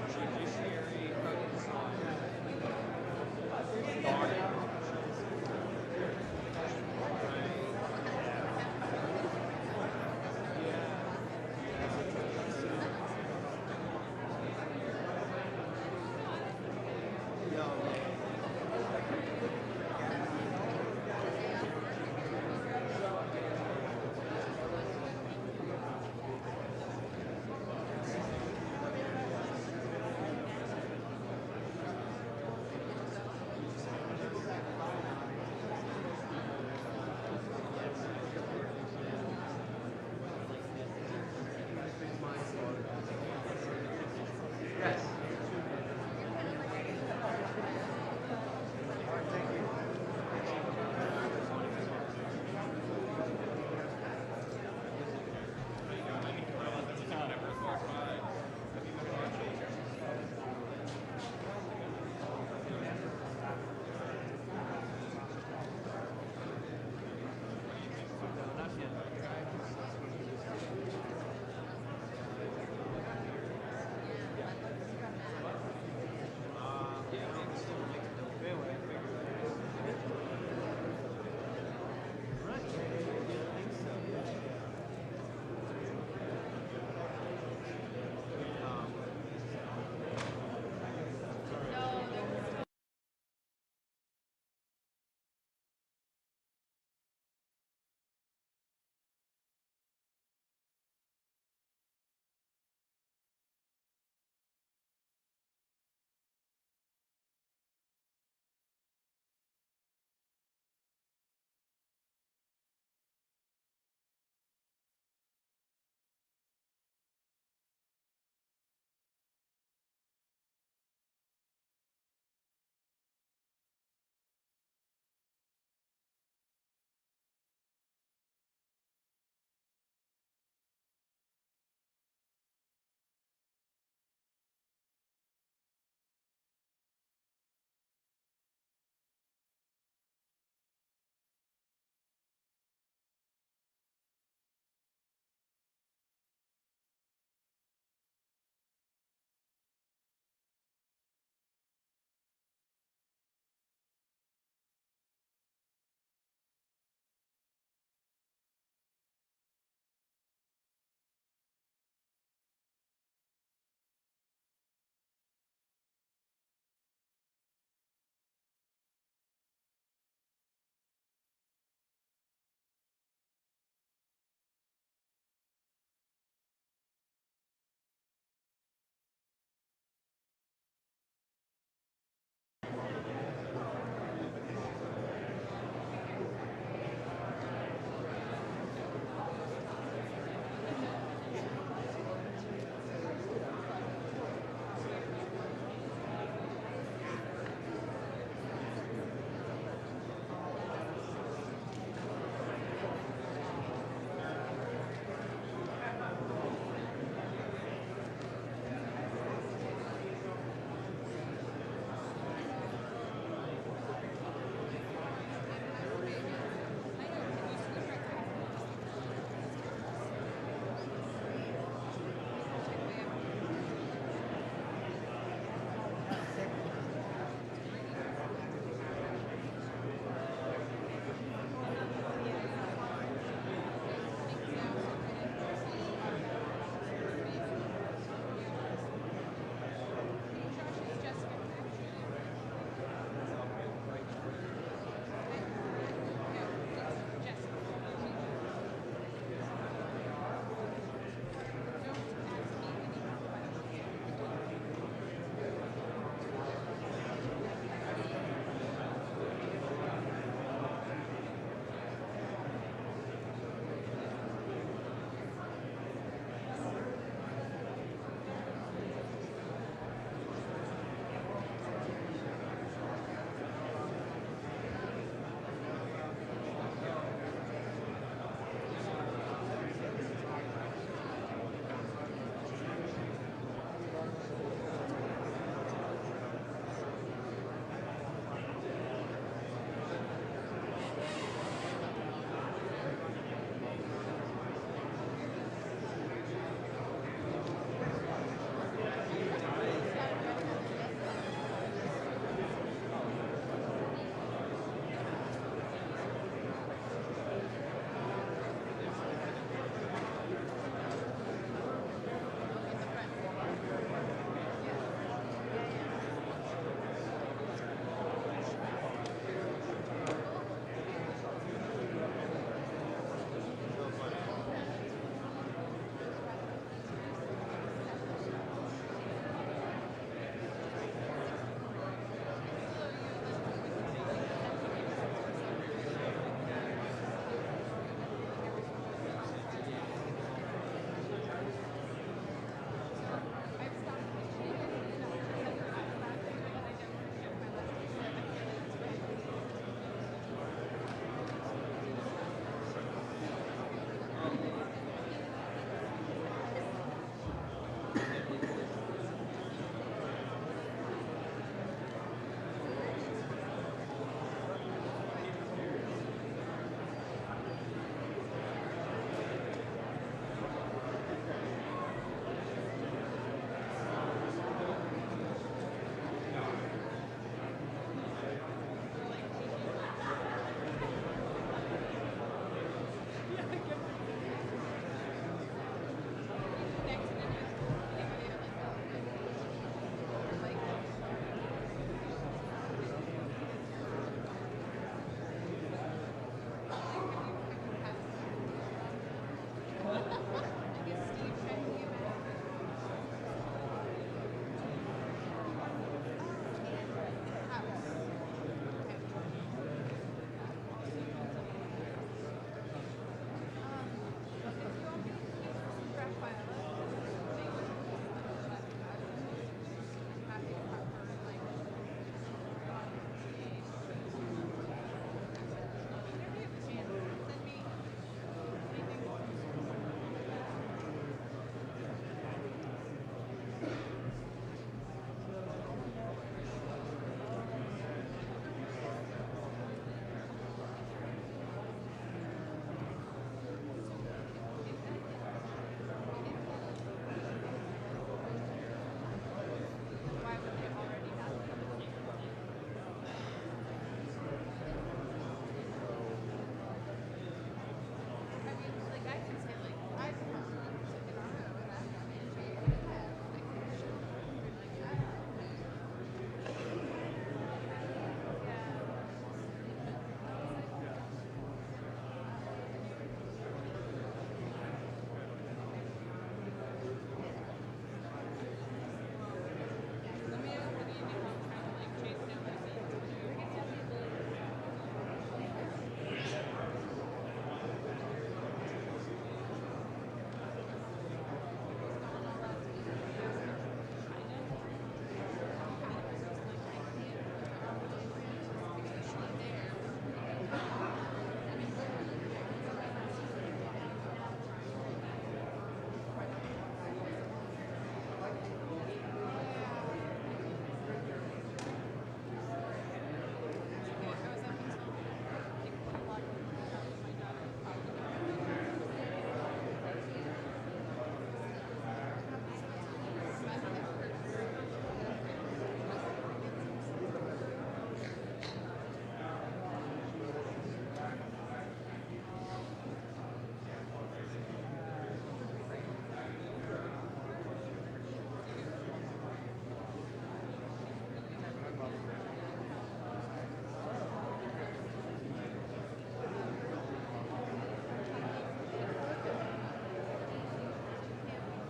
judiciary focus on guarding.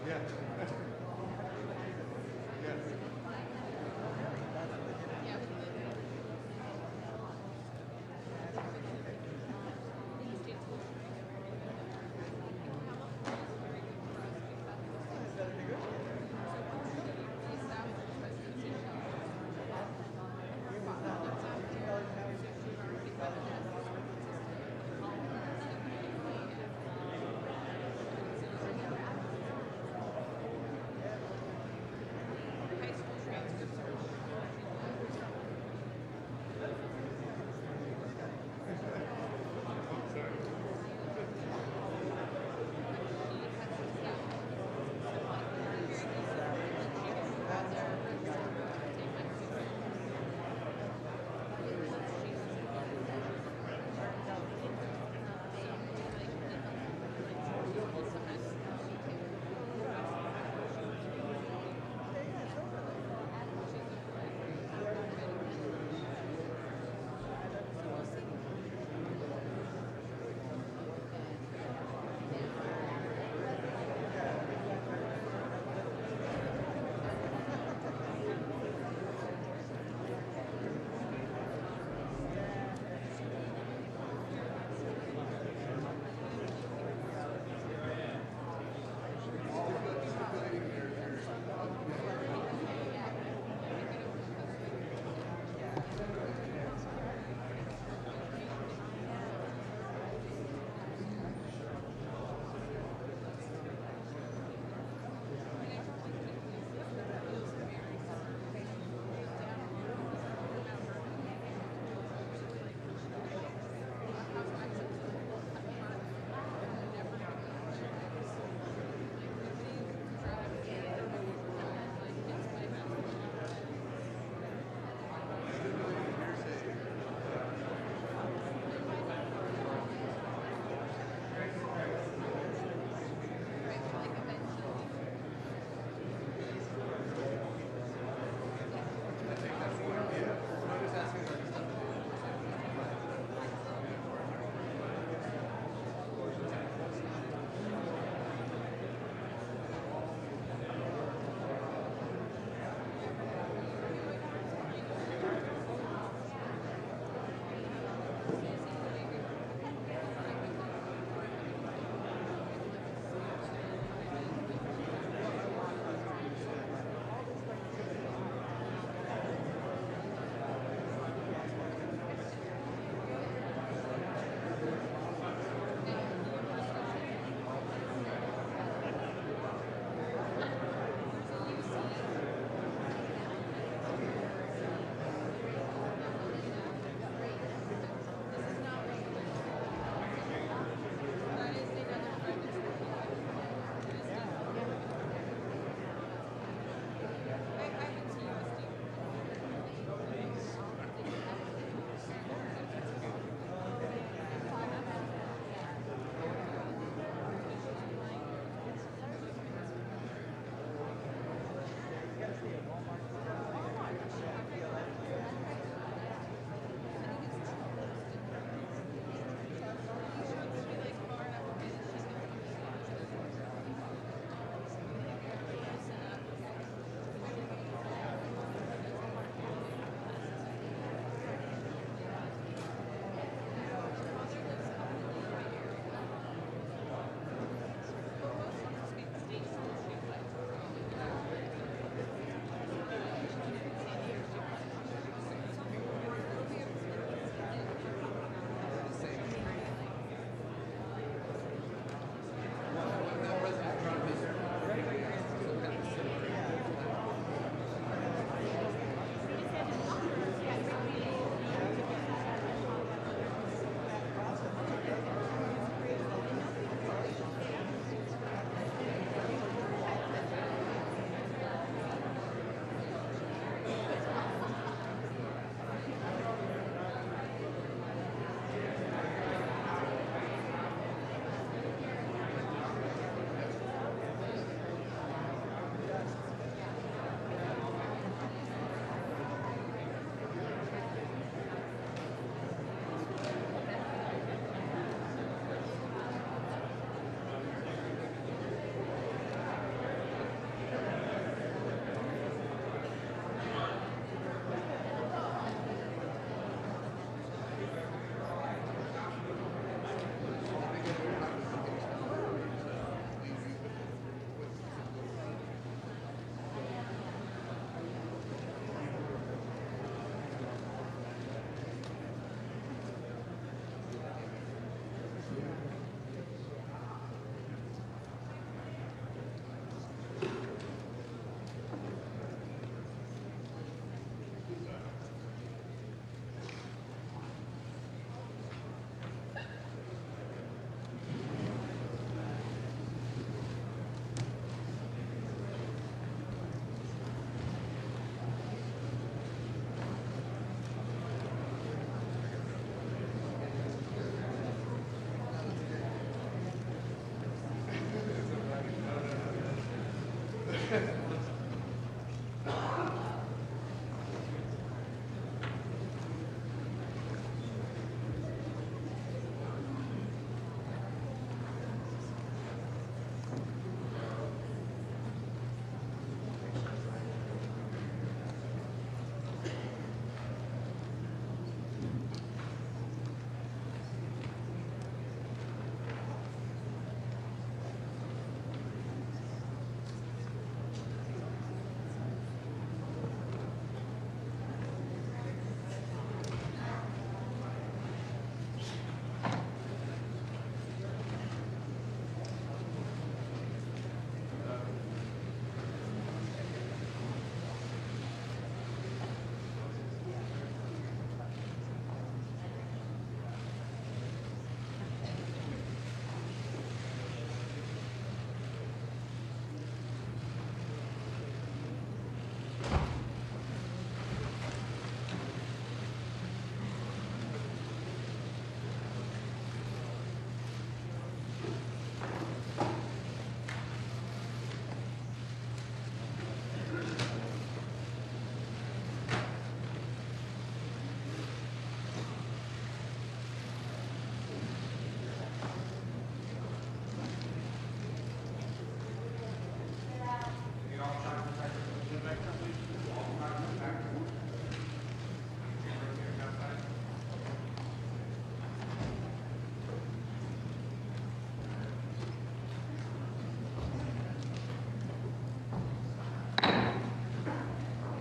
Yeah. Yeah.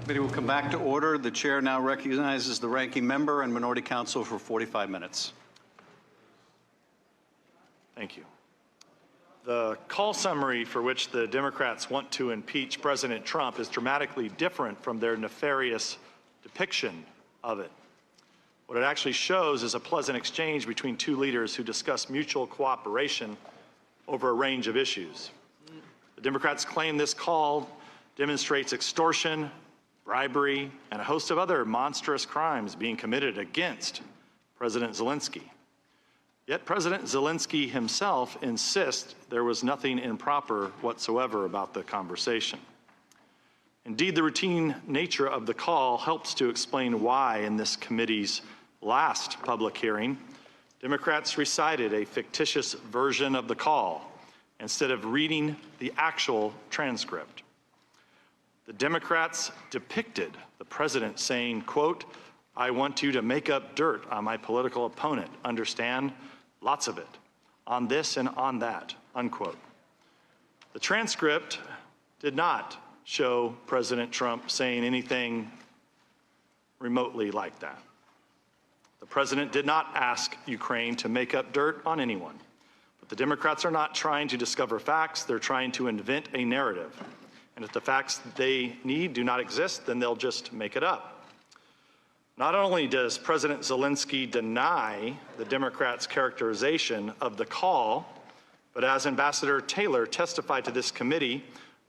Committee will come back to order. The chair now recognizes the ranking member and minority counsel for 45 minutes. Thank you. The call summary for which the Democrats want to impeach President Trump is dramatically different from their nefarious depiction of it. What it actually shows is a pleasant exchange between two leaders who discuss mutual cooperation over a range of issues. The Democrats claim this call demonstrates extortion, bribery, and a host of other monstrous crimes being committed against President Zelensky. Yet President Zelensky himself insists there was nothing improper whatsoever about the conversation. Indeed, the routine nature of the call helps to explain why, in this committee's last public hearing, Democrats recited a fictitious version of the call instead of reading the actual transcript. The Democrats depicted the president saying, quote, "I want you to make up dirt on my political opponent, understand? Lots of it, on this and on that," unquote. The transcript did not show President Trump saying anything remotely like that. The president did not ask Ukraine to make up dirt on anyone. But the Democrats are not trying to discover facts, they're trying to invent a narrative. And if the facts they need do not exist, then they'll just make it up. Not only does President Zelensky deny the Democrats' characterization of the call, but as Ambassador Taylor testified to this committee,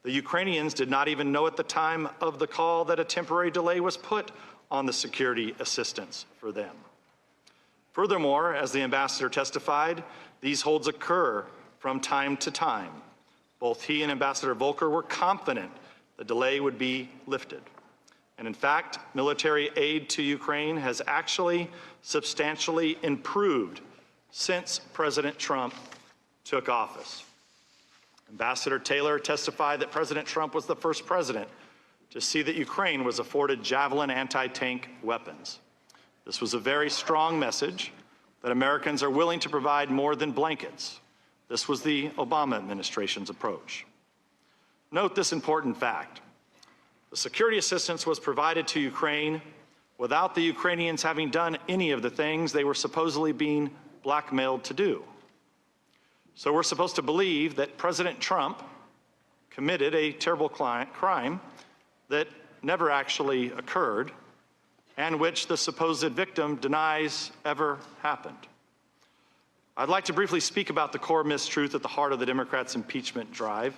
the Ukrainians did not even know at the time of the call that a temporary delay was put on the security assistance for them. Furthermore, as the ambassador testified, these holds occur from time to time. Both he and Ambassador Volker were confident the delay would be lifted. And in fact, military aid to Ukraine has actually substantially improved since President Trump took office. Ambassador Taylor testified that President Trump was the first president to see that Ukraine was afforded Javelin anti-tank weapons. This was a very strong message that Americans are willing to provide more than blankets. This was the Obama administration's approach. Note this important fact. The security assistance was provided to Ukraine without the Ukrainians having done any of the things they were supposedly being blackmailed to do. So we're supposed to believe that President Trump committed a terrible crime that never actually occurred and which the supposed victim denies ever happened. I'd like to briefly speak about the core mistruth at the heart of the Democrats' impeachment drive.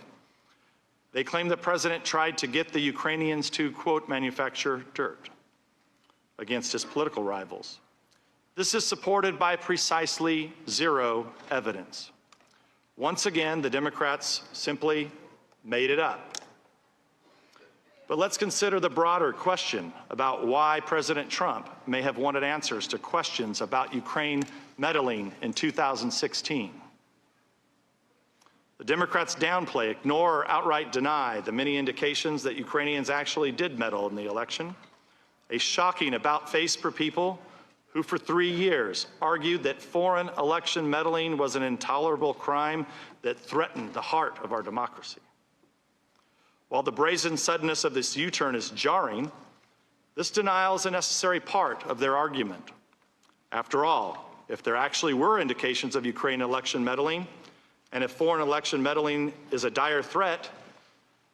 They claim the president tried to get the Ukrainians to, quote, manufacture dirt against his political rivals. This is supported by precisely zero evidence. Once again, the Democrats simply made it up. But let's consider the broader question about why President Trump may have wanted answers to questions about Ukraine meddling in 2016. The Democrats downplay, ignore, or outright deny the many indications that Ukrainians actually did meddle in the election. A shocking about-face for people who for 3 years argued that foreign election meddling was an intolerable crime that threatened the heart of our democracy. While the brazen suddenness of this U-turn is jarring, this denial is a necessary part of their argument. After all, if there actually were indications of Ukraine election meddling, and if foreign election meddling is a dire threat,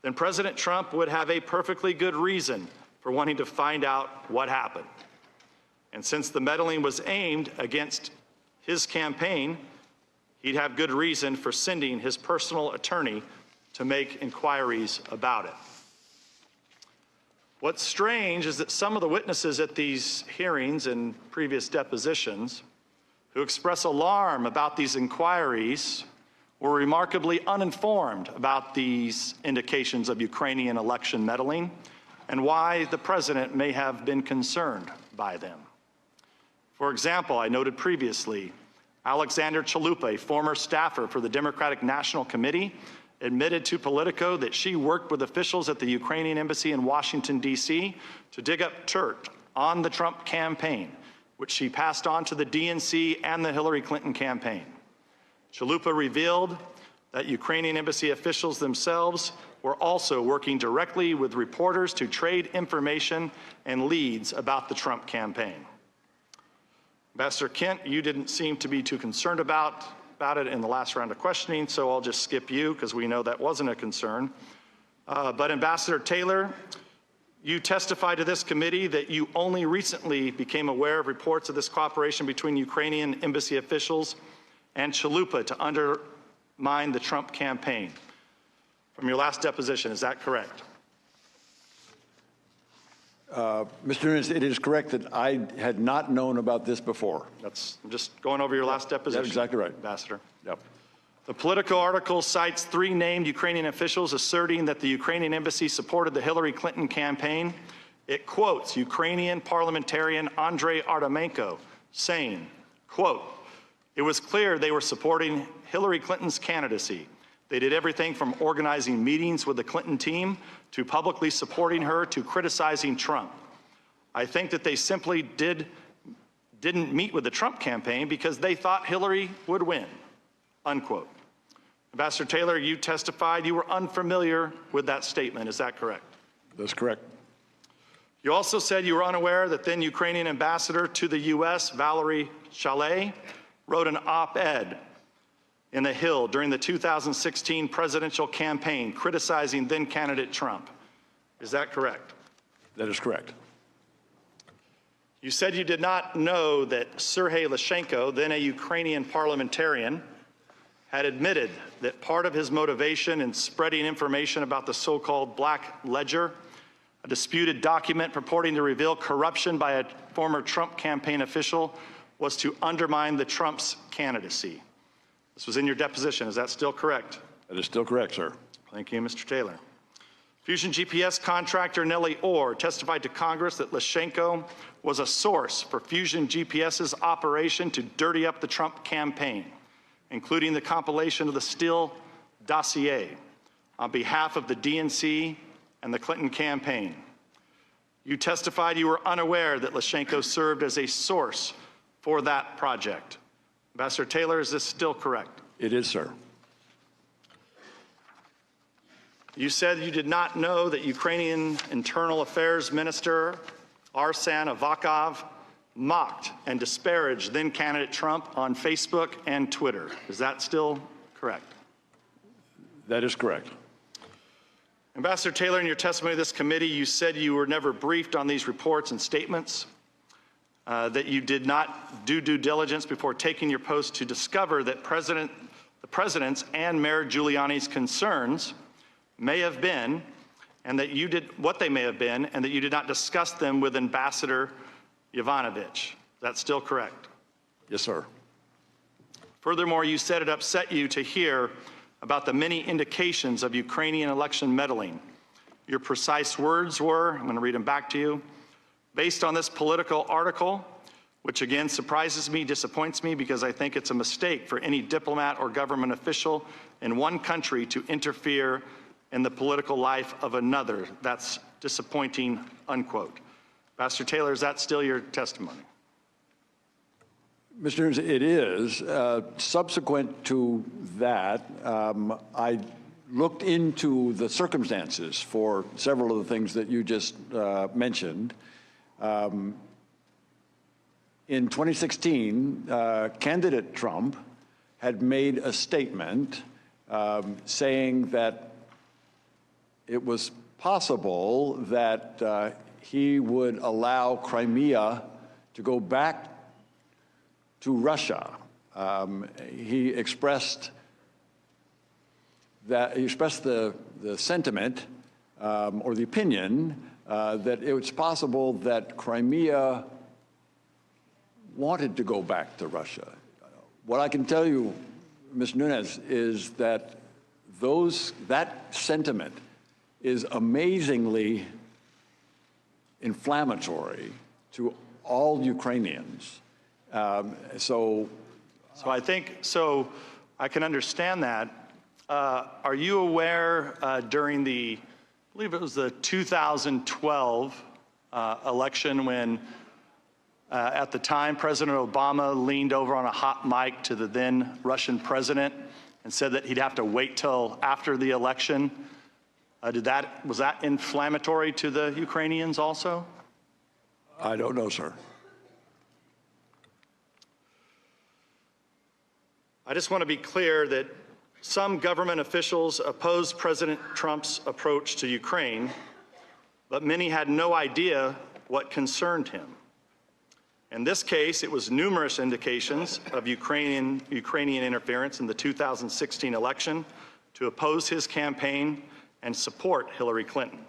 then President Trump would have a perfectly good reason for wanting to find out what happened. And since the meddling was aimed against his campaign, he'd have good reason for sending his personal attorney to make inquiries about it. What's strange is that some of the witnesses at these hearings and previous depositions who express alarm about these inquiries were remarkably uninformed about these indications of Ukrainian election meddling and why the president may have been concerned by them. For example, I noted previously, Alexander Chalupa, a former staffer for the Democratic National Committee, admitted to Politico that she worked with officials at the Ukrainian embassy in Washington, D.C. to dig up dirt on the Trump campaign, which she passed on to the DNC and the Hillary Clinton campaign. Chalupa revealed that Ukrainian embassy officials themselves were also working directly with reporters to trade information and leads about the Trump campaign. Ambassador Kent, you didn't seem to be too concerned about it in the last round of questioning, so I'll just skip you because we know that wasn't a concern. But Ambassador Taylor, you testified to this committee that you only recently became aware of reports of this cooperation between Ukrainian embassy officials and Chalupa to undermine the Trump campaign. From your last deposition, is that correct? Mr. Nunes, it is correct that I had not known about this before. I'm just going over your last deposition. That's exactly right. Ambassador. Yep. The Politico article cites 3 named Ukrainian officials asserting that the Ukrainian embassy supported the Hillary Clinton campaign. It quotes Ukrainian parliamentarian Andrei Artemenko saying, quote, "It was clear they were supporting Hillary Clinton's candidacy. They did everything from organizing meetings with the Clinton team to publicly supporting her to criticizing Trump. I think that they simply didn't meet with the Trump campaign because they thought Hillary would win," unquote. Ambassador Taylor, you testified you were unfamiliar with that statement. Is that correct? That's correct. You also said you were unaware that then Ukrainian ambassador to the U.S., Valerie Chalet, wrote an op-ed in The Hill during the 2016 presidential campaign criticizing then candidate Trump. Is that correct? That is correct. You said you did not know that Sergei Lyshenko, then a Ukrainian parliamentarian, had admitted that part of his motivation in spreading information about the so-called Black Ledger, a disputed document purporting to reveal corruption by a former Trump campaign official, was to undermine the Trump's candidacy. This was in your deposition. Is that still correct? That is still correct, sir. Thank you, Mr. Taylor. Fusion GPS contractor Nellie Orr testified to Congress that Lyshenko was a source for Fusion GPS's operation to dirty up the Trump campaign, including the compilation of the Steele dossier on behalf of the DNC and the Clinton campaign. You testified you were unaware that Lyshenko served as a source for that project. Ambassador Taylor, is this still correct? It is, sir. You said you did not know that Ukrainian Internal Affairs Minister Arsen Avakov mocked and disparaged then candidate Trump on Facebook and Twitter. Is that still correct? That is correct. Ambassador Taylor, in your testimony to this committee, you said you were never briefed on these reports and statements, that you did not do due diligence before taking your post to discover that the president's and Mayor Giuliani's concerns may have been, and that you did what they may have been, and that you did not discuss them with Ambassador Yovanovitch. That's still correct? Yes, sir. Furthermore, you said it upset you to hear about the many indications of Ukrainian election meddling, Your precise words were, I'm going to read them back to you, based on this political article, which again surprises me, disappoints me, because I think it's a mistake for any diplomat or government official in one country to interfere in the political life of another. That's disappointing, unquote. Ambassador Taylor, is that still your testimony? Mr. Nunes, it is. Subsequent to that, I looked into the circumstances for several of the things that you just mentioned. In 2016, candidate Trump had made a statement saying that it was possible that he would allow Crimea to go back to Russia. He expressed the sentiment or the opinion that it was possible that Crimea wanted to go back to Russia. What I can tell you, Ms. Nunes, is that that sentiment is amazingly inflammatory to all Ukrainians. So I can understand that. Are you aware during I believe it was the 2012 election when at the time President Obama leaned over on a hot mic to the then Russian president and said that he'd have to wait till after the election? Was that inflammatory to the Ukrainians also? I don't know, sir. I just want to be clear that some government officials opposed President Trump's approach to Ukraine, but many had no idea what concerned him. In this case, it was numerous indications of Ukrainian interference in the 2016 election to oppose his campaign and support Hillary Clinton.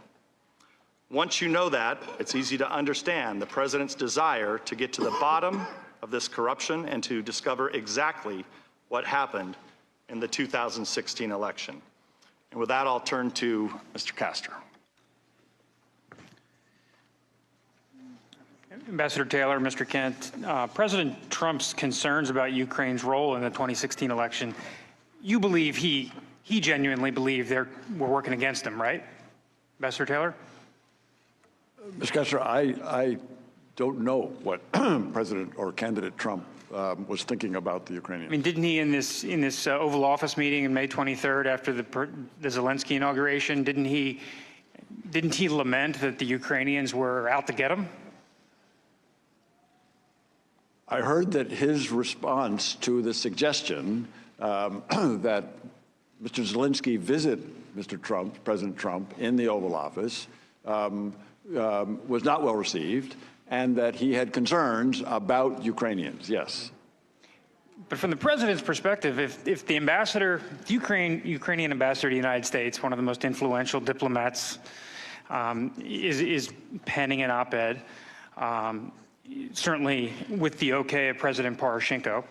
Once you know that, it's easy to understand the president's desire to get to the bottom of this corruption and to discover exactly what happened in the 2016 election. And with that, I'll turn to Mr. Castor. Ambassador Taylor, Mr. Kent, President Trump's concerns about Ukraine's role in the 2016 election, you believe he genuinely believed we're working against him, right? Ambassador Taylor? Mr. Kessler, I don't know what President or candidate Trump was thinking about the Ukrainians. I mean, didn't he in this Oval Office meeting on May 23rd after the Zelensky inauguration, didn't he lament that the Ukrainians were out to get him? I heard that his response to the suggestion that Mr. Zelensky visit Mr. Trump, President Trump, in the Oval Office was not well received, and that he had concerns about Ukrainians, yes. But from the president's perspective, if the ambassador, the Ukrainian ambassador to the United States, one of the most influential diplomats, is penning an op-ed, certainly with the okay of President Poroshenko,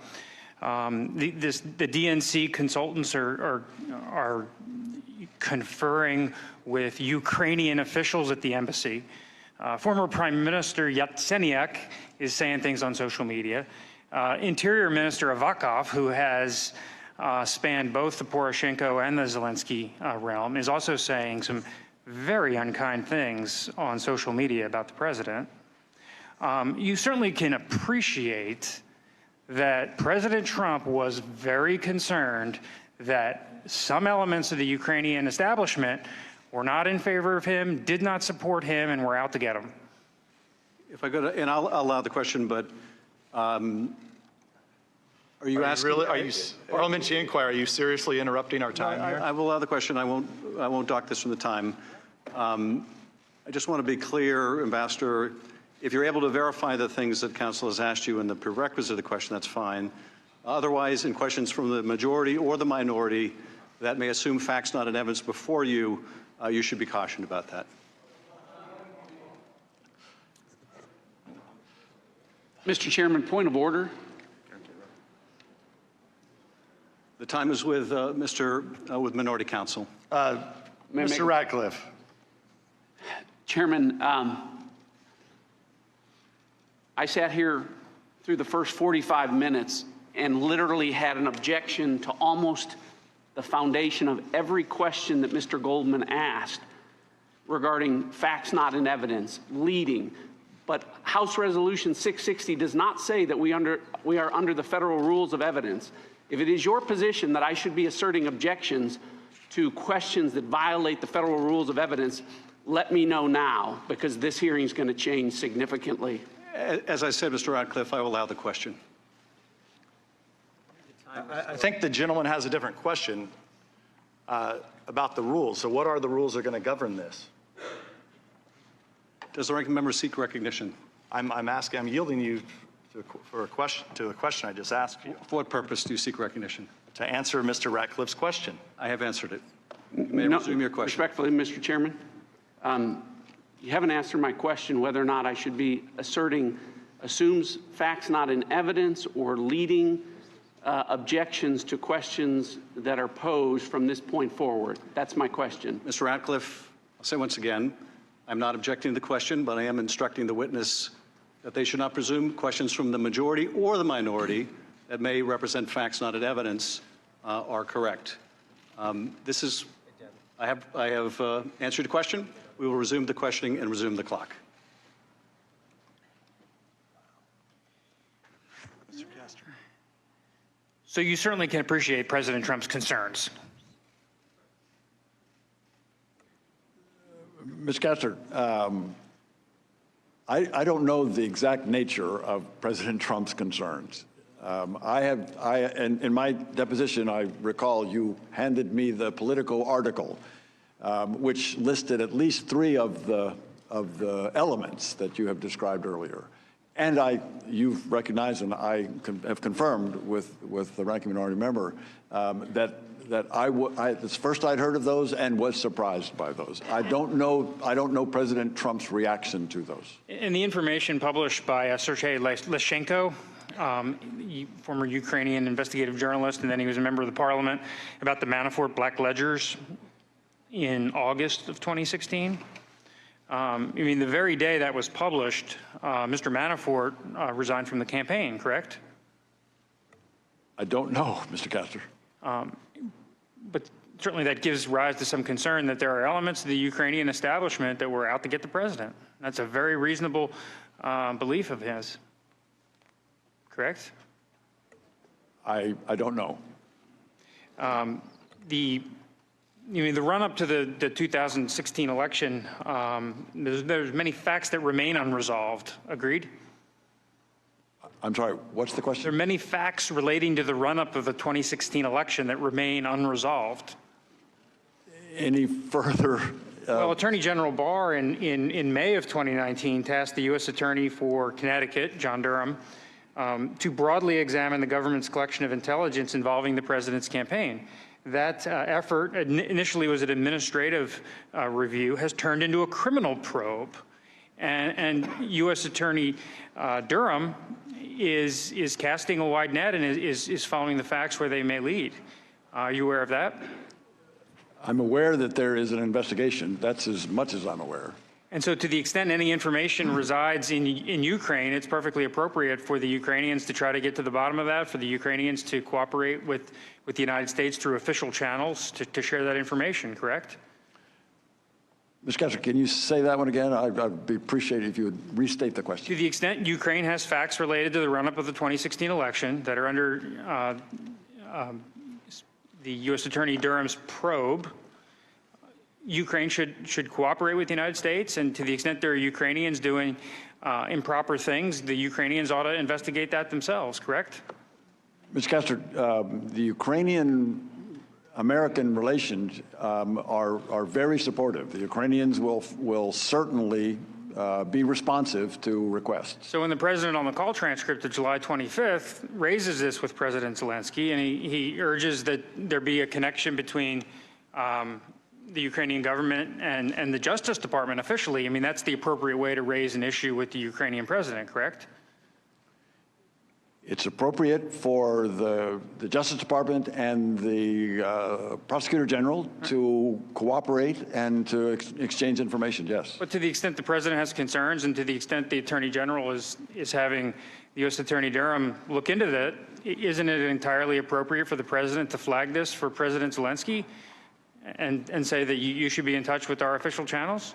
the DNC consultants are conferring with Ukrainian officials at the embassy. Former Prime Minister Yatsenyuk is saying things on social media. Interior Minister Avakov, who has spanned both the Poroshenko and the Zelensky realm, is also saying some very unkind things on social media about the president. You certainly can appreciate that President Trump was very concerned that some elements of the Ukrainian establishment were not in favor of him, did not support him, and were out to get him. If I go to, and I'll allow the question, but are you asking? Parliamentary inquiry, are you seriously interrupting our time here? I will allow the question. I won't dock this from the time. I just want to be clear, Ambassador, if you're able to verify the things that Council has asked you in the prerequisite of the question, that's fine. Otherwise, in questions from the majority or the minority that may assume facts not in evidence before you, you should be cautioned about that. Mr. Chairman, point of order. The time is with with Minority Counsel. Mr. Ratcliffe. Chairman, I sat here through the first 45 minutes and literally had an objection to almost the foundation of every question that Mr. Goldman asked regarding facts not in evidence, leading. But House Resolution 660 does not say that we are under the federal rules of evidence. If it is your position that I should be asserting objections to questions that violate the federal rules of evidence, let me know now, because this hearing is going to change significantly. As I said, Mr. Ratcliffe, I will allow the question. I think the gentleman has a different question about the rules. So what are the rules that are going to govern this? Does the ranking member seek recognition? I'm yielding you to a question I just asked you. For what purpose do you seek recognition? To answer Mr. Ratcliffe's question. I have answered it. You may resume your question. Respectfully, Mr. Chairman, you haven't answered my question whether or not I should be assumes facts not in evidence or leading objections to questions that are posed from this point forward. That's my question. Mr. Ratcliffe, I'll say once again, I'm not objecting to the question, but I am instructing the witness that they should not presume questions from the majority or the minority that may represent facts not in evidence are correct. I have answered the question. We will resume the questioning and resume the clock. Mr. Castor. So you certainly can appreciate President Trump's concerns. Ms. Castor, I don't know the exact nature of President Trump's concerns. In my deposition, I recall you handed me the Politico article, which listed at least 3 of the elements that you have described earlier. And you've recognized, and I have confirmed with the ranking minority member that it's first I'd heard of those and was surprised by those. I don't know President Trump's reaction to those. In the information published by Sergei Leshchenko, former Ukrainian investigative journalist, and then he was a member of the parliament, about the Manafort black ledgers in August of 2016. I mean, the very day that was published, Mr. Manafort resigned from the campaign, correct? I don't know, Mr. Castor. But certainly that gives rise to some concern that there are elements of the Ukrainian establishment that were out to get the president. That's a very reasonable belief of his, correct? I don't know. The run-up to the 2016 election, there's many facts that remain unresolved. Agreed? I'm sorry, what's the question? There are many facts relating to the run-up of the 2016 election that remain unresolved. Any further? Well, Attorney General Barr in May of 2019 tasked the U.S. Attorney for Connecticut, John Durham, to broadly examine the government's collection of intelligence involving the president's campaign. That effort initially was an administrative review, has turned into a criminal probe. And U.S. Attorney Durham is casting a wide net and is following the facts where they may lead. Are you aware of that? I'm aware that there is an investigation. That's as much as I'm aware. And so to the extent any information resides in Ukraine, it's perfectly appropriate for the Ukrainians to try to get to the bottom of that, for the Ukrainians to cooperate with the United States through official channels to share that information, correct? Ms. Castor, can you say that one again? I'd appreciate it if you would restate the question. To the extent Ukraine has facts related to the run-up of the 2016 election that are under the U.S. Attorney Durham's probe, Ukraine should cooperate with the United States, and to the extent there are Ukrainians doing improper things, the Ukrainians ought to investigate that themselves, correct? Ms. Castor, the Ukrainian-American relations are very supportive. The Ukrainians will certainly be responsive to requests. So when the president on the call transcript of July 25th raises this with President Zelensky, and he urges that there be a connection between the Ukrainian government and the Justice Department officially, I mean, that's the appropriate way to raise an issue with the Ukrainian president, correct? It's appropriate for the Justice Department and the Prosecutor General to cooperate and to exchange information, yes. But to the extent the president has concerns and to the extent the Attorney General is having the U.S. Attorney Durham look into that, isn't it entirely appropriate for the president to flag this for President Zelensky and say that you should be in touch with our official channels?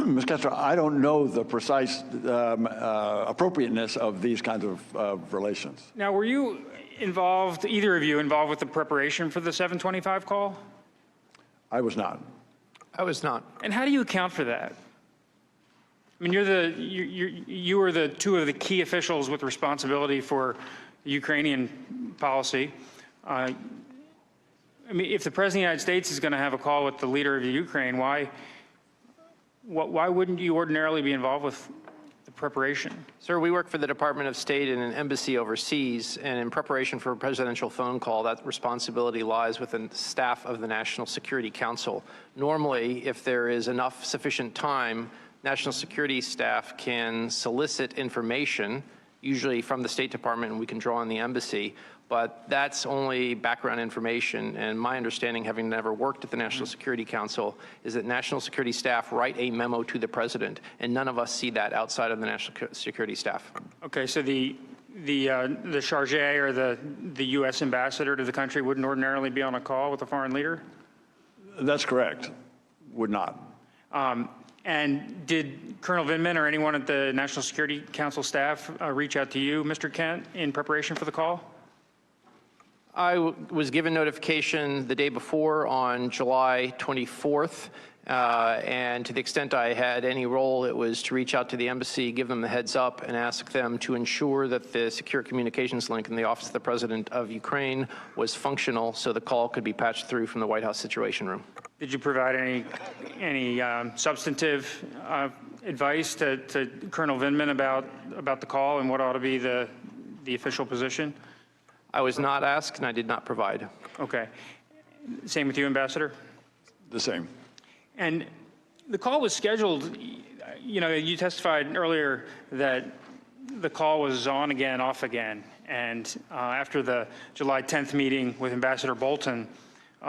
Ms. Castro, I don't know the precise appropriateness of these kinds of relations. Now, were you involved, either of you involved with the preparation for the 725 call? I was not. I was not. And how do you account for that? I mean, you were the two of the key officials with responsibility for Ukrainian policy. I mean, if the President of the United States is going to have a call with the leader of Ukraine, why wouldn't you ordinarily be involved with the preparation? Sir, we work for the Department of State in an embassy overseas, and in preparation for a presidential phone call, that responsibility lies within the staff of the National Security Council. Normally, if there is enough sufficient time, National Security staff can solicit information, usually from the State Department, and we can draw on the embassy. But that's only background information, and my understanding, having never worked at the National Security Council, is that National Security staff write a memo to the president, and none of us see that outside of the National Security staff. Okay, so the charge or the U.S. ambassador to the country wouldn't ordinarily be on a call with a foreign leader? That's correct. Would not. And did Colonel Vindman or anyone at the National Security Council staff reach out to you, Mr. Kent, in preparation for the call? I was given notification the day before on July 24th, and to the extent I had any role, it was to reach out to the embassy, give them the heads up, and ask them to ensure that the secure communications link in the Office of the President of Ukraine was functional so the call could be patched through from the White House Situation Room. Did you provide any substantive advice to Colonel Vindman about the call and what ought to be the official position? I was not asked, and I did not provide. Okay. Same with you, Ambassador? The same. And the call was scheduled, you know, you testified earlier that the call was on again, off again. And after the July 10th meeting with Ambassador Bolton,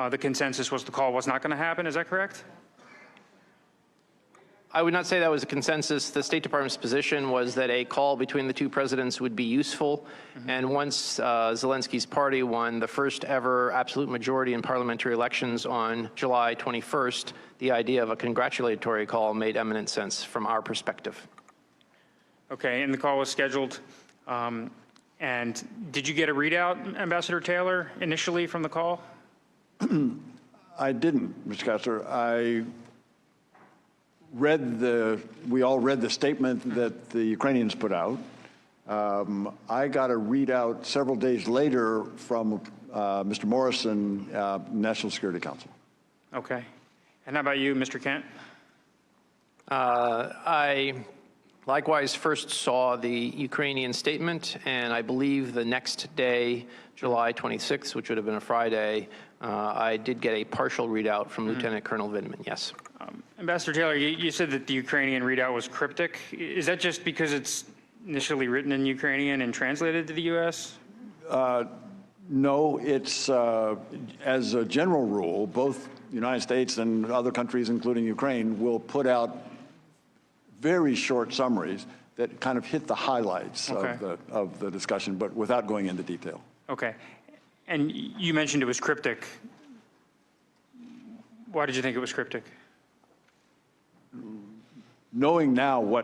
the consensus was the call was not going to happen. Is that correct? I would not say that was a consensus. The State Department's position was that a call between the two presidents would be useful. And once Zelensky's party won the first ever absolute majority in parliamentary elections on July 21st, the idea of a congratulatory call made eminent sense from our perspective. Okay, and the call was scheduled. And did you get a readout, Ambassador Taylor, initially from the call? I didn't, Mr. Kastler. We all read the statement that the Ukrainians put out. I got a readout several days later from Mr. Morrison, National Security Council. Okay. And how about you, Mr. Kent? I likewise first saw the Ukrainian statement, and I believe the next day, July 26th, which would have been a Friday, I did get a partial readout from Lieutenant Colonel Vindman, yes. Ambassador Taylor, you said that the Ukrainian readout was cryptic. Is that just because it's initially written in Ukrainian and translated to the U.S.? No, it's, as a general rule, both the United States and other countries, including Ukraine, will put out very short summaries that kind of hit the highlights of the discussion, but without going into detail. Okay. And you mentioned it was cryptic. Why did you think it was cryptic? Knowing now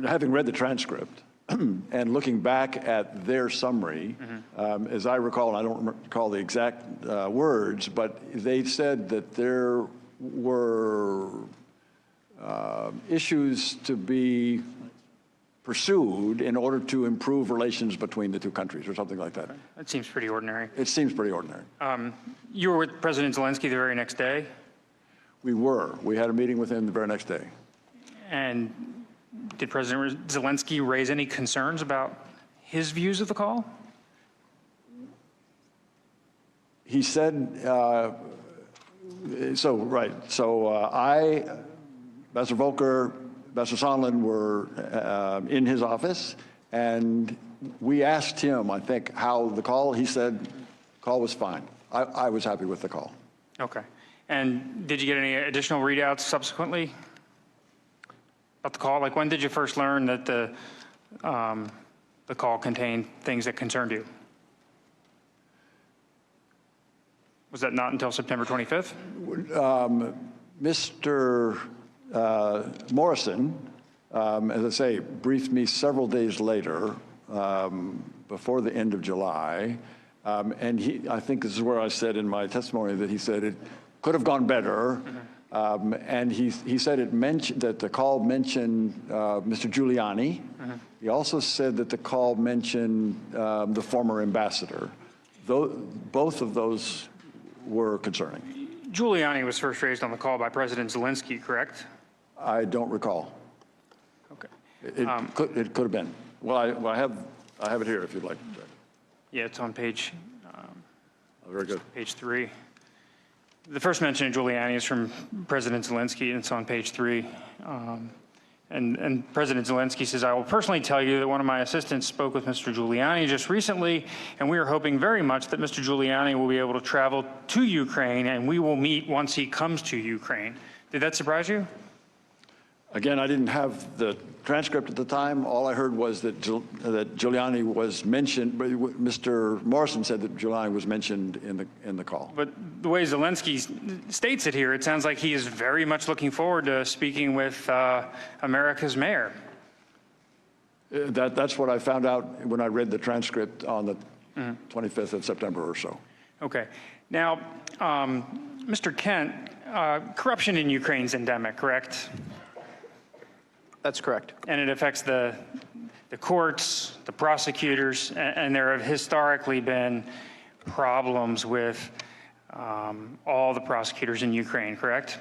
having read the transcript and looking back at their summary, as I recall, and I don't recall the exact words, but they said that there were issues to be pursued in order to improve relations between the two countries or something like that. That seems pretty ordinary. It seems pretty ordinary. You were with President Zelensky the very next day? We were. We had a meeting with him the very next day. And did President Zelensky raise any concerns about his views of the call? He said, Ambassador Volker, Ambassador Sondland were in his office, And we asked him, I think, how the call, he said, call was fine. I was happy with the call. Okay. And did you get any additional readouts subsequently about the call? Like, when did you first learn that the call contained things that concerned you? Was that not until September 25th? Mr. Morrison, as I say, briefed me several days later, before the end of July, and I think this is where I said in my testimony that he said it could have gone better, and he said that the call mentioned Mr. Giuliani. He also said that the call mentioned the former ambassador. Both of those were concerning. Giuliani was first raised on the call by President Zelensky, correct? I don't recall. Okay. It could have been. Well, I have it here if you'd like. Yeah, it's on page Very good. page 3. The first mention of Giuliani is from President Zelensky, and it's on page 3. And President Zelensky says, "I will personally tell you that one of my assistants spoke with Mr. Giuliani just recently, and we are hoping very much that Mr. Giuliani will be able to travel to Ukraine, and we will meet once he comes to Ukraine." Did that surprise you? Again, I didn't have the transcript at the time. All I heard was that Giuliani was mentioned. Mr. Morrison said that Giuliani was mentioned in the call. But the way Zelensky states it here, it sounds like he is very much looking forward to speaking with America's mayor. That's what I found out when I read the transcript on the 25th of September or so. Okay. Now, Mr. Kent, corruption in Ukraine is endemic, correct? That's correct. And it affects the courts, the prosecutors, and there have historically been problems with all the prosecutors in Ukraine, correct?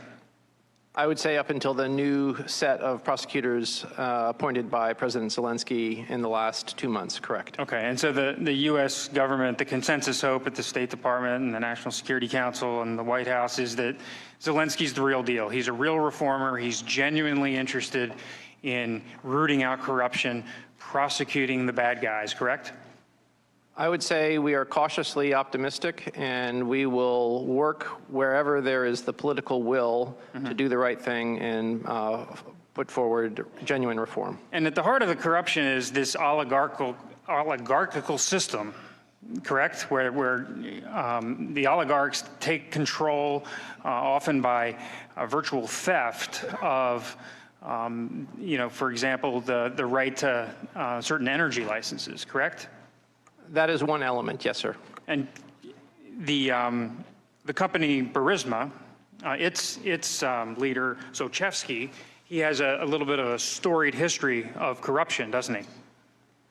I would say up until the new set of prosecutors appointed by President Zelensky in the last 2 months, correct. Okay, and so the U.S. government, the consensus hope at the State Department and the National Security Council and the White House is that Zelensky's the real deal. He's a real reformer. He's genuinely interested in rooting out corruption, prosecuting the bad guys, correct? I would say we are cautiously optimistic, and we will work wherever there is the political will to do the right thing and put forward genuine reform. And at the heart of the corruption is this oligarchical system, correct? Where the oligarchs take control, often by virtual theft of, for example, the right to certain energy licenses, correct? That is one element, yes, sir. And the company Burisma, its leader, Sochevsky, he has a little bit of a storied history of corruption, doesn't he?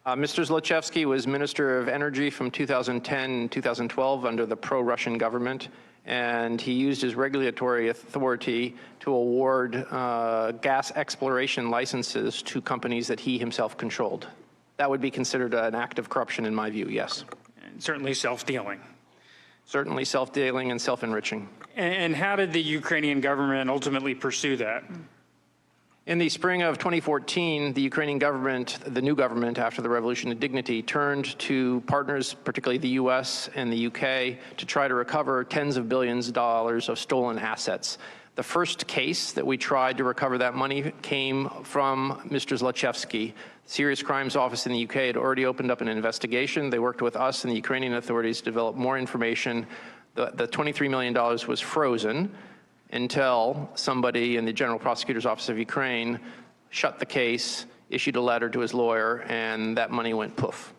Mr. Zlochevsky was Minister of Energy from 2010 and 2012 under the pro-Russian government, and he used his regulatory authority to award gas exploration licenses to companies that he himself controlled. That would be considered an act of corruption in my view, yes. And certainly self-dealing. Certainly self-dealing and self-enriching. And how did the Ukrainian government ultimately pursue that? In the spring of 2014, the Ukrainian government, the new government after the Revolution of Dignity, turned to partners, particularly the U.S. and the U.K., to try to recover tens of billions of dollars of stolen assets. The first case that we tried to recover that money came from Mr. Zlochevsky. Serious Crimes Office in the UK had already opened up an investigation. They worked with us and the Ukrainian authorities to develop more information. The $23 million was frozen until somebody in the General Prosecutor's Office of Ukraine shut the case, issued a letter to his lawyer, and that money went poof.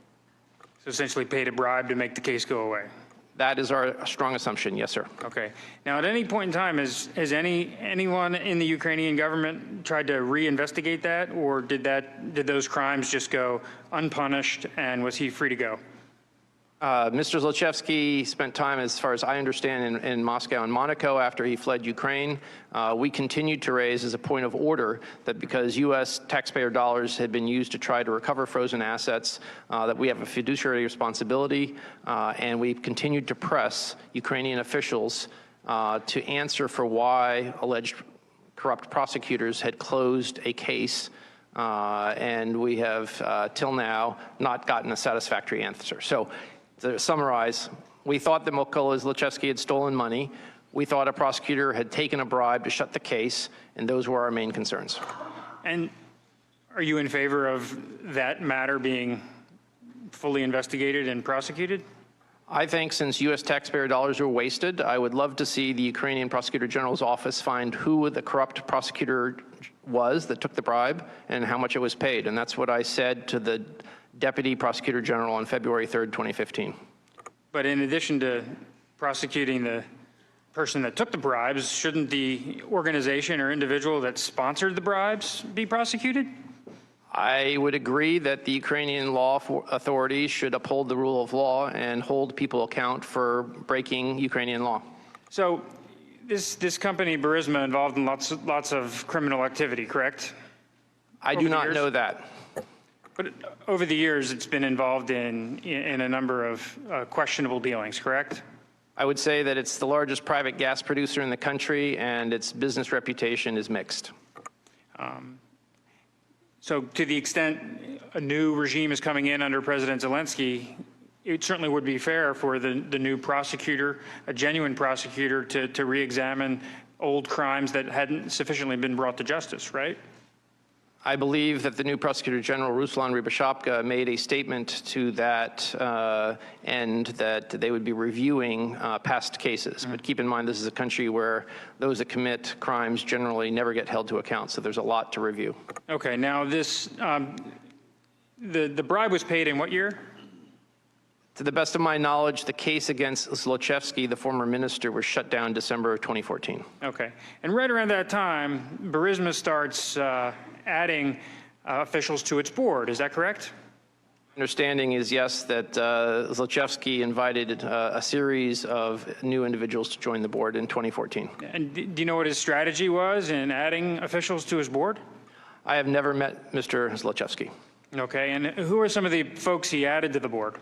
So essentially paid a bribe to make the case go away. That is our strong assumption, yes, sir. Okay. Now, at any point in time, has anyone in the Ukrainian government tried to reinvestigate that, or did those crimes just go unpunished, and was he free to go? Mr. Zlochevsky spent time, as far as I understand, in Moscow and Monaco after he fled Ukraine. We continued to raise as a point of order that because U.S. taxpayer dollars had been used to try to recover frozen assets, that we have a fiduciary responsibility, and we've continued to press Ukrainian officials to answer for why alleged corrupt prosecutors had closed a case and we have, till now, not gotten a satisfactory answer. So to summarize, we thought that Mykola Zlochevsky had stolen money. We thought a prosecutor had taken a bribe to shut the case, and those were our main concerns. And are you in favor of that matter being fully investigated and prosecuted? I think since U.S. taxpayer dollars were wasted, I would love to see the Ukrainian Prosecutor General's office find who the corrupt prosecutor was that took the bribe and how much it was paid. And that's what I said to the Deputy Prosecutor General on February 3rd, 2015. But in addition to prosecuting the person that took the bribes, shouldn't the organization or individual that sponsored the bribes be prosecuted? I would agree that the Ukrainian law authorities should uphold the rule of law and hold people account for breaking Ukrainian law. So this company, Burisma, involved in lots of criminal activity, correct? I do not know that. But over the years, it's been involved in a number of questionable dealings, correct? I would say that it's the largest private gas producer in the country, and its business reputation is mixed. So to the extent a new regime is coming in under President Zelensky, it certainly would be fair for the new prosecutor, a genuine prosecutor, to re-examine old crimes that hadn't sufficiently been brought to justice, right? I believe that the new Prosecutor General, Ruslan Rybashapka, made a statement to that end that they would be reviewing past cases. But keep in mind, this is a country where those that commit crimes generally never get held to account, so there's a lot to review. Okay, now this, the bribe was paid in what year? To the best of my knowledge, the case against Zlochevsky, the former minister, was shut down December of 2014. Okay, and right around that time, Burisma starts adding officials to its board. Is that correct? Understanding is, yes, that Zlochevsky invited a series of new individuals to join the board in 2014. And do you know what his strategy was in adding officials to his board? I have never met Mr. Zlochevsky. Okay, and who are some of the folks he added to the board?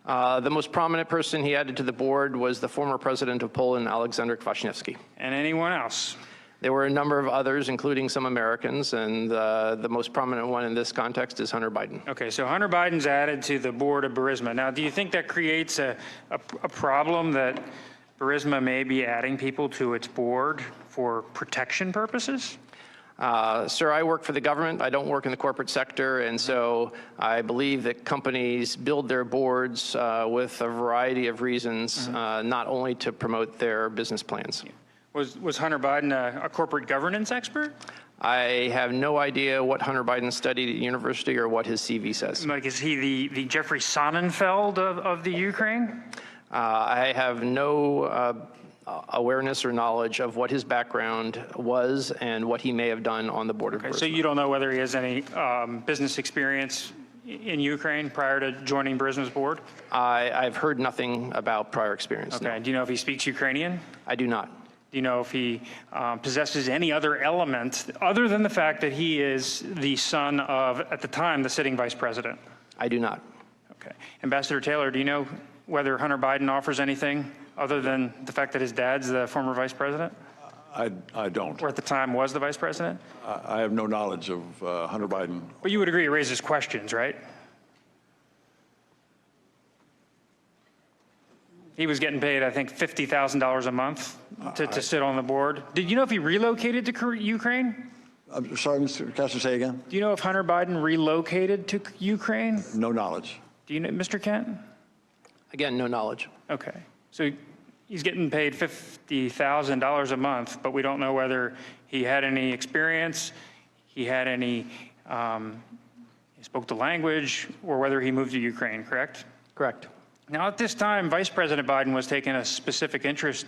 The most prominent person he added to the board was the former president of Poland, Aleksander Kwaśniewski. And anyone else? There were a number of others, including some Americans, and the most prominent one in this context is Hunter Biden. Okay, so Hunter Biden's added to the board of Burisma. Now, do you think that creates a problem that Burisma may be adding people to its board for protection purposes? Sir, I work for the government. I don't work in the corporate sector, and so I believe that companies build their boards with a variety of reasons, not only to promote their business plans. Was Hunter Biden a corporate governance expert? I have no idea what Hunter Biden studied at university or what his CV says. Like, is he the Jeffrey Sonnenfeld of the Ukraine? I have no awareness or knowledge of what his background was and what he may have done on the board of Burisma. So you don't know whether he has any business experience in Ukraine prior to joining Burisma's board? I've heard nothing about prior experience. Okay. No. Do you know if he speaks Ukrainian? I do not. Do you know if he possesses any other element other than the fact that he is the son of, at the time, the sitting vice president? I do not. Okay. Ambassador Taylor, do you know whether Hunter Biden offers anything other than the fact that his dad's the former vice president? I don't. Or at the time was the vice president? I have no knowledge of Hunter Biden. But you would agree it raises questions, right? He was getting paid, I think, $50,000 a month to sit on the board. Did you know if he relocated to Ukraine? I'm sorry, Mr. Kessler, say again? Do you know if Hunter Biden relocated to Ukraine? No knowledge. Do you know, Mr. Kent? Again, no knowledge. Okay. So he's getting paid $50,000 a month, but we don't know whether he had any experience, he had any, he spoke the language, or whether he moved to Ukraine, correct? Correct. Now, at this time, Vice President Biden was taking a specific interest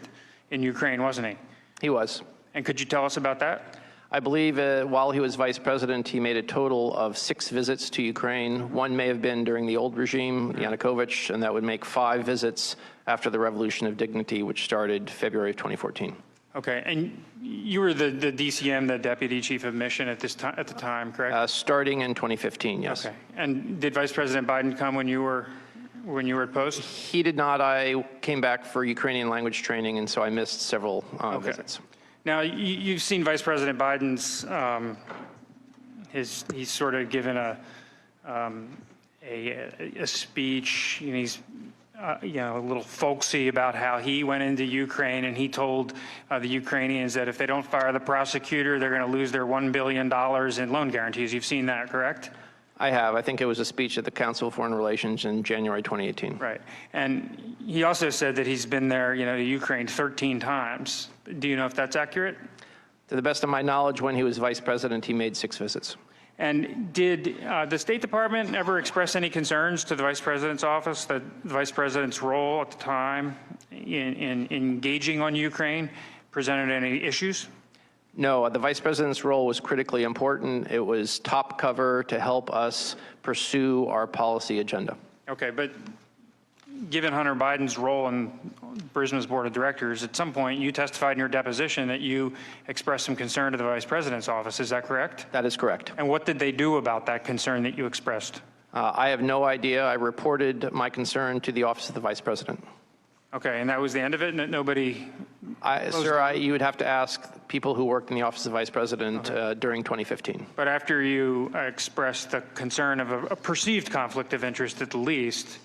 in Ukraine, wasn't he? He was. And could you tell us about that? I believe while he was vice president, he made a total of 6 visits to Ukraine. One may have been during the old regime, Yanukovych, and that would make 5 visits after the Revolution of Dignity, which started February of 2014. Okay, and you were the DCM, the Deputy Chief of Mission at the time, correct? Starting in 2015, yes. Okay, and did Vice President Biden come when you were at post? He did not. I came back for Ukrainian language training, and so I missed several visits. Now, you've seen Vice President Biden's He's sort of given a speech, and he's a little folksy about how he went into Ukraine and he told the Ukrainians that if they don't fire the prosecutor, they're going to lose their $1 billion in loan guarantees. You've seen that, correct? I have. I think it was a speech at the Council of Foreign Relations in January 2018. Right. And he also said that he's been there, to Ukraine 13 times. Do you know if that's accurate? To the best of my knowledge, when he was vice president, he made 6 visits. And did the State Department ever express any concerns to the Vice President's office that the Vice President's role at the time in engaging on Ukraine presented any issues? No, the vice president's role was critically important. It was top cover to help us pursue our policy agenda. Okay, but given Hunter Biden's role in Burisma's board of directors, at some point you testified in your deposition that you expressed some concern to the vice president's office. Is that correct? That is correct. And what did they do about that concern that you expressed? I have no idea. I reported my concern to the office of the vice president. Okay, and that was the end of it? Nobody? Sir, you would have to ask people who worked in the office of the vice president during 2015. But after you expressed the concern of a perceived conflict of interest at the least,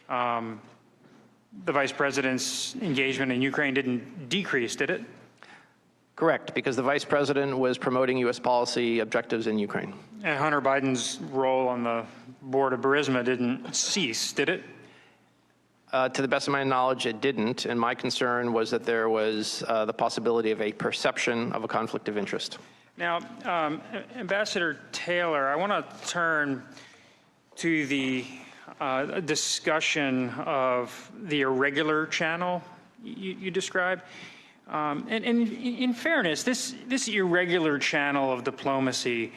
the vice president's engagement in Ukraine didn't decrease, did it? Correct, because the vice president was promoting U.S. policy objectives in Ukraine. And Hunter Biden's role on the board of Burisma didn't cease, did it? To the best of my knowledge, it didn't, and my concern was that there was the possibility of a perception of a conflict of interest. Now, Ambassador Taylor, I want to turn to the discussion of the irregular channel you described. And in fairness, this irregular channel of diplomacy,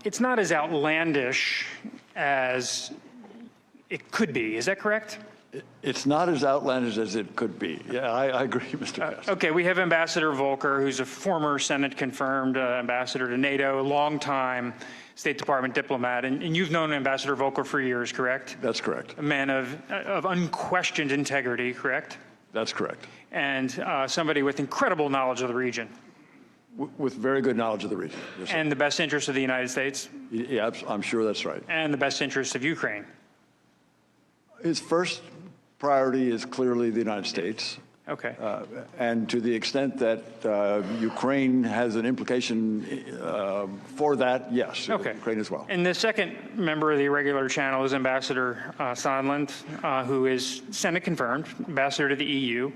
it's not as outlandish as it could be. Is that correct? It's not as outlandish as it could be. Yeah, I agree, Mr. Kessler. Okay, we have Ambassador Volker, who's a former Senate-confirmed ambassador to NATO, a longtime State Department diplomat, and you've known Ambassador Volker for years, correct? That's correct. A man of unquestioned integrity, correct? That's correct. And somebody with incredible knowledge of the region. With very good knowledge of the region. Yes, sir. And the best interests of the United States. Yeah, I'm sure that's right. And the best interests of Ukraine. His first priority is clearly the United States. Okay. And to the extent that Ukraine has an implication for that, yes, Okay. Ukraine as well. And the second member of the irregular channel is Ambassador Sondland, who is Senate-confirmed, ambassador to the EU.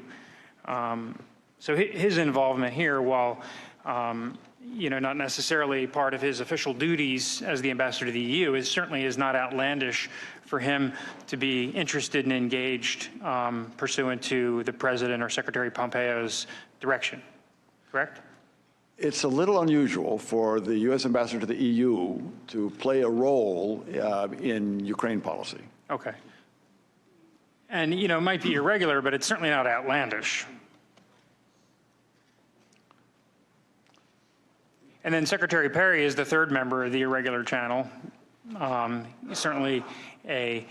So his involvement here, while not necessarily part of his official duties as the ambassador to the EU, certainly is not outlandish for him to be interested and engaged pursuant to the President or Secretary Pompeo's direction, correct? It's a little unusual for the U.S. ambassador to the EU to play a role in Ukraine policy. Okay. And, it might be irregular, but it's certainly not outlandish. And then Secretary Perry is the third member of the irregular channel. Certainly a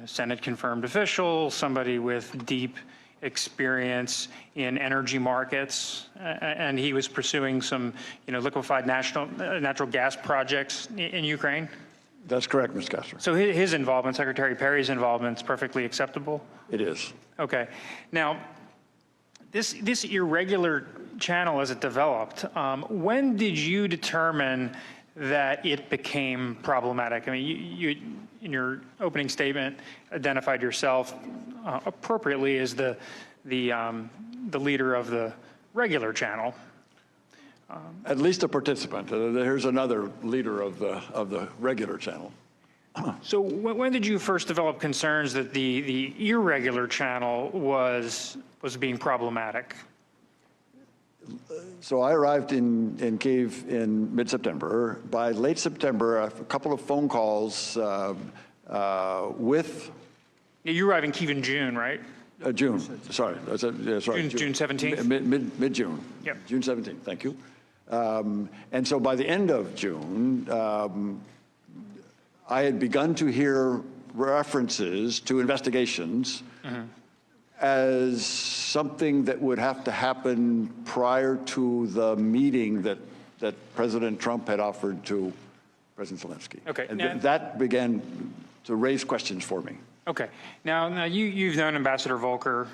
Senate-confirmed official, somebody with deep experience in energy markets, and he was pursuing some liquefied natural gas projects in Ukraine. That's correct, Mr. Kessler. So his involvement, Secretary Perry's involvement, is perfectly acceptable? It is. Okay. Now, this irregular channel as it developed, when did you determine that it became problematic? I mean, you in your opening statement identified yourself appropriately as the leader of the regular channel. At least a participant. Here's another leader of the regular channel. So when did you first develop concerns that the irregular channel was being problematic? So I arrived in Kyiv in mid-September. By late September, a couple of phone calls with... You arrived in Kyiv in June, right? June, sorry. Sorry. June 17th? Mid-June. Yep. June 17th, thank you. And so by the end of June, I had begun to hear references to investigations as something that would have to happen prior to the meeting that that President Trump had offered to President Zelensky. Okay. And Now, that began to raise questions for me. okay. Now you've known Ambassador Volker,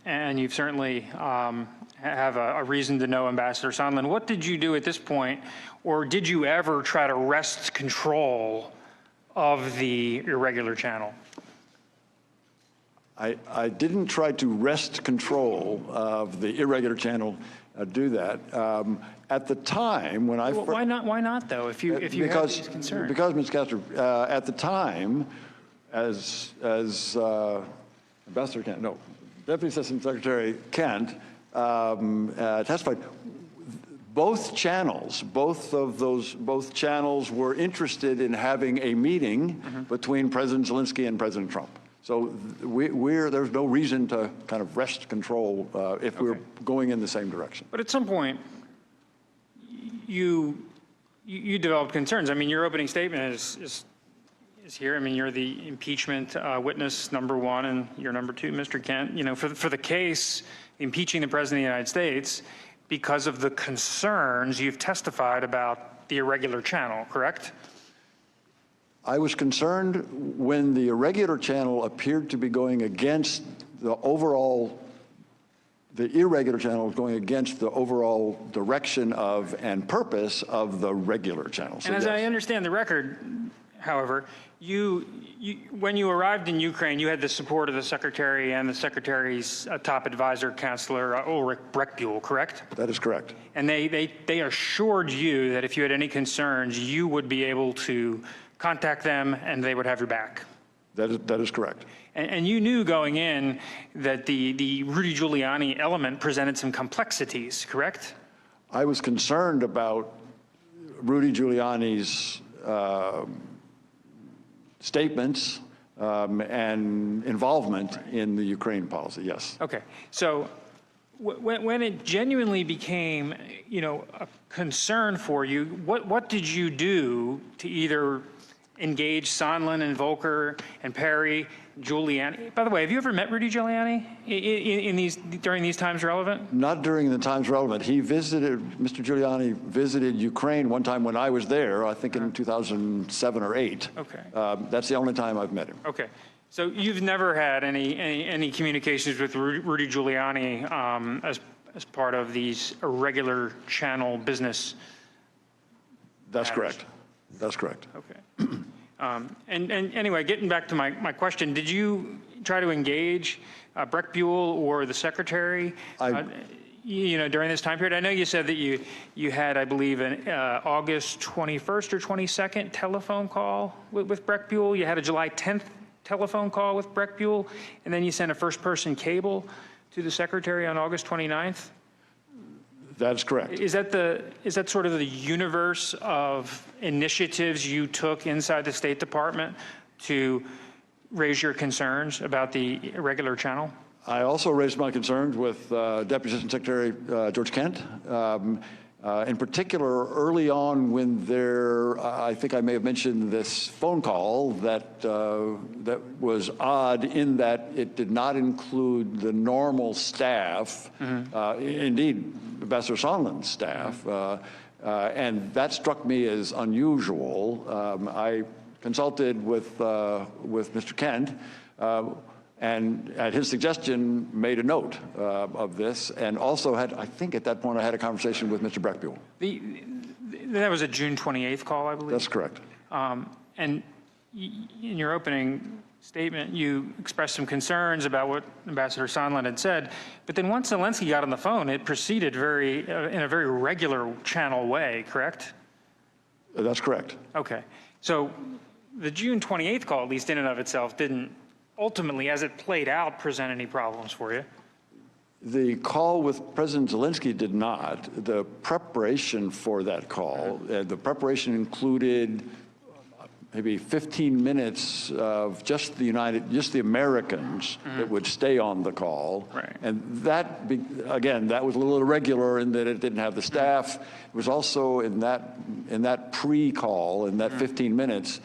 and you've certainly have a reason to know Ambassador Sondland. What did you do at this point, or did you ever try to wrest control of the irregular channel? I didn't try to wrest control of the irregular channel, do that. At the time when I Well, why not? Why not though? If you have these concerns. Because, Ms. Castro, at the time, as Ambassador Kent, no, Deputy Assistant Secretary Kent testified, both channels were interested in having a meeting between President Zelensky and President Trump. So there's no reason to kind of wrest control if we're going in the same direction. But at some point, you developed concerns. I mean, your opening statement is here. I mean, you're the impeachment witness number one, and you're number two, Mr. Kent. You know, for the case impeaching the President of the United States, because of the concerns you've testified about the irregular channel, correct? I was concerned when the irregular channel appeared to be going against the irregular channel was going against the overall direction of and purpose of the regular channel. So And as yes. I understand the record, however, when you arrived in Ukraine, you had the support of the Secretary and the Secretary's top advisor, Counselor Ulrich Breckbuhl, correct? That is correct. And they assured you that if you had any concerns, you would be able to contact them and they would have your back. That is correct. And you knew going in that the Rudy Giuliani element presented some complexities, correct? I was concerned about Rudy Giuliani's statements and involvement in the Ukraine policy, yes. Okay, so when it genuinely became, a concern for you, what did you do to either engage Sondland and Volker and Perry, Giuliani? By the way, have you ever met Rudy Giuliani during these times relevant? Not during the times relevant. Mr. Giuliani visited Ukraine one time when I was there, I think in 2007 or 8. Okay. That's the only time I've met him. Okay. So you've never had any communications with Rudy Giuliani as part of these irregular channel business? That's matters? correct. That's correct. Okay. And anyway, getting back to my question, did you try to engage Breckbuhl or the Secretary during this time period? I know you said that you had, I believe, an August 21st or 22nd telephone call with Breckbuhl. You had a July 10th telephone call with Breckbuhl, and then you sent a first-person cable to the Secretary on August 29th. That is correct. Is that sort of the universe of initiatives you took inside the State Department to raise your concerns about the irregular channel? I also raised my concerns with Deputy Assistant Secretary George Kent. In particular, early on when I think I may have mentioned this phone call that was odd in that it did not include the normal staff, indeed, Ambassador Sondland's staff, and that struck me as unusual. I consulted with Mr. Kent, and at his suggestion, made a note of this, and also I think at that point I had a conversation with Mr. Breckbuhl. That was a June 28th call, I believe? That's correct. And in your opening statement, you expressed some concerns about what Ambassador Sondland had said, but then once Zelensky got on the phone, it proceeded in a very regular channel way, correct? That's correct. Okay. So the June 28th call, at least in and of itself, didn't ultimately, as it played out, present any problems for you? The call with President Zelensky did not. The preparation for that call, the preparation included maybe 15 minutes of just the Americans that would stay on the call. Right. And that, again, that was a little irregular in that it didn't have the staff. It was also in that pre-call, in that 15 minutes,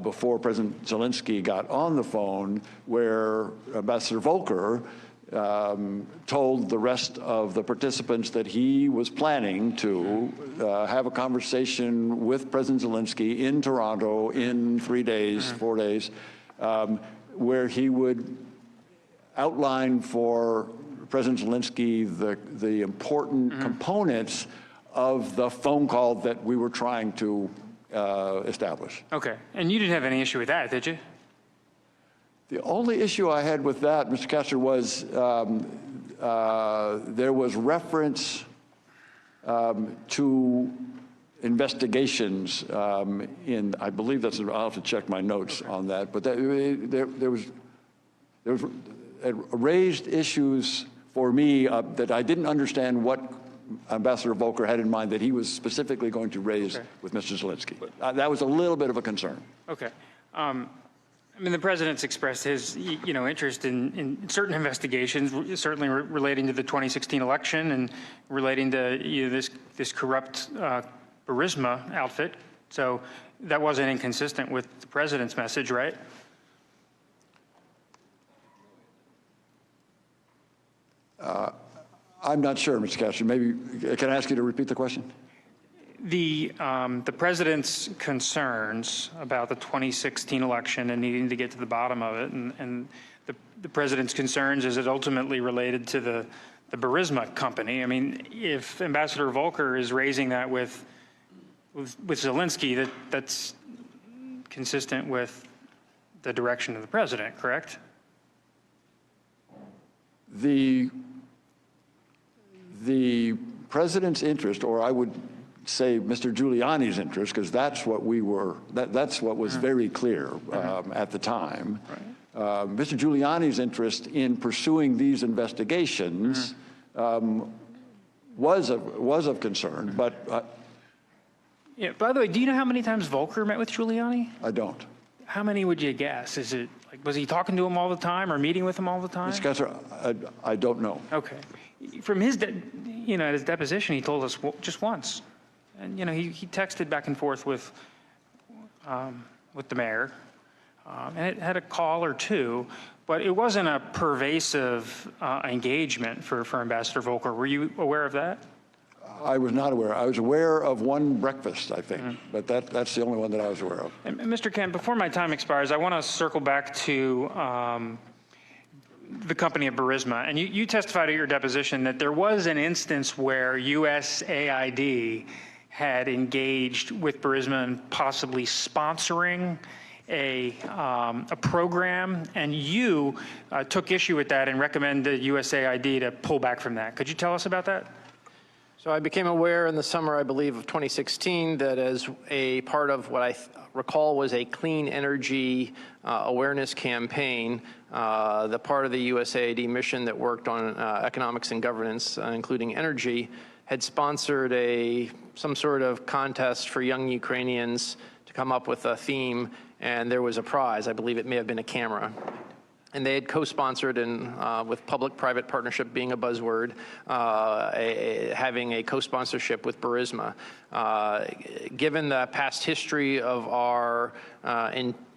before President Zelensky got on the phone, where Ambassador Volker told the rest of the participants that he was planning to have a conversation with President Zelensky in Toronto in 3 days, 4 days, where he would outline for President Zelensky the important components of the phone call that we were trying to establish. Okay. And you didn't have any issue with that, did you? The only issue I had with that, Mr. Kessler, was there was reference to investigations in, I believe that's, I'll have to check my notes on that, but there was raised issues for me that I didn't understand what Ambassador Volker had in mind that he was specifically going to raise with Mr. Zelensky. That was a little bit of a concern. Okay. I mean, the president's expressed his, interest in certain investigations, certainly relating to the 2016 election and relating to this corrupt Burisma outfit. So that wasn't inconsistent with the president's message, right? I'm not sure, Mr. Castro. Maybe can I ask you to repeat the question? The president's concerns about the 2016 election and needing to get to the bottom of it, and the president's concerns is it ultimately related to the Burisma company. I mean, if Ambassador Volker is raising that with Zelensky, that's consistent with the direction of the president, correct? The president's interest, or I would say Mr. Giuliani's interest, because that's what we were, that's what was very clear at the time. Right. Mr. Giuliani's interest in pursuing these investigations was of concern, but yeah. By the way, do you know how many times Volker met with Giuliani? I don't. How many would you guess? Is it like, was he talking to him all the time or meeting with him all the time? Mr. Kessler, I don't know. Okay. From his, at his deposition, he told us just once. And, he texted back and forth with the mayor, and it had a call or two, but it wasn't a pervasive engagement for Ambassador Volker. Were you aware of that? I was not aware. I was aware of one breakfast, I think, but that's the only one that I was aware of. And Mr. Kent, before my time expires, I want to circle back to the company of Burisma. And you testified at your deposition that there was an instance where USAID had engaged with Burisma and possibly sponsoring a program, and you took issue with that and recommended USAID to pull back from that. Could you tell us about that? So I became aware in the summer, I believe, of 2016 that as a part of what I recall was a clean energy awareness campaign, the part of the USAID mission that worked on economics and governance, including energy, had sponsored some sort of contest for young Ukrainians to come up with a theme, and there was a prize. I believe it may have been a camera. And they had co-sponsored, and with public-private partnership being a buzzword, having a co-sponsorship with Burisma. Given the past history of our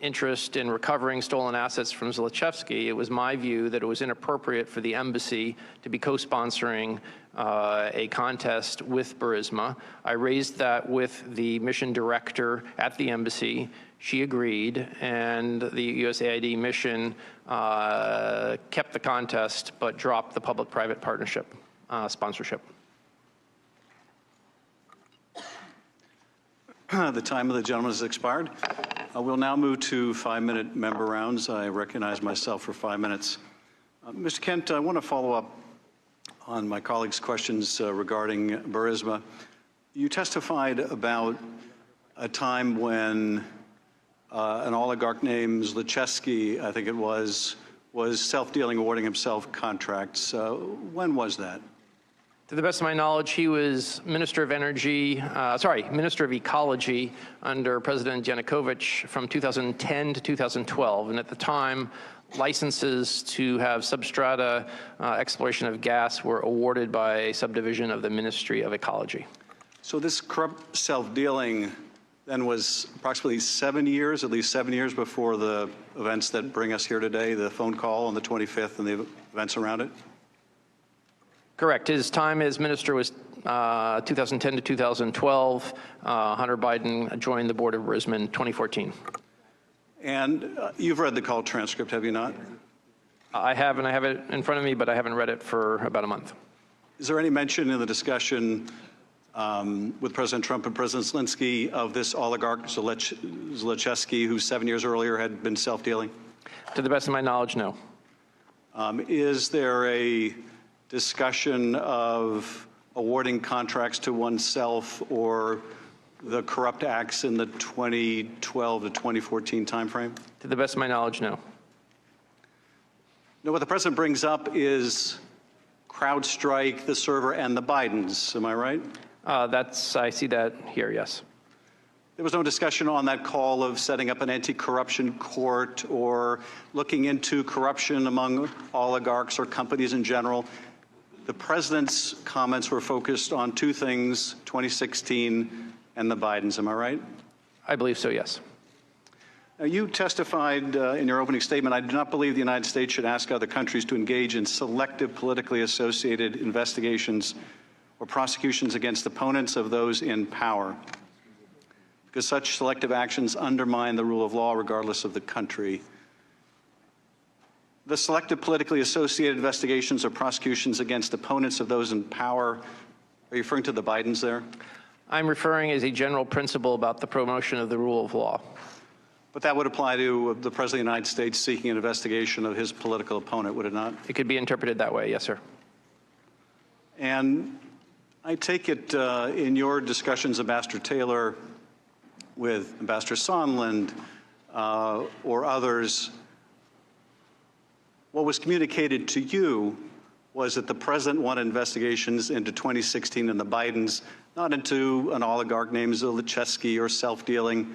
interest in recovering stolen assets from Zlochevsky, it was my view that it was inappropriate for the embassy to be co-sponsoring a contest with Burisma. I raised that with the mission director at the embassy. She agreed, and the USAID mission kept the contest but dropped the public-private partnership sponsorship. The time of the gentleman has expired. We'll now move to 5-minute member rounds. I recognize myself for 5 minutes. Mr. Kent, I want to follow up on my colleague's questions regarding Burisma. You testified about a time when an oligarch named Zlochevsky, I think it was self-dealing, awarding himself contracts. When was that? To the best of my knowledge, he was Minister of Minister of Ecology under President Yanukovych from 2010 to 2012. And at the time, licenses to have substrata exploration of gas were awarded by a subdivision of the Ministry of Ecology. So this corrupt self-dealing then was approximately 7 years, at least 7 years before the events that bring us here today, the phone call on the 25th and the events around it? Correct. His time as minister was 2010 to 2012. Hunter Biden joined the board of RISMA in 2014. And you've read the call transcript, have you not? I have, and I have it in front of me, but I haven't read it for about a month. Is there any mention in the discussion with President Trump and President Zelensky of this oligarch, Zlochevsky, who 7 years earlier had been self-dealing? To the best of my knowledge, no. Is there a discussion of awarding contracts to oneself or the corrupt acts in the 2012 to 2014 timeframe? To the best of my knowledge, no. Now, what the president brings up is CrowdStrike, the server, and the Bidens. Am I right? I see that here, yes. There was no discussion on that call of setting up an anti-corruption court or looking into corruption among oligarchs or companies in general. The president's comments were focused on two things, 2016 and the Bidens. Am I right? I believe so, yes. Now, you testified in your opening statement, I do not believe the United States should ask other countries to engage in selective politically associated investigations or prosecutions against opponents of those in power, because such selective actions undermine the rule of law regardless of the country. The selective politically associated investigations or prosecutions against opponents of those in power, are you referring to the Bidens there? I'm referring as a general principle about the promotion of the rule of law. But that would apply to the President of the United States seeking an investigation of his political opponent, would it not? It could be interpreted that way, yes, sir. And I take it in your discussions, Ambassador Taylor, with Ambassador Sondland or others, what was communicated to you was that the president wanted investigations into 2016 and the Bidens, not into an oligarch named Zlochevsky or self-dealing,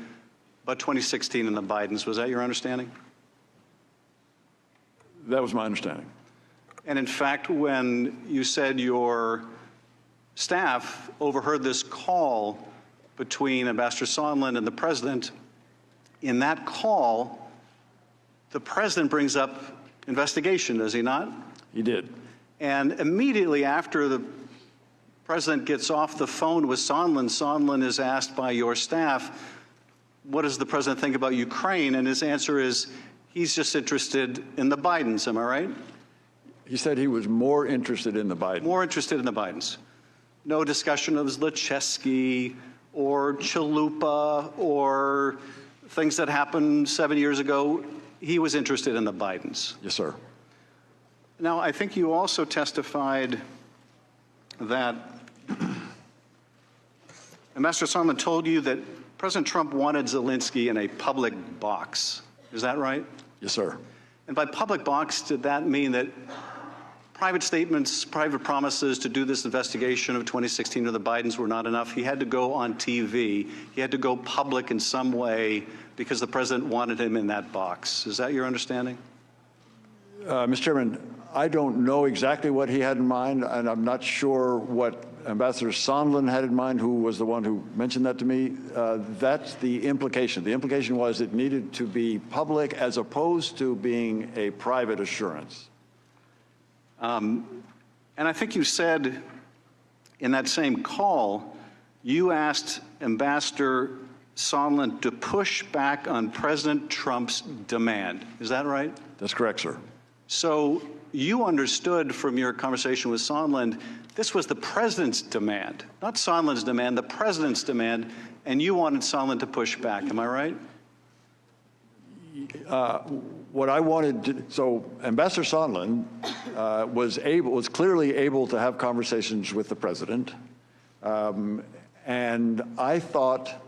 but 2016 and the Bidens. Was that your understanding? That was my understanding. And in fact, when you said your staff overheard this call between Ambassador Sondland and the president, in that call, the president brings up investigation, does he not? He did. And immediately after the president gets off the phone with Sondland, Sondland is asked by your staff, what does the president think about Ukraine? And his answer is, he's just interested in the Bidens, am I right? He said he was more interested in the Bidens. More interested in the Bidens. No discussion of Zlochevsky or Chalupa or things that happened 7 years ago. He was interested in the Bidens. Yes, sir. Now, I think you also testified that Ambassador Sondland told you that President Trump wanted Zelensky in a public box. Is that right? Yes, sir. And by public box, did that mean that private statements, private promises to do this investigation of 2016 of the Bidens were not enough? He had to go on TV. He had to go public in some way because the president wanted him in that box. Is that your understanding? Mr. Chairman, I don't know exactly what he had in mind, and I'm not sure what Ambassador Sondland had in mind, who was the one who mentioned that to me. That's the implication. The implication was it needed to be public as opposed to being a private assurance. And I think you said in that same call, you asked Ambassador Sondland to push back on President Trump's demand. Is that right? That's correct, sir. So you understood from your conversation with Sondland, this was the president's demand, not Sondland's demand, the president's demand, and you wanted Sondland to push back. Am I right? What I wanted to, so Ambassador Sondland was clearly able to have conversations with the president, and I thought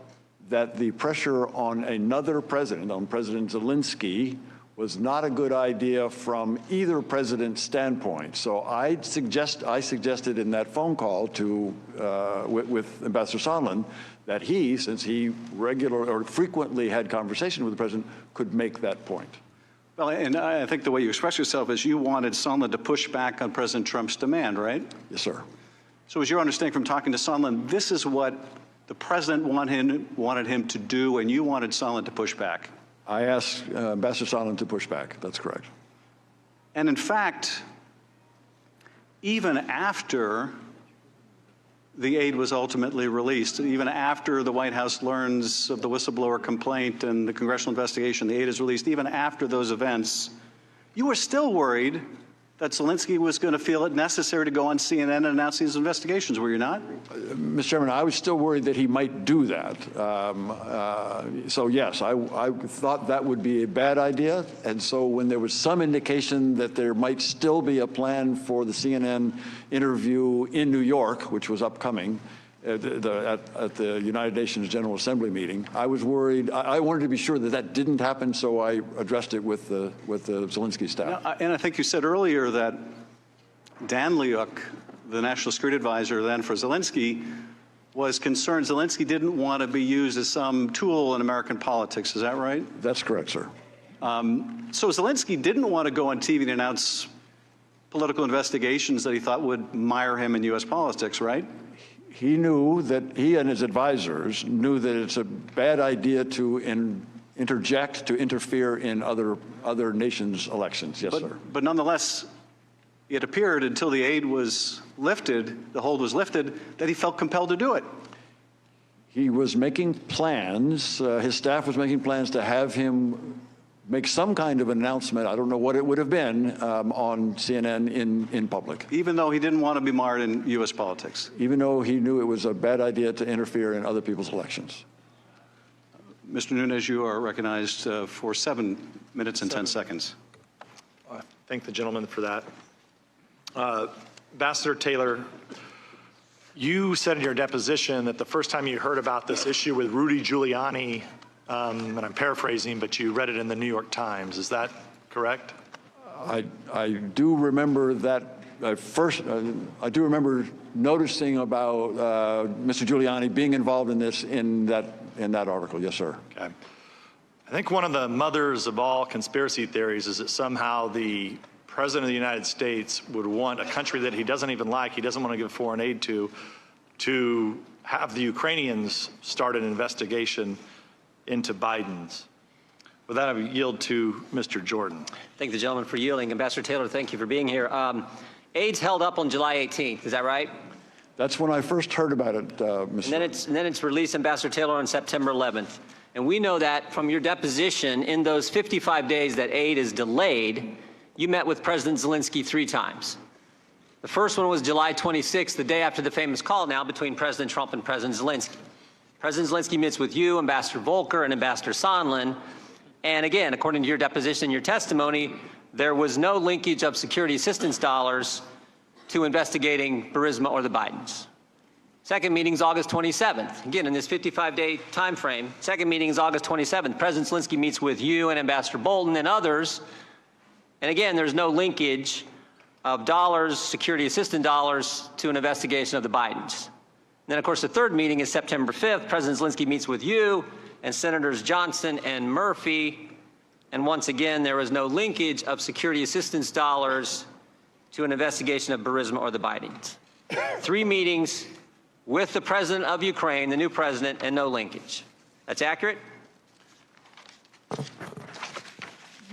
that the pressure on another president, on President Zelensky, was not a good idea from either president's standpoint. So I suggested in that phone call to with Ambassador Sondland that he, since he frequently had conversation with the president, could make that point. Well, and I think the way you express yourself is you wanted Sondland to push back on President Trump's demand, right? Yes, sir. So as your understanding from talking to Sondland, this is what the president wanted him to do and you wanted Sondland to push back? I asked Ambassador Sondland to push back. That's correct. And in fact, even after the aid was ultimately released, even after the White House learns of the whistleblower complaint and the congressional investigation, the aid is released, even after those events, you were still worried that Zelensky was going to feel it necessary to go on CNN and announce these investigations, were you not? Mr. Chairman, I was still worried that he might do that. So yes, I thought that would be a bad idea. And so when there was some indication that there might still be a plan for the CNN interview in New York, which was upcoming, at the United Nations General Assembly meeting, I was worried. I wanted to be sure that that didn't happen, so I addressed it with the Zelensky staff. And I think you said earlier that Dan Liuk, the national security advisor then for Zelensky, was concerned Zelensky didn't want to be used as some tool in American politics. Is that right? That's correct, sir. So Zelensky didn't want to go on TV to announce political investigations that he thought would mire him in U.S. politics, right? He knew that he and his advisors knew that it's a bad idea to interject, to interfere in other nations' elections. Yes, sir. But nonetheless, it appeared until the aid was lifted, the hold was lifted, that he felt compelled to do it. He was making plans, his staff was making plans to have him make some kind of announcement, I don't know what it would have been, on CNN in public. Even though he didn't want to be marred in U.S. politics. Even though he knew it was a bad idea to interfere in other people's elections. Mr. Nunes, you are recognized for 7 minutes and 10 seconds. I thank the gentleman for that. Ambassador Taylor, you said in your deposition that the first time you heard about this issue with Rudy Giuliani, and I'm paraphrasing, but you read it in the New York Times. Is that correct? I do remember that I do remember noticing about Mr. Giuliani being involved in this in that article. Yes, sir. Okay. I think one of the mothers of all conspiracy theories is that somehow the President of the United States would want a country that he doesn't even like, he doesn't want to give foreign aid to have the Ukrainians start an investigation into Biden's. With that, I yield to Mr. Jordan. Thank the gentleman for yielding. Ambassador Taylor, thank you for being here. Aid's held up on July 18th, is that right? That's when I first heard about it, Mr. And then it's released, Ambassador Taylor, on September 11th. And we know that from your deposition, in those 55 days that aid is delayed, you met with President Zelensky 3 times. The first one was July 26th, the day after the famous call now between President Trump and President Zelensky. President Zelensky meets with you, Ambassador Volker, and Ambassador Sondland. And again, according to your deposition and your testimony, there was no linkage of security assistance dollars to investigating Burisma or the Bidens. Second meeting is August 27th. Again, in this 55-day time frame, second meeting is August 27th. President Zelensky meets with you and Ambassador Bolton and others. And again, there's no linkage of dollars, security assistance dollars, to an investigation of the Bidens. And then, of course, the third meeting is September 5th. President Zelensky meets with you and Senators Johnson and Murphy. And once again, there was no linkage of security assistance dollars to an investigation of Burisma or the Bidens. 3 meetings with the president of Ukraine, the new president, and no linkage. That's accurate?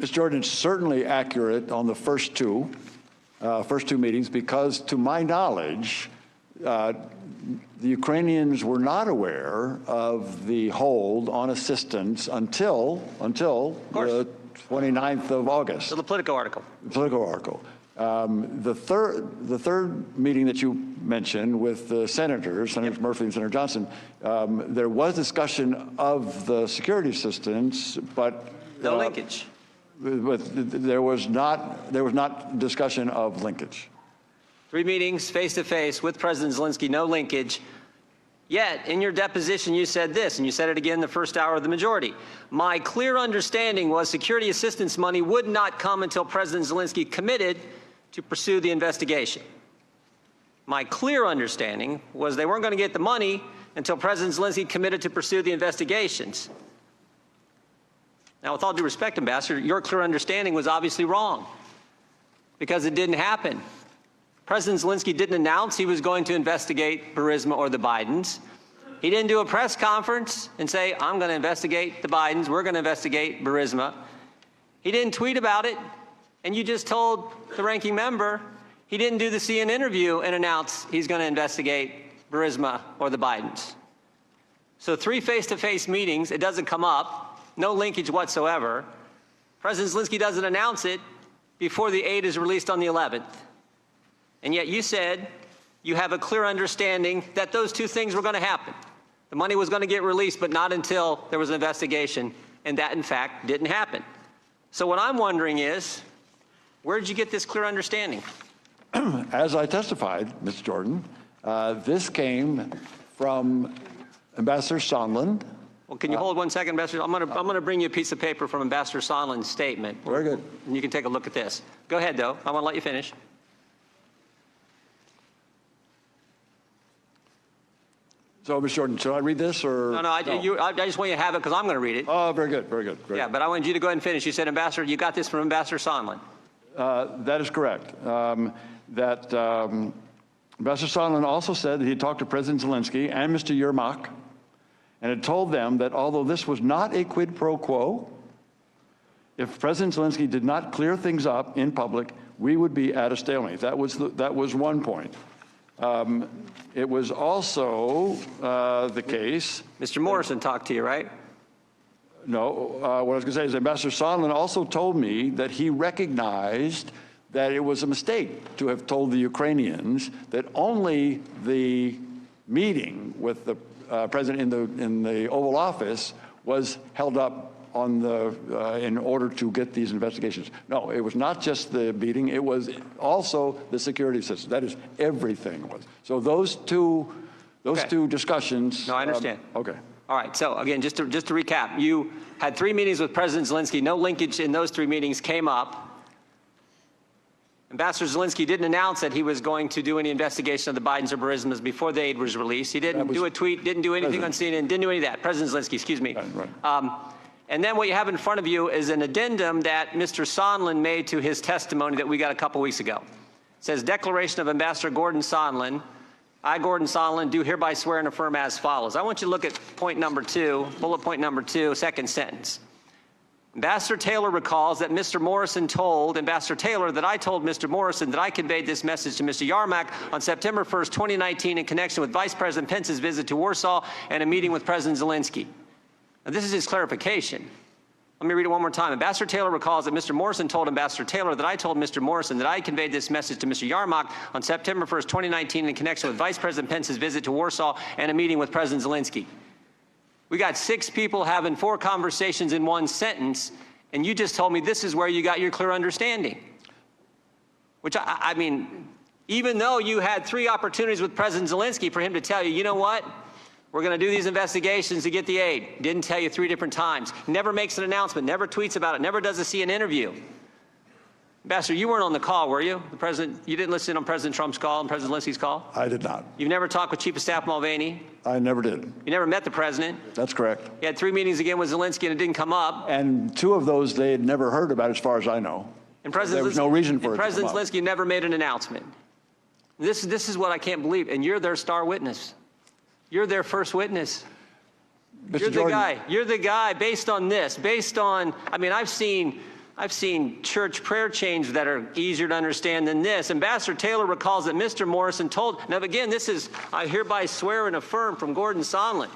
Mr. Jordan, it's certainly accurate on the first two meetings, because to my knowledge, the Ukrainians were not aware of the hold on assistance until the 29th of August. So the Politico article. The Politico article. The third meeting that you mentioned with the Senators Murphy and Senator Johnson, there was discussion of the security assistance, but no linkage. But there was not discussion of linkage. 3 meetings face-to-face with President Zelensky, no linkage. Yet, in your deposition, you said this, and you said it again the first hour of the majority. My clear understanding was security assistance money would not come until President Zelensky committed to pursue the investigation. My clear understanding was they weren't going to get the money until President Zelensky committed to pursue the investigations. Now, with all due respect, Ambassador, your clear understanding was obviously wrong, because it didn't happen. President Zelensky didn't announce he was going to investigate Burisma or the Bidens. He didn't do a press conference and say, I'm going to investigate the Bidens, we're going to investigate Burisma. He didn't tweet about it, and you just told the ranking member he didn't do the CNN interview and announce he's going to investigate Burisma or the Bidens. So 3 face-to-face meetings, it doesn't come up, no linkage whatsoever. President Zelensky doesn't announce it before the aid is released on the 11th. And yet you said you have a clear understanding that those 2 things were going to happen. The money was going to get released, but not until there was an investigation, and that, in fact, didn't happen. So what I'm wondering is, where did you get this clear understanding? As I testified, Ms. Jordan, this came from Ambassador Sondland. Well, can you hold 1 second, Ambassador? I'm going to bring you a piece of paper from Ambassador Sondland's statement. Very good. And you can take a look at this. Go ahead, though. I want to let you finish. So, Ms. Jordan, should I read this or? No, I just want you to have it because I'm going to read it. Oh, very good, very good. Yeah, but I wanted you to go ahead and finish. You said, Ambassador, you got this from Ambassador Sondland. That is correct. Ambassador Sondland also said that he talked to President Zelensky and Mr. Yermak and had told them that although this was not a quid pro quo, if President Zelensky did not clear things up in public, we would be at a stalemate. That was one point. It was also the case. Mr. Morrison talked to you, right? No, what I was going to say is Ambassador Sondland also told me that he recognized that it was a mistake to have told the Ukrainians that only the meeting with the president in the Oval Office was held up on in order to get these investigations. No, it was not just the meeting, it was also the security system. That is, everything was. So those two discussions. No, I understand. Okay. All right, so again, just to recap, you had 3 meetings with President Zelensky. No linkage in those 3 meetings came up. Ambassador Zelensky didn't announce that he was going to do any investigation of the Bidens or Burismas before the aid was released. He didn't do a tweet, didn't do anything on CNN, didn't do any of that. President Zelensky, excuse me. Right. And then what you have in front of you is an addendum that Mr. Sondland made to his testimony that we got a couple weeks ago. It says, Declaration of Ambassador Gordon Sondland. I, Gordon Sondland, do hereby swear and affirm as follows. I want you to look at point number 2, bullet point number 2, second sentence. Ambassador Taylor recalls that Mr. Morrison told Ambassador Taylor that I told Mr. Morrison that I conveyed this message to Mr. Yermak on September 1st, 2019 in connection with Vice President Pence's visit to Warsaw and a meeting with President Zelensky. Now, this is his clarification. Let me read it one more time. Ambassador Taylor recalls that Mr. Morrison told Ambassador Taylor that I told Mr. Morrison that I conveyed this message to Mr. Yermak on September 1st, 2019 in connection with Vice President Pence's visit to Warsaw and a meeting with President Zelensky. We got 6 people having 4 conversations in 1 sentence, and you just told me this is where you got your clear understanding. Which, I mean, even though you had 3 opportunities with President Zelensky for him to tell you, you know what? We're going to do these investigations to get the aid. Didn't tell you 3 different times. Never makes an announcement, never tweets about it, never does a CNN interview. Ambassador, you weren't on the call, were you? The president, you didn't listen on President Trump's call and President Zelensky's call? I did not. You've never talked with Chief of Staff Mulvaney? I never did. You never met the president? That's correct. You had 3 meetings again with Zelensky and it didn't come up. And 2 of those they had never heard about as far as I know. And there was no reason for it to come President up. Zelensky never made an announcement. This is what I can't believe. And you're their star witness. You're their first witness. Mr. You're Jordan, the guy. You're the guy based on this, based on, I mean, I've seen church prayer chains that are easier to understand than this. Ambassador Taylor recalls that Mr. Morrison told, now again, this is, I hereby swear and affirm from Gordon Sondland.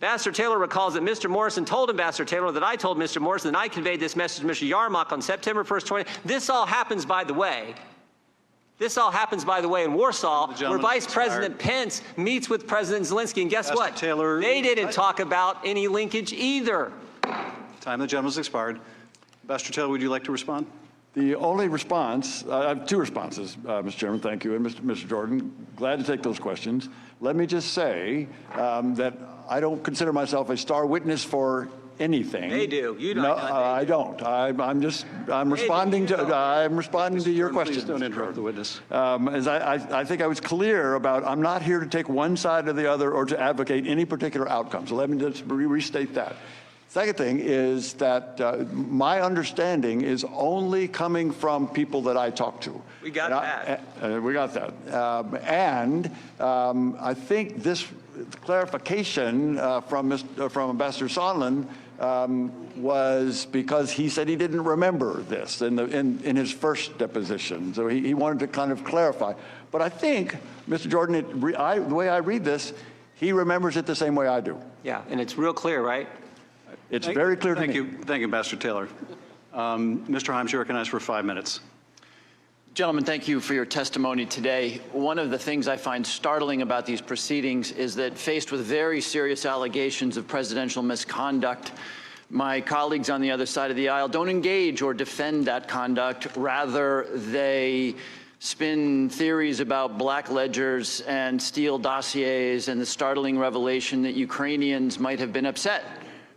Ambassador Taylor recalls that Mr. Morrison told Ambassador Taylor that I told Mr. Morrison that I conveyed this message to Mr. Yermak on September 1st, 20. This all happens, by the way. This all happens, by the way, in Warsaw, where Vice President Pence meets with President Zelensky. And guess what? Taylor, they didn't talk about any linkage either. Time of the gentleman's expired. Ambassador Taylor, would you like to respond? The only response, I have 2 responses, Mr. Chairman, thank you, and Mr. Jordan, glad to take those questions. Let me just say that I don't consider myself a star witness for anything. They do. You don't. No, I don't. I'm responding to your questions. Please don't interrupt the witness. As I think I was clear about, I'm not here to take one side or the other or to advocate any particular outcome. So let me just restate that. Second thing is that my understanding is only coming from people that I talk to. We got that. We got that. I think this clarification from Ambassador Sondland was because he said he didn't remember this in his first deposition. So he wanted to kind of clarify. But I think, Mr. Jordan, the way I read this, he remembers it the same way I do. Yeah, and it's real clear, right? It's very clear to me. Thank you, Ambassador Taylor. Mr. Himes, you're recognized for 5 minutes. Gentlemen, thank you for your testimony today. One of the things I find startling about these proceedings is that faced with very serious allegations of presidential misconduct, my colleagues on the other side of the aisle don't engage or defend that conduct. Rather, they spin theories about black ledgers and Steele dossiers and the startling revelation that Ukrainians might have been upset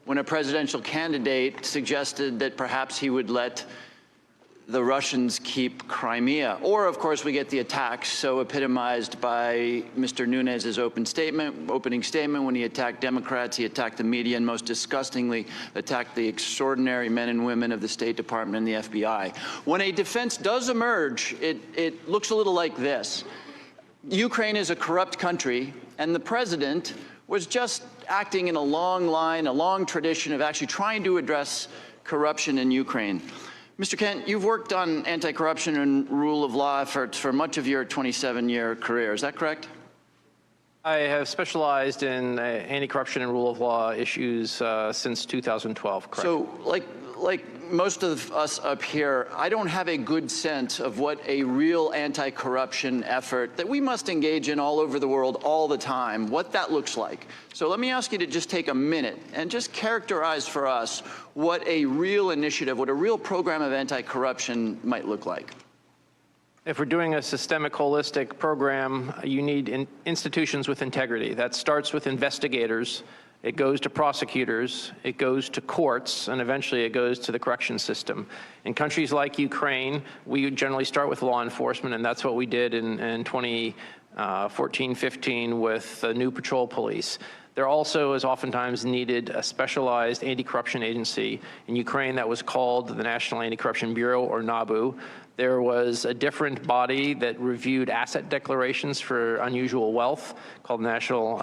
when a presidential candidate suggested that perhaps he would let the Russians keep Crimea. Or, of course, we get the attacks so epitomized by Mr. Nunes's opening statement when he attacked Democrats, he attacked the media, and most disgustingly attacked the extraordinary men and women of the State Department and the FBI. When a defense does emerge, it looks a little like this. Ukraine is a corrupt country, and the president was just acting in a long tradition of actually trying to address corruption in Ukraine. Mr. Kent, you've worked on anti-corruption and rule of law efforts for much of your 27-year career. Is that correct? I have specialized in anti-corruption and rule of law issues since 2012, correct? So, like most of us up here, I don't have a good sense of what a real anti-corruption effort that we must engage in all over the world all the time, what that looks like. So let me ask you to just take a minute and just characterize for us what a real initiative, what a real program of anti-corruption might look like. If we're doing a systemic, holistic program, you need institutions with integrity. That starts with investigators. It goes to prosecutors, it goes to courts, and eventually it goes to the correction system. In countries like Ukraine, we generally start with law enforcement, and that's what we did in 2014-15 with the new patrol police. There also is oftentimes needed a specialized anti-corruption agency. In Ukraine, that was called the National Anti-Corruption Bureau, or NABU. There was a different body that reviewed asset declarations for unusual wealth called National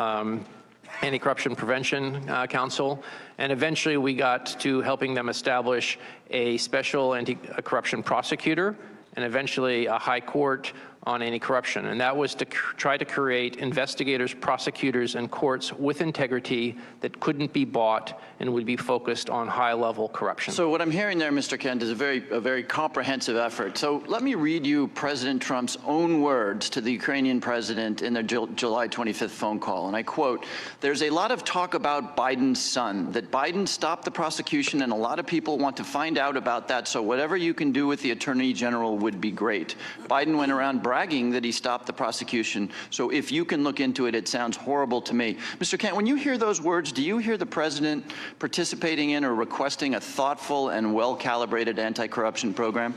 Anti-Corruption Prevention Council, and eventually we got to helping them establish a special anti-corruption prosecutor and eventually a high court on anti-corruption. And that was to try to create investigators, prosecutors, and courts with integrity that couldn't be bought and would be focused on high-level corruption. So what I'm hearing there, Mr. Kent, is a very comprehensive effort. So let me read you President Trump's own words to the Ukrainian president in their July 25th phone call. And I quote, "There's a lot of talk about Biden's son, that Biden stopped the prosecution, and a lot of people want to find out about that, so whatever you can do with the Attorney General would be great. Biden went around bragging that he stopped the prosecution, so if you can look into it, it sounds horrible to me." Mr. Kent, when you hear those words, do you hear the president participating in or requesting a thoughtful and well-calibrated anti-corruption program?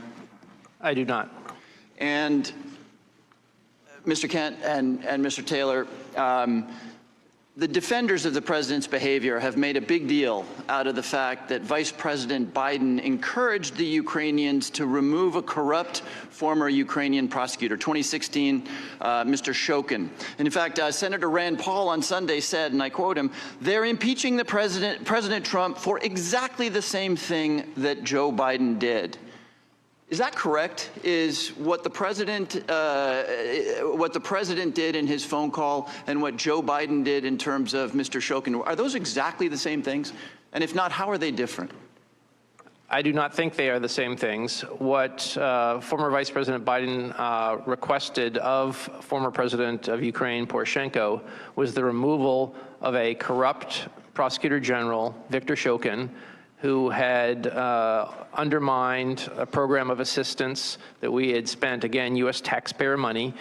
I do not. And Mr. Kent and Mr. Taylor, the defenders of the president's behavior have made a big deal out of the fact that Vice President Biden encouraged the Ukrainians to remove a corrupt former Ukrainian prosecutor, 2016, Mr. Shokin. And in fact, Senator Rand Paul on Sunday said, and I quote him, "They're impeaching the President Trump for exactly the same thing that Joe Biden did." Is that correct? Is what the president did in his phone call and what Joe Biden did in terms of Mr. Shokin, are those exactly the same things? And if not, how are they different? I do not think they are the same things. What former Vice President Biden requested of former President of Ukraine, Poroshenko, was the removal of a corrupt prosecutor general, Viktor Shokin, who had undermined a program of assistance that we had spent, again, U.S. taxpayer money,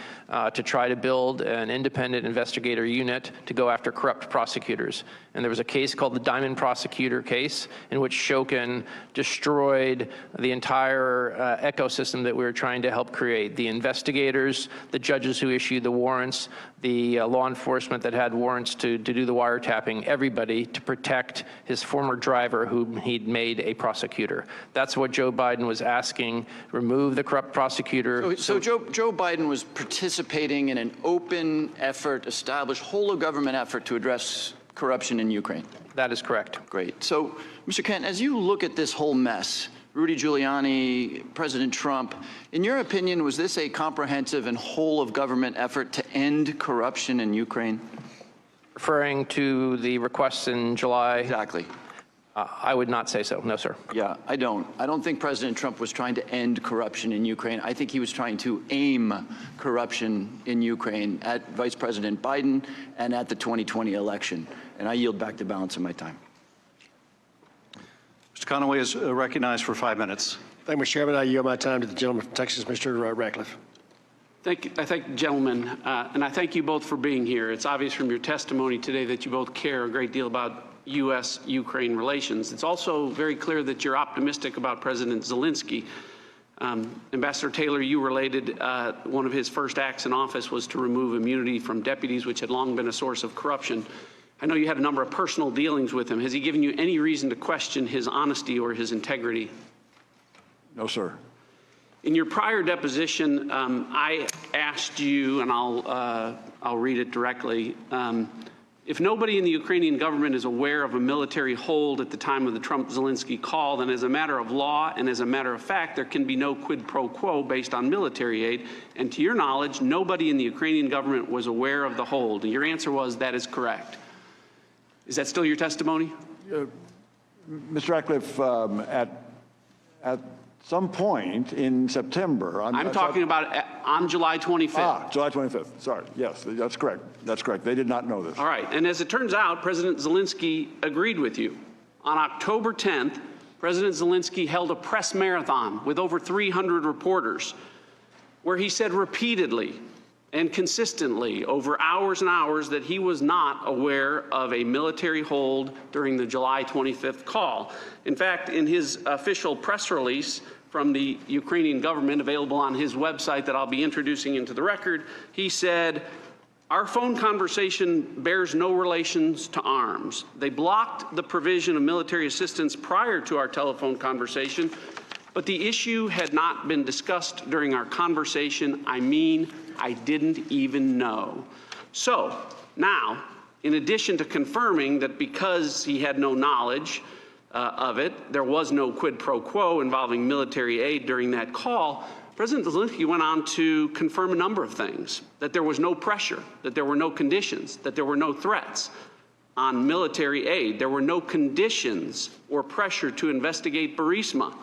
to try to build an independent investigator unit to go after corrupt prosecutors. And there was a case called the Diamond Prosecutor case, in which Shokin destroyed the entire ecosystem that we were trying to help create. The investigators, the judges who issued the warrants, the law enforcement that had warrants to do the wiretapping, everybody to protect his former driver whom he'd made a prosecutor. That's what Joe Biden was asking, remove the corrupt prosecutor. So Joe Biden was participating in an open effort, established whole of government effort to address corruption in Ukraine. That is correct. Great. So, Mr. Kent, as you look at this whole mess, Rudy Giuliani, President Trump, in your opinion, was this a comprehensive and whole of government effort to end corruption in Ukraine? Referring to the requests in July? Exactly. I would not say so. No, sir. Yeah, I don't think President Trump was trying to end corruption in Ukraine. I think he was trying to aim corruption in Ukraine at Vice President Biden and at the 2020 election. And I yield back the balance of my time. Mr. Conaway is recognized for 5 minutes. Thank you, Mr. Chairman. I yield my time to the gentleman from Texas, Mr. Ratcliffe. Thank you. I thank the gentleman, and I thank you both for being here. It's obvious from your testimony today that you both care a great deal about U.S.-Ukraine relations. It's also very clear that you're optimistic about President Zelensky. Ambassador Taylor, you related one of his first acts in office was to remove immunity from deputies, which had long been a source of corruption. I know you had a number of personal dealings with him. Has he given you any reason to question his honesty or his integrity? No, sir. In your prior deposition, I asked you, and I'll read it directly, if nobody in the Ukrainian government is aware of a military hold at the time of the Trump-Zelensky call, then as a matter of law and as a matter of fact, there can be no quid pro quo based on military aid. And to your knowledge, nobody in the Ukrainian government was aware of the hold. And your answer was, that is correct. Is that still your testimony? Mr. Ratcliffe, at some point in September. I'm talking about on July 25th. July 25th. Sorry. Yes, that's correct. That's correct. They did not know this. All right. And as it turns out, President Zelensky agreed with you. On October 10th, President Zelensky held a press marathon with over 300 reporters where he said repeatedly and consistently over hours and hours that he was not aware of a military hold during the July 25th call. In fact, in his official press release from the Ukrainian government available on his website that I'll be introducing into the record, he said, our phone conversation bears no relations to arms. They blocked the provision of military assistance prior to our telephone conversation, but the issue had not been discussed during our conversation. I mean, I didn't even know. So now, in addition to confirming that because he had no knowledge of it, there was no quid pro quo involving military aid during that call, President Zelensky went on to confirm a number of things, that there was no pressure, that there were no conditions, that there were no threats on military aid. There were no conditions or pressure to investigate Burisma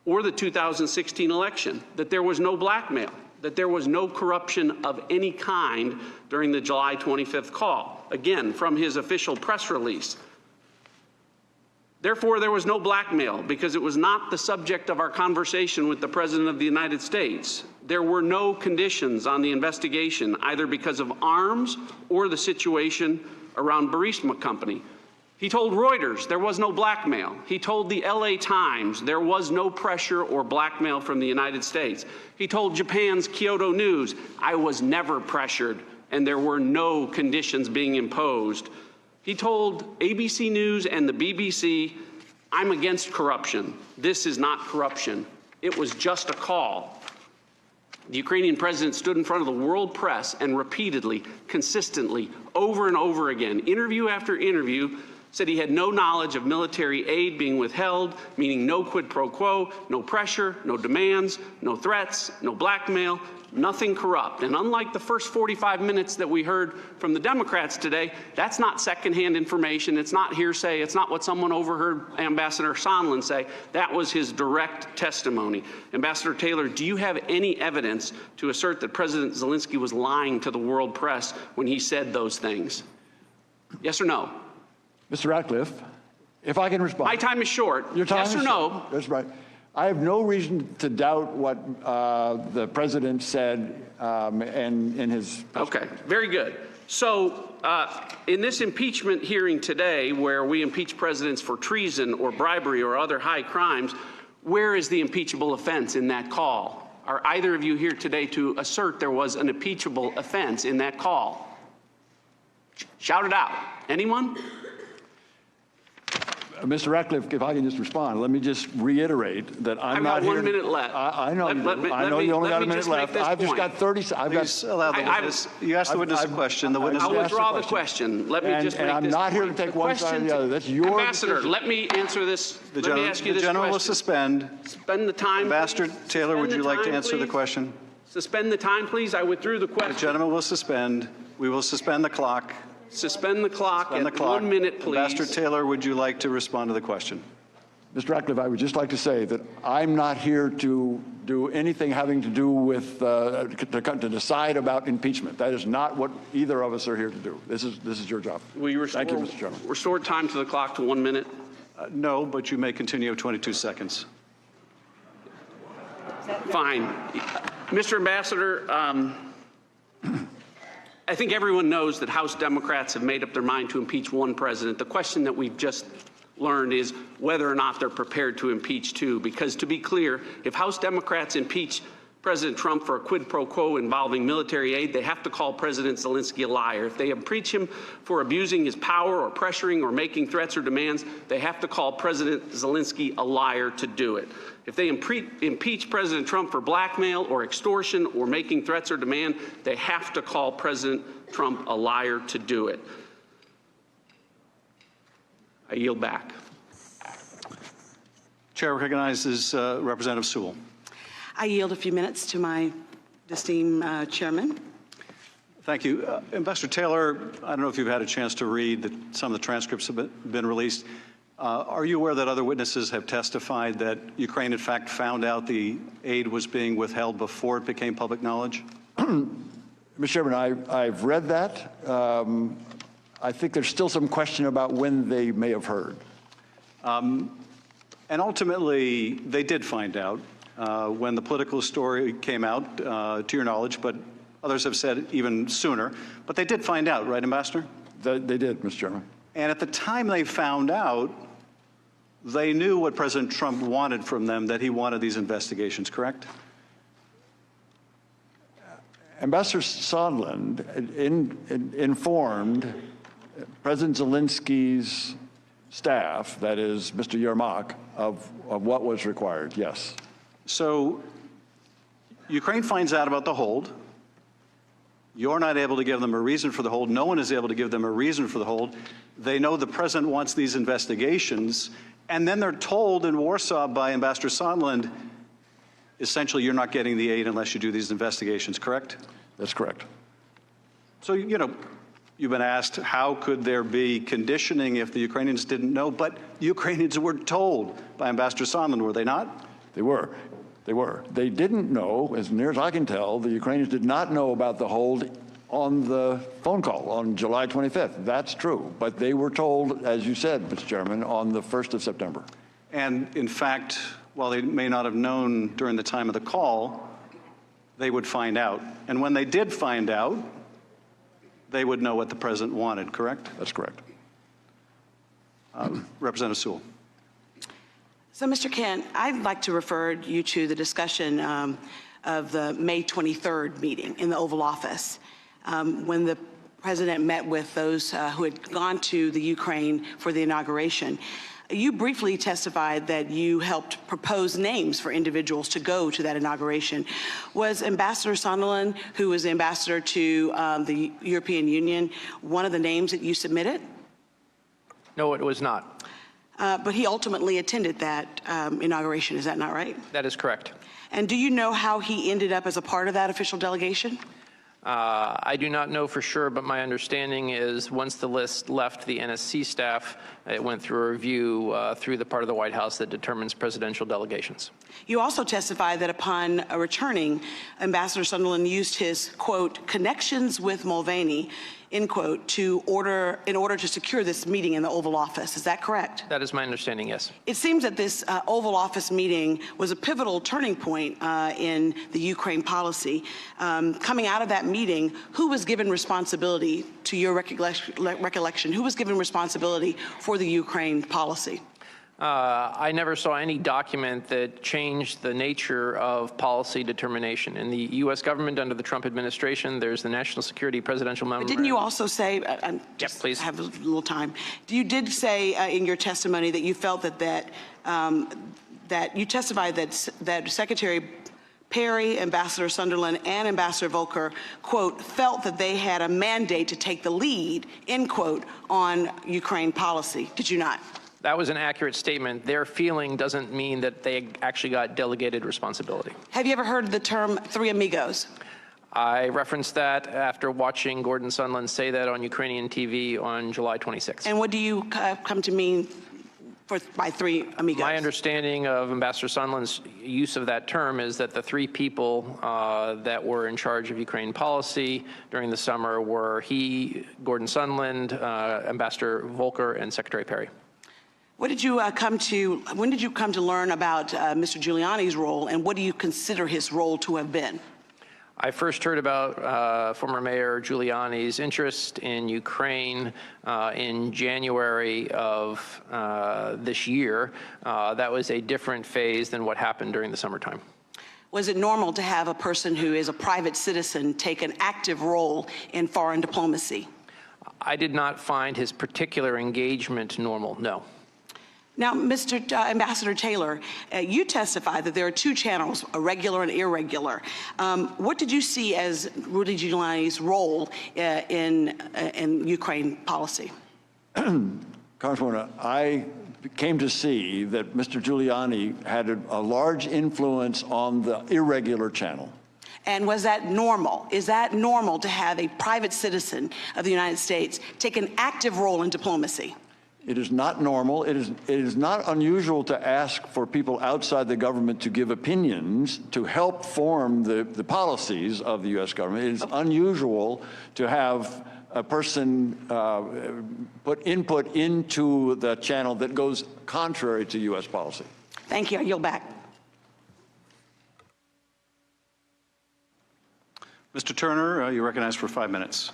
or the 2016 election, that there was no blackmail, that there was no corruption of any kind during the July 25th call. Again, from his official press release. Therefore, there was no blackmail because it was not the subject of our conversation with the President of the United States. There were no conditions on the investigation, either because of arms or the situation around Burisma Company. He told Reuters there was no blackmail. He told the LA Times there was no pressure or blackmail from the United States. He told Japan's Kyodo News, I was never pressured and there were no conditions being imposed. He told ABC News and the BBC, I'm against corruption. This is not corruption. It was just a call. The Ukrainian president stood in front of the world press and repeatedly, consistently, over and over again, interview after interview, said he had no knowledge of military aid being withheld, meaning no quid pro quo, no pressure, no demands, no threats, no blackmail, nothing corrupt. And unlike the first 45 minutes that we heard from the Democrats today, that's not secondhand information. It's not hearsay. It's not what someone overheard Ambassador Sondland say. That was his direct testimony. Ambassador Taylor, do you have any evidence to assert that President Zelensky was lying to the world press when he said those things? Yes or no? Mr. Ratcliffe, If I can respond. My time is short. Your time yes is or no? short. That's right. I have no reason to doubt what the president said in his. Okay, very good. So in this impeachment hearing today, where we impeach presidents for treason or bribery or other high crimes, where is the impeachable offense in that call? Are either of you here today to assert there was an impeachable offense in that call? Shout it out. Anyone? Mr. Ratcliffe, if I can just respond, let me just reiterate that I'm not here. I've got 1 minute left. I know. I know me- you only let got a me minute just make left. this I've just point. got 30. I've Please got. allow the witness. You asked the witness a question. The witness. I'll asked the withdraw the question. question. Let me just And make I'm this not here point. to take The one side or question the other. That's your Ambassador, decision. let me answer this. Let me ask you this gentleman will question. suspend. Spend the time. Ambassador please. Taylor, would Suspend you like to time, answer the please. question? Suspend the time, please. I withdrew the The question. gentleman will suspend. We will suspend the clock. Suspend the clock Suspend the at clock. 1 minute, please. Ambassador Taylor, would you like to respond to the question? Mr. Ratcliffe, I would just like to say that I'm not here to do anything having to do with to decide about impeachment. That is not what either of us are here to do. This is your job. Will you Thank you, Mr. Chairman. restore time to the clock to 1 minute? No, but you may continue 22 seconds. Fine. Mr. Ambassador, I think everyone knows that House Democrats have made up their mind to impeach one president. The question that we've just learned is whether or not they're prepared to impeach two. Because to be clear, if House Democrats impeach President Trump for a quid pro quo involving military aid, they have to call President Zelensky a liar. If they impeach him for abusing his power or pressuring or making threats or demands, they have to call President Zelensky a liar to do it. If they impeach President Trump for blackmail or extortion or making threats or demand, they have to call President Trump a liar to do it. I yield back. Chair recognizes Representative Sewell. I yield a few minutes to my esteemed chairman. Thank you. Ambassador Taylor, I don't know if you've had a chance to read some of the transcripts have been released. Are you aware that other witnesses have testified that Ukraine, in fact, found out the aid was being withheld before it became public knowledge? Mr. Chairman, I've read that. I think there's still some question about when they may have heard. And ultimately, they did find out when the political story came out, to your knowledge, but others have said even sooner. But they did find out, right, Ambassador? They did, Mr. Chairman. And at the time they found out, they knew what President Trump wanted from them, that he wanted these investigations, correct? Ambassador Sondland informed President Zelensky's staff, that is Mr. Yermak, of what was required, yes. So Ukraine finds out about the hold. You're not able to give them a reason for the hold. No one is able to give them a reason for the hold. They know the president wants these investigations. And then they're told in Warsaw by Ambassador Sondland, essentially, you're not getting the aid unless you do these investigations, correct? That's correct. So, you know, you've been asked, how could there be conditioning if the Ukrainians didn't know? But the Ukrainians were told by Ambassador Sondland, were they not? They were. They were. They didn't know, as near as I can tell, the Ukrainians did not know about the hold on the phone call on July 25th. That's true. But they were told, as you said, Mr. Chairman, on the 1st of September. And in fact, while they may not have known during the time of the call, they would find out. And when they did find out, they would know what the president wanted, correct? That's correct. Representative Sewell. So, Mr. Kent, I'd like to refer you to the discussion of the May 23rd meeting in the Oval Office when the president met with those who had gone to the Ukraine for the inauguration. You briefly testified that you helped propose names for individuals to go to that inauguration. Was Ambassador Sondland, who was ambassador to the European Union, one of the names that you submitted? No, it was not. But he ultimately attended that inauguration, is that not right? That is correct. And do you know how he ended up as a part of that official delegation? I do not know for sure, but my understanding is once the list left the NSC staff, it went through a review through the part of the White House that determines presidential delegations. You also testified that upon returning, Ambassador Sondland used his, quote, connections with Mulvaney end quote, in order to secure this meeting in the Oval Office. Is that correct? That is my understanding, yes. It seems that this Oval Office meeting was a pivotal turning point in the Ukraine policy. Coming out of that meeting, who was given responsibility, to your recollection, who was given responsibility for the Ukraine policy? I never saw any document that changed the nature of policy determination. In the U.S. government under the Trump administration, there's the National Security Presidential Memorandum. But didn't you also say, Yes, please. have a little time, you did say in your testimony that you felt that you testified that Secretary Perry, Ambassador Sunderland, and Ambassador Volker, quote, felt that they had a mandate to take the lead, end quote, on Ukraine policy. Did you not? That was an accurate statement. Their feeling doesn't mean that they actually got delegated responsibility. Have you ever heard the term Three Amigos? I referenced that after watching Gordon Sondland say that on Ukrainian TV on July 26th. And what do you come to mean by Three Amigos? My understanding of Ambassador Sondland's use of that term is that the three people that were in charge of Ukraine policy during the summer were he, Gordon Sondland, Ambassador Volker, and Secretary Perry. When did you come to learn about Mr. Giuliani's role, and what do you consider his role to have been? I first heard about former Mayor Giuliani's interest in Ukraine in January of this year. That was a different phase than what happened during the summertime. Was it normal to have a person who is a private citizen take an active role in foreign diplomacy? I did not find his particular engagement normal, no. Now, Mr. Ambassador Taylor, you testified that there are two channels, a regular and irregular. What did you see as Rudy Giuliani's role in Ukraine policy? Congresswoman, I came to see that Mr. Giuliani had a large influence on the irregular channel. And was that normal? Is that normal to have a private citizen of the United States take an active role in diplomacy? It is not normal. It is not unusual to ask for people outside the government to give opinions to help form the policies of the U.S. government. It is unusual to have a person put input into the channel that goes contrary to U.S. policy. Thank you. I yield back. Mr. Turner, you're recognized for 5 minutes.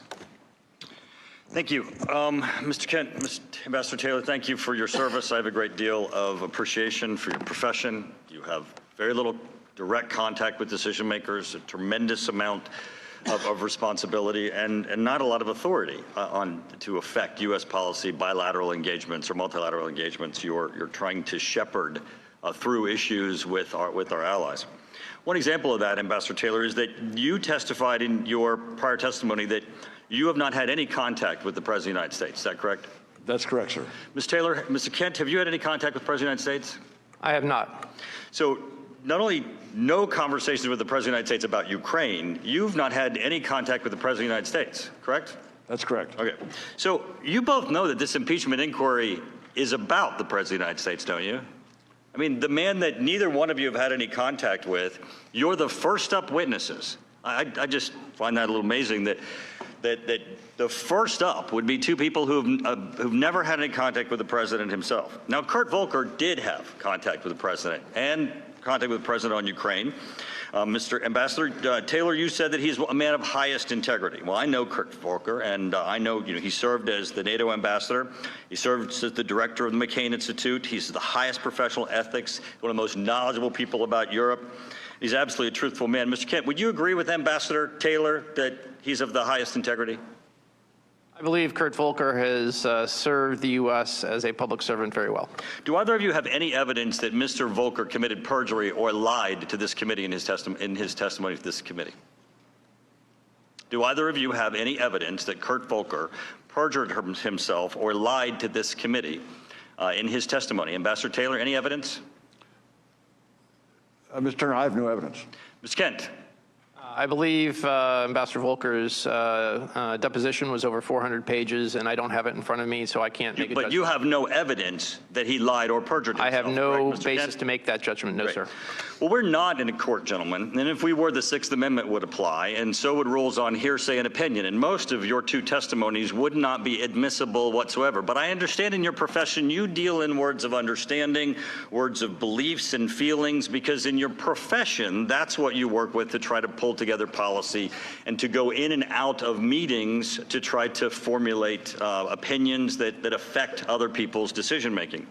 Thank you. Mr. Kent, Ambassador Taylor, thank you for your service. I have a great deal of appreciation for your profession. You have very little direct contact with decision makers, a tremendous amount of responsibility, and not a lot of authority to affect U.S. policy, bilateral engagements or multilateral engagements you're trying to shepherd through issues with our allies. One example of that, Ambassador Taylor, is that you testified in your prior testimony that you have not had any contact with the President of the United States. Is that correct? That's correct, sir. Ms. Taylor, Mr. Kent, have you had any contact with the President of the United States? I have not. So not only no conversations with the President of the United States about Ukraine, you've not had any contact with the President of the United States, correct? That's correct. Okay. So you both know that this impeachment inquiry is about the President of the United States, don't you? I mean, the man that neither one of you have had any contact with, you're the first up witnesses. I just find that a little amazing that the first up would be two people who've never had any contact with the president himself. Now, Kurt Volker did have contact with the president and contact with the president on Ukraine. Mr. Ambassador Taylor, you said that he's a man of highest integrity. Well, I know Kurt Volker, and I know he served as the NATO ambassador. He served as the director of the McCain Institute. He's the highest professional ethics, one of the most knowledgeable people about Europe. He's absolutely a truthful man. Mr. Kent, would you agree with Ambassador Taylor that he's of the highest integrity? I believe Kurt Volker has served the U.S. as a public servant very well. Do either of you have any evidence that Mr. Volker committed perjury or lied to this committee in his testimony to this committee? Do either of you have any evidence that Kurt Volker perjured himself or lied to this committee in his testimony? Ambassador Taylor, any evidence? Mr. Turner, I have no evidence. Ms. Kent? I believe Ambassador Volker's deposition was over 400 pages, and I don't have it in front of me, so I can't make a judgment. But you have no evidence that he lied or perjured himself. I have no right, basis Kent? to make that judgment, no, Great. sir. Well, we're not in a court, gentlemen, and if we were, the Sixth Amendment would apply, and so would rules on hearsay and opinion, and most of your two testimonies would not be admissible whatsoever. But I understand in your profession you deal in words of understanding, words of beliefs and feelings, because in your profession, that's what you work with to try to pull together policy and to go in and out of meetings to try to formulate opinions that affect other people's decision-making.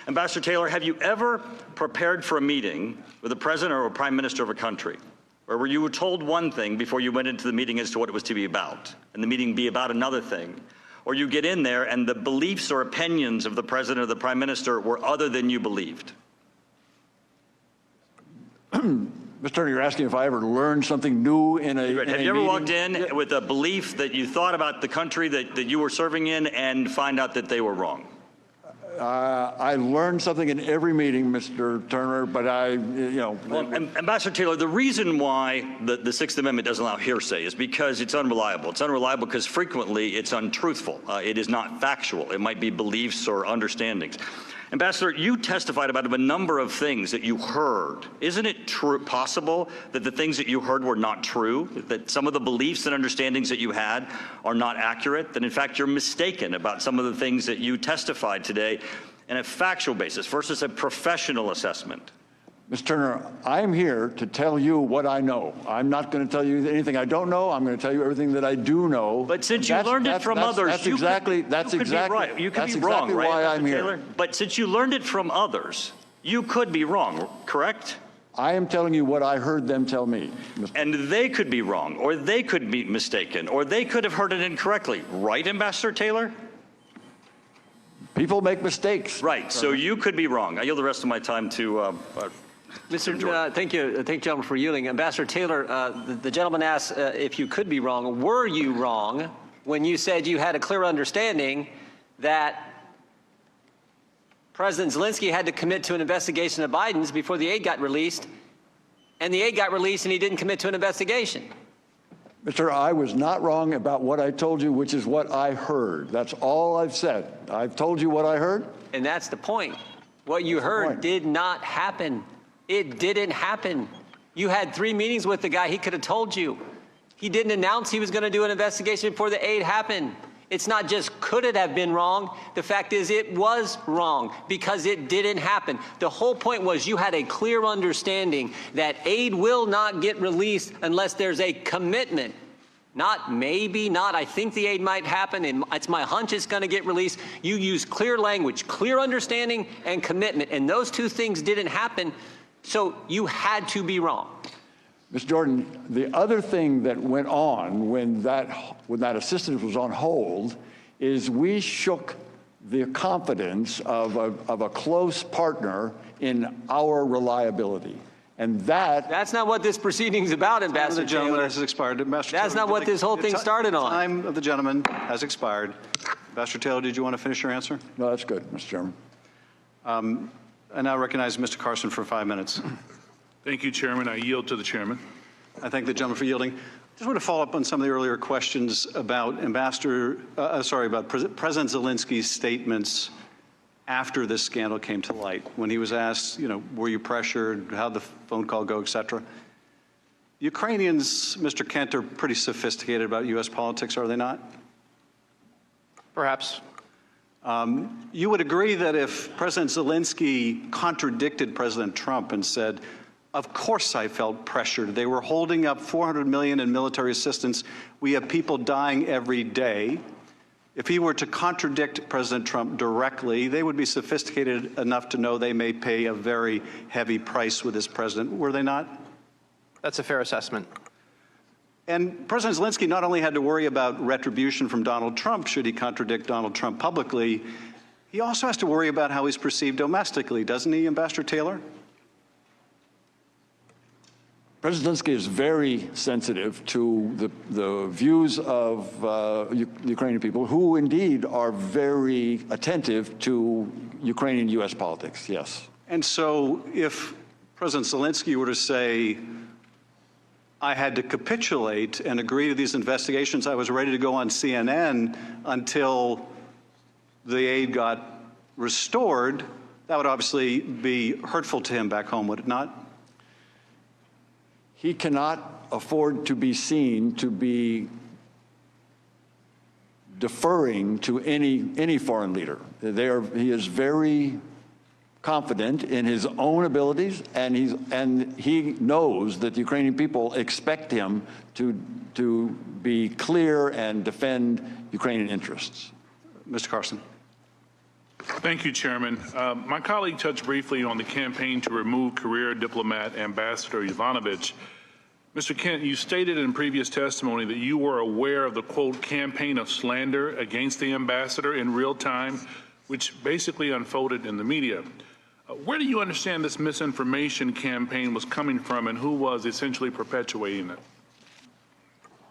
Ambassador Taylor, have you ever prepared for a meeting with the president or a prime minister of a country where you were told one thing before you went into the meeting as to what it was to be about, and the meeting be about another thing? Or you get in there and the beliefs or opinions of the president or the prime minister were other than you believed? Mr. Turner, you're asking if I ever learned something new in a Have you ever walked in with a belief that you thought about the country that you were serving in and find out that they were wrong? I learned something in every meeting, Mr. Turner, but Well, Ambassador Taylor, the reason why the Sixth Amendment doesn't allow hearsay is because it's unreliable. It's unreliable because frequently it's untruthful. It is not factual. It might be beliefs or understandings. Ambassador, you testified about a number of things that you heard. Isn't it possible that the things that you heard were not true, that some of the beliefs and understandings that you had are not accurate, that in fact you're mistaken about some of the things that you testified today on a factual basis versus a professional assessment? Mr. Turner, I'm here to tell you what I know. I'm not going to tell you anything I don't know. I'm going to tell you everything that I do know. But since you learned it from others, that's exactly you could be wrong, right? Why I'm Taylor? here. But since you learned it from others, you could be wrong, correct? I am telling you what I heard them tell me. And they could be wrong, or they could be mistaken, or they could have heard it incorrectly, right, Ambassador Taylor? People make mistakes. Right. So you could be wrong. I yield the rest of my time to. Thank you, gentlemen, for yielding. Ambassador Taylor, the gentleman asked if you could be wrong. Were you wrong when you said you had a clear understanding that President Zelensky had to commit to an investigation of Biden's before the aid got released, and the aid got released and he didn't commit to an investigation? Mr. I was not wrong about what I told you, which is what I heard. That's all I've said. I've told you what I heard. And that's the point. What you heard did not happen. It didn't happen. You had 3 meetings with the guy. He could have told you. He didn't announce he was going to do an investigation before the aid happened. It's not just could it have been wrong. The fact is it was wrong because it didn't happen. The whole point was you had a clear understanding that aid will not get released unless there's a commitment. Not maybe, not I think the aid might happen, and it's my hunch it's going to get released. You use clear language, clear understanding, and commitment, and those 2 things didn't happen, so you had to be wrong. Ms. Jordan, the other thing that went on when that assistance was on hold is we shook the confidence of a close partner in our reliability. And that's not what this proceeding's about, Ambassador The gentleman Taylor. has expired. Ambassador That's Taylor, not what this whole thing started on. Time of the gentleman has expired. Ambassador Taylor, did you want to finish your answer? No, that's good, Mr. Chairman. I now recognize Mr. Carson for 5 minutes. Thank you, Chairman. I yield to the chairman. I thank the gentleman for yielding. I just want to follow up on some of the earlier questions about President Zelensky's statements after this scandal came to light, when he was asked, were you pressured, how'd the phone call go, et cetera. Ukrainians, Mr. Kent, are pretty sophisticated about U.S. politics, are they not? Perhaps. You would agree that if President Zelensky contradicted President Trump and said, of course I felt pressured. They were holding up $400 million in military assistance. We have people dying every day. If he were to contradict President Trump directly, they would be sophisticated enough to know they may pay a very heavy price with this president, were they not? That's a fair assessment. And President Zelensky not only had to worry about retribution from Donald Trump should he contradict Donald Trump publicly, he also has to worry about how he's perceived domestically, doesn't he, Ambassador Taylor? President Zelensky is very sensitive to the views of Ukrainian people, who indeed are very attentive to Ukrainian U.S. politics, yes. And so if President Zelensky were to say, I had to capitulate and agree to these investigations. I was ready to go on CNN until the aid got restored. That would obviously be hurtful to him back home, would it not? He cannot afford to be seen to be deferring to any foreign leader. He is very confident in his own abilities, and he knows that the Ukrainian people expect him to be clear and defend Ukrainian interests. Mr. Carson. Thank you, Chairman. My colleague touched briefly on the campaign to remove career diplomat Ambassador Yovanovitch. Mr. Kent, you stated in previous testimony that you were aware of the, quote, campaign of slander against the ambassador in real time, which basically unfolded in the media. Where do you understand this misinformation campaign was coming from, and who was essentially perpetuating it?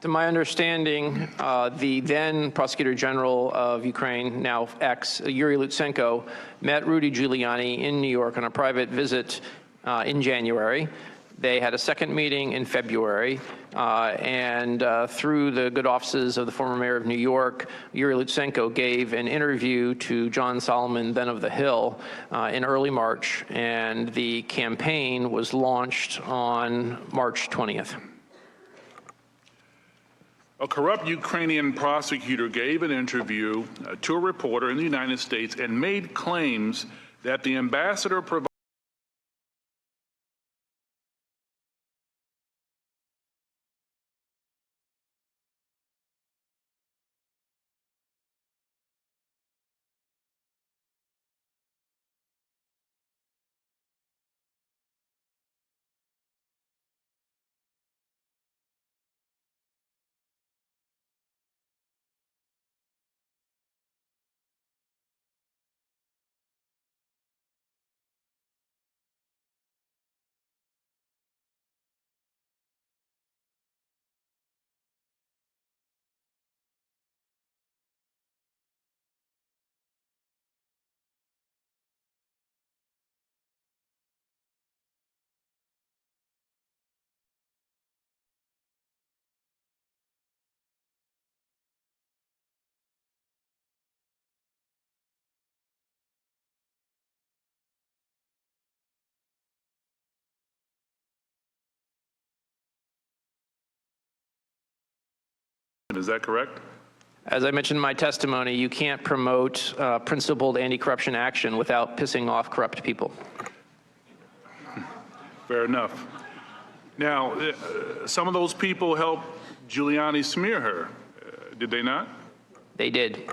To my understanding, the then Prosecutor General of Ukraine, now ex, Yuri Lutsenko, met Rudy Giuliani in New York on a private visit in January. They had a second meeting in February, and through the good offices of the former mayor of New York, Yuri Lutsenko gave an interview to John Solomon, then of The Hill, in early March, and the campaign was launched on March 20th. A corrupt Ukrainian prosecutor gave an interview to a reporter in the United States and made claims that the ambassador provided Is that correct? As I mentioned in my testimony, you can't promote principled anti-corruption action without pissing off corrupt people. Fair enough. Now, some of those people helped Giuliani smear her, did they not? They did.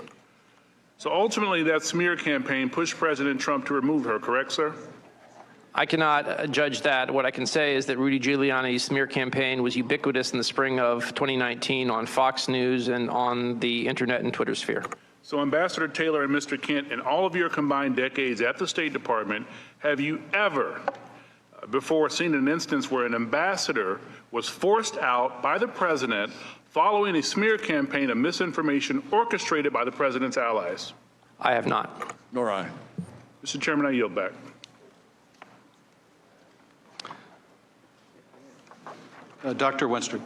So ultimately, that smear campaign pushed President Trump to remove her, correct, sir? I cannot judge that. What I can say is that Rudy Giuliani's smear campaign was ubiquitous in the spring of 2019 on Fox News and on the internet and Twitter sphere. So Ambassador Taylor and Mr. Kent, in all of your combined decades at the State Department, have you ever before seen an instance where an ambassador was forced out by the president following a smear campaign of misinformation orchestrated by the president's allies? I have not. Nor I. Mr. Chairman, I yield back. Dr. Wenstrick.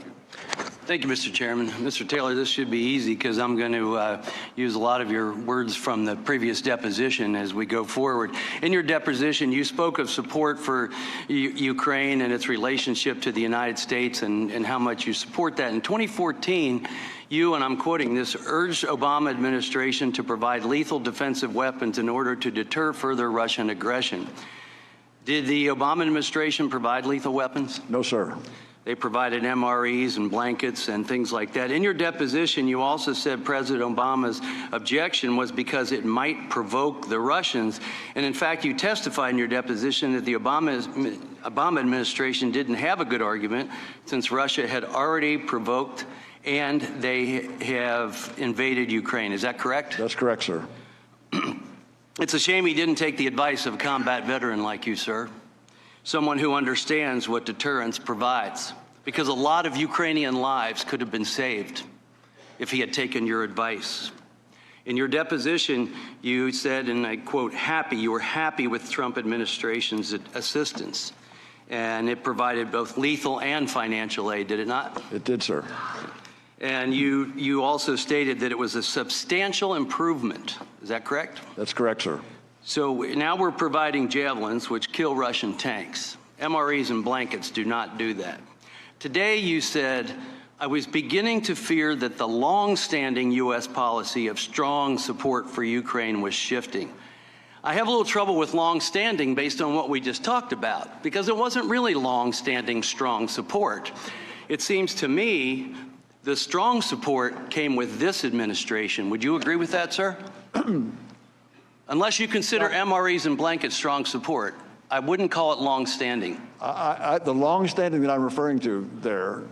Thank you, Mr. Chairman. Mr. Taylor, this should be easy because I'm going to use a lot of your words from the previous deposition as we go forward. In your deposition, you spoke of support for Ukraine and its relationship to the United States and how much you support that. In 2014, you, and I'm quoting this, urged Obama administration to provide lethal defensive weapons in order to deter further Russian aggression. Did the Obama administration provide lethal weapons? No, sir. They provided MREs and blankets and things like that. In your deposition, you also said President Obama's objection was because it might provoke the Russians. And in fact, you testified in your deposition that the Obama administration didn't have a good argument since Russia had already provoked and they have invaded Ukraine. Is that correct? That's correct, sir. It's a shame he didn't take the advice of a combat veteran like you, sir. Someone who understands what deterrence provides, because a lot of Ukrainian lives could have been saved if he had taken your advice. In your deposition, you said, and I quote, you were happy with Trump administration's assistance. and it provided both lethal and financial aid, did it not? It did, sir. And you also stated that it was a substantial improvement. Is that correct? That's correct, sir. So now we're providing javelins, which kill Russian tanks. MREs and blankets do not do that. Today you said, I was beginning to fear that the long-standing U.S. policy of strong support for Ukraine was shifting. I have a little trouble with long-standing based on what we just talked about, because it wasn't really long-standing strong support. It seems to me the strong support came with this administration. Would you agree with that, sir? Unless you consider MREs and blankets strong support, I wouldn't call it long-standing. The long-standing that I'm referring to there,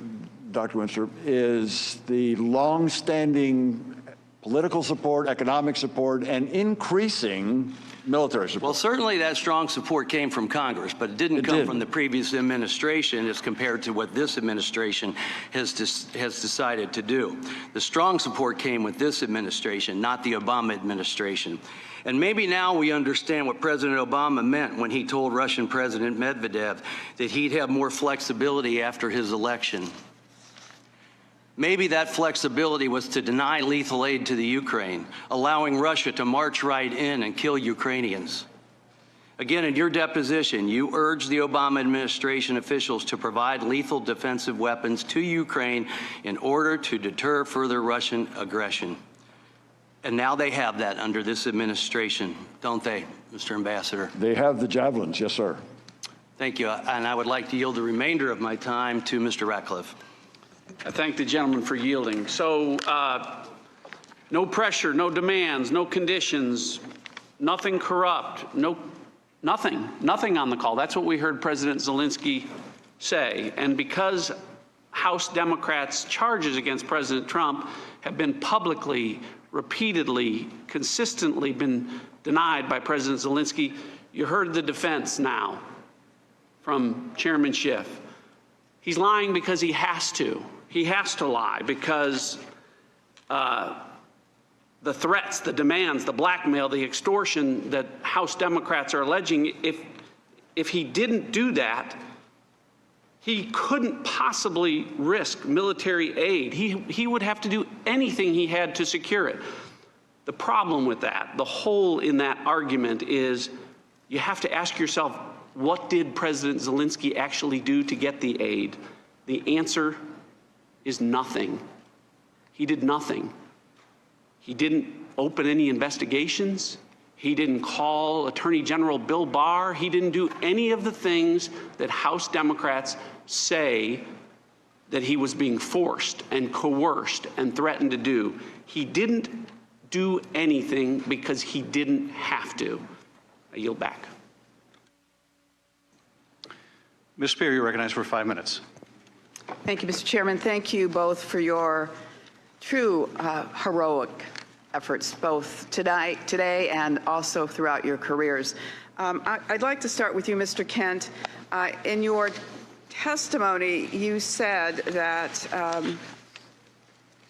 Dr. Winstrup, is the long-standing political support, economic support, and increasing military support. Well, certainly that strong support came from Congress, but it didn't come from the previous administration as compared to what this administration has decided to do. The strong support came with this administration, not the Obama administration. And maybe now we understand what President Obama meant when he told Russian President Medvedev that he'd have more flexibility after his election. Maybe that flexibility was to deny lethal aid to the Ukraine, allowing Russia to march right in and kill Ukrainians. Again, in your deposition, you urged the Obama administration officials to provide lethal defensive weapons to Ukraine in order to deter further Russian aggression. And now they have that under this administration, don't they, Mr. Ambassador? They have the javelins, yes, sir. Thank you. And I would like to yield the remainder of my time to Mr. Ratcliffe. I thank the gentleman for yielding. So no pressure, no demands, no conditions, nothing corrupt, nothing on the call. That's what we heard President Zelensky say. And because House Democrats' charges against President Trump have been publicly, repeatedly, consistently been denied by President Zelensky, you heard the defense now from Chairman Schiff. He's lying because he has to. He has to lie because the threats, the demands, the blackmail, the extortion that House Democrats are alleging, if he didn't do that, he couldn't possibly risk military aid. He would have to do anything he had to secure it. The problem with that, the hole in that argument is you have to ask yourself, what did President Zelensky actually do to get the aid? The answer is nothing. He did nothing. He didn't open any investigations. He didn't call Attorney General Bill Barr. He didn't do any of the things that House Democrats say that he was being forced and coerced and threatened to do. He didn't do anything because he didn't have to. I yield back. Ms. Spear, you're recognized for 5 minutes. Thank you, Mr. Chairman. Thank you both for your heroic efforts, both today and also throughout your careers. I'd like to start with you, Mr. Kent. In your testimony, you said that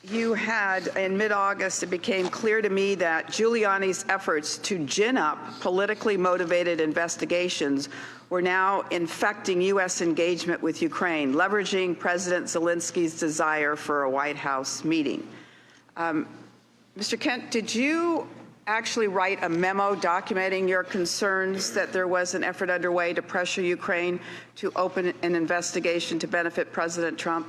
you had, in mid-August, it became clear to me that Giuliani's efforts to gin up politically motivated investigations were now infecting U.S. engagement with Ukraine, leveraging President Zelensky's desire for a White House meeting. Mr. Kent, did you actually write a memo documenting your concerns that there was an effort underway to pressure Ukraine to open an investigation to benefit President Trump?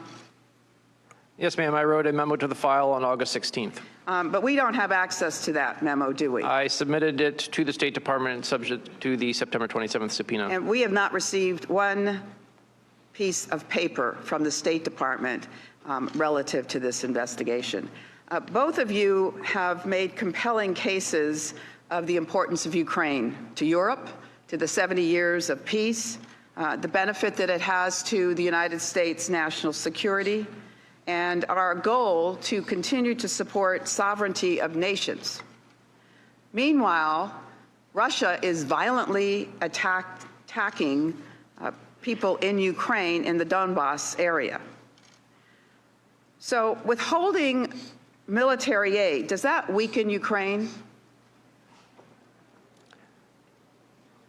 Yes, ma'am. I wrote a memo to the file on August 16th. But we don't have access to that memo, do we? I submitted it to the State Department subject to the September 27th subpoena. And we have not received one piece of paper from the State Department relative to this investigation. Both of you have made compelling cases of the importance of Ukraine to Europe, to the 70 years of peace, the benefit that it has to the United States national security, and our goal to continue to support sovereignty of nations. Meanwhile, Russia is violently attacking people in Ukraine in the Donbass area. So withholding military aid, does that weaken Ukraine?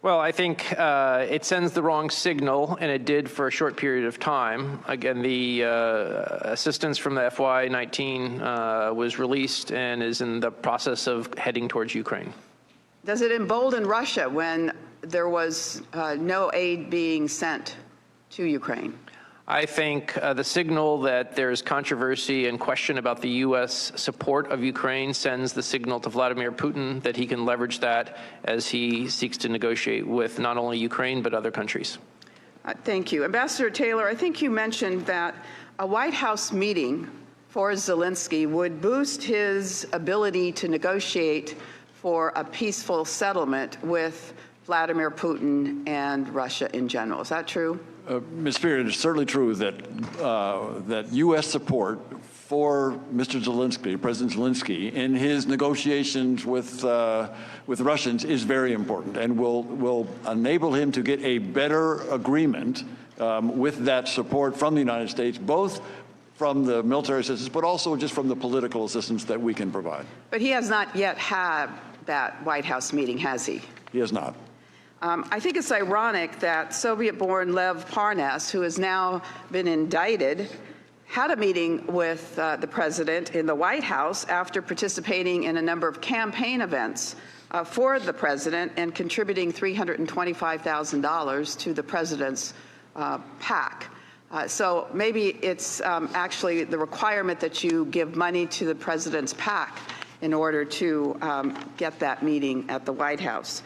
Well, I think it sends the wrong signal, and it did for a short period of time. Again, the assistance from the FY19 was released and is in the process of heading towards Ukraine. Does it embolden Russia when there was no aid being sent to Ukraine? I think the signal that there's controversy and question about the U.S. support of Ukraine sends the signal to Vladimir Putin that he can leverage that as he seeks to negotiate with not only Ukraine but other countries. Thank you. Ambassador Taylor, I think you mentioned that a White House meeting for Zelensky would boost his ability to negotiate for a peaceful settlement with Vladimir Putin and Russia in general. Is that true? Ms. Spear, it is certainly true that that U.S. support for Mr. Zelensky, President Zelensky, in his negotiations with Russians is very important, and will enable him to get a better agreement with that support from the United States, both from the military assistance, but also just from the political assistance that we can provide. But he has not yet had that White House meeting, has he? He has not. I think it's ironic that Soviet-born Lev Parnas, who has now been indicted, had a meeting with the president in the White House after participating in a number of campaign events for the president and contributing $325,000 to the president's PAC. So maybe it's actually the requirement that you give money to the president's PAC in order to get that meeting at the White House.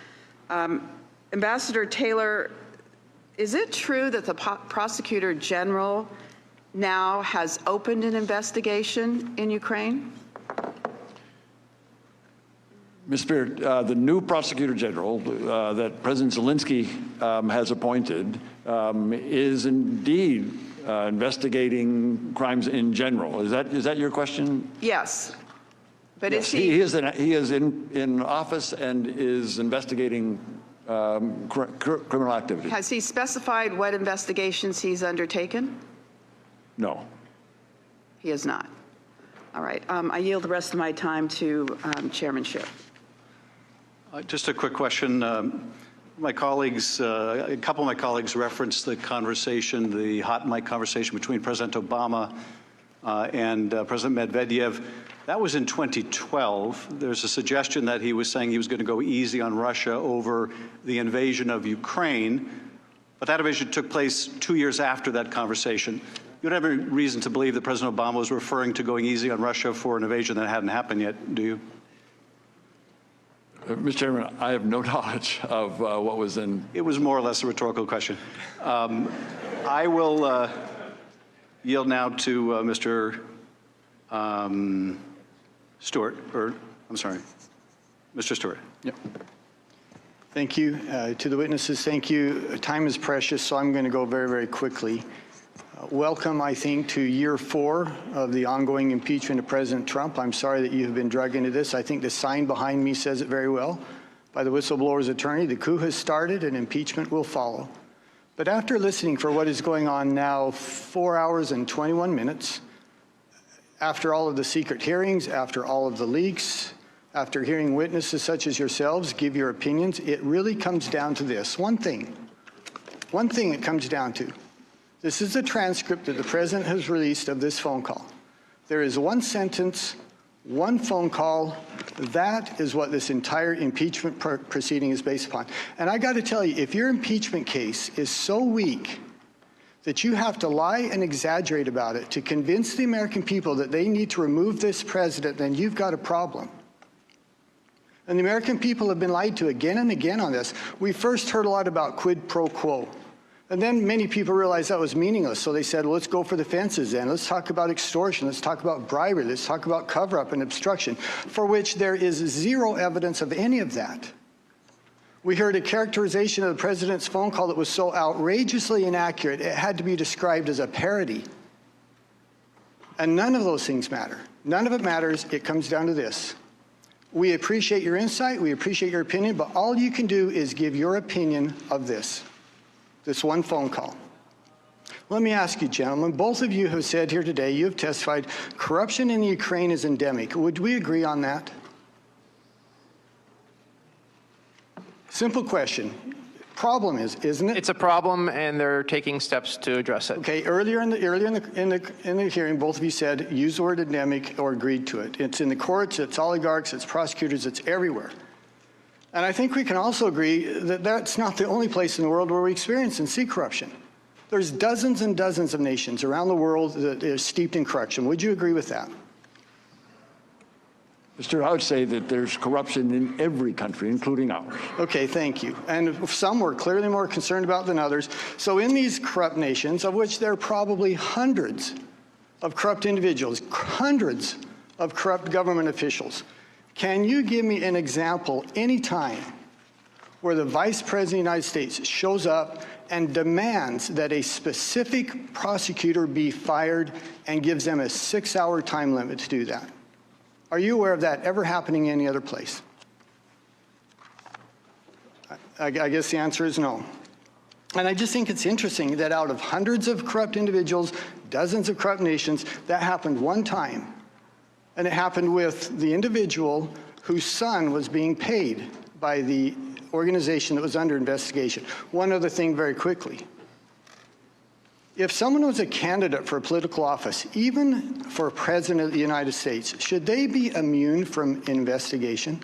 Ambassador Taylor, is it true that the prosecutor general now has opened an investigation in Ukraine? Ms. Spear, the new prosecutor general that President Zelensky has appointed is indeed investigating crimes in general. Is that your question? Yes. But yes, is he is in office and is investigating criminal activity. Has he specified what investigations he's undertaken? No. He has not. All right. I yield the rest of my time to chairmanship. Just a quick question. My colleagues, a couple of my colleagues referenced the conversation, the hot mic conversation between President Obama and President Medvedev. That was in 2012. There's a suggestion that he was saying he was going to go easy on Russia over the invasion of Ukraine, but that invasion took place 2 years after that conversation. You don't have any reason to believe that President Obama was referring to going easy on Russia for an invasion that hadn't happened yet, do you? Mr. Chairman, I have no knowledge of what was in... It was more or less a rhetorical question. I will yield now to Mr. Stewart, or I'm sorry, Mr. Stewart. Yep. Thank you. To the witnesses, thank you. Time is precious, so I'm going to go very, very quickly. Welcome, I think, to year 4 of the ongoing impeachment of President Trump. I'm sorry that you have been dragged into this. I think the sign behind me says it very well. By the whistleblower's attorney, the coup has started and impeachment will follow. But after listening for what is going on now 4 hours and 21 minutes, after all of the secret hearings, after all of the leaks, after hearing witnesses such as yourselves give your opinions, it really comes down to this. One thing it comes down to. This is the transcript that the president has released of this phone call. There is one sentence, one phone call. That is what this entire impeachment proceeding is based upon. And I got to tell you, if your impeachment case is so weak that you have to lie and exaggerate about it to convince the American people that they need to remove this president, then you've got a problem. And the American people have been lied to again and again on this. We first heard a lot about quid pro quo. And then many people realized that was meaningless. So they said, well, let's go for the fences then. Let's talk about extortion. Let's talk about bribery. Let's talk about cover-up and obstruction, for which there is zero evidence of any of that. We heard a characterization of the president's phone call that was so outrageously inaccurate, it had to be described as a parody. And none of those things matter. None of it matters. It comes down to this. We appreciate your insight. We appreciate your opinion. But all you can do is give your opinion of this one phone call. Let me ask you, gentlemen, both of you have said here today, you have testified, corruption in Ukraine is endemic. Would we agree on that? Simple question. problem is, isn't it? It's a problem, and they're taking steps to address it. Okay, earlier in the hearing, both of you said use the word endemic or agreed to it. It's in the courts, it's oligarchs, it's prosecutors, it's everywhere. And I think we can also agree that that's not the only place in the world where we experience and see corruption. There's dozens and dozens of nations around the world that are steeped in corruption. Would you agree with that? I would say that there's corruption in every country, including ours. Okay, thank you. And some we're clearly more concerned about than others. So in these corrupt nations, of which there are probably hundreds of corrupt individuals, hundreds of corrupt government officials, can you give me an example any time where the Vice President of the United States shows up and demands that a specific prosecutor be fired and gives them a 6-hour time limit to do that? Are you aware of that ever happening any other place? I guess the answer is no. And I just think it's interesting that out of hundreds of corrupt individuals, dozens of corrupt nations, that happened one time. And it happened with the individual whose son was being paid by the organization that was under investigation. One other thing very quickly. If someone was a candidate for a political office, even for President of the United States, should they be immune from investigation?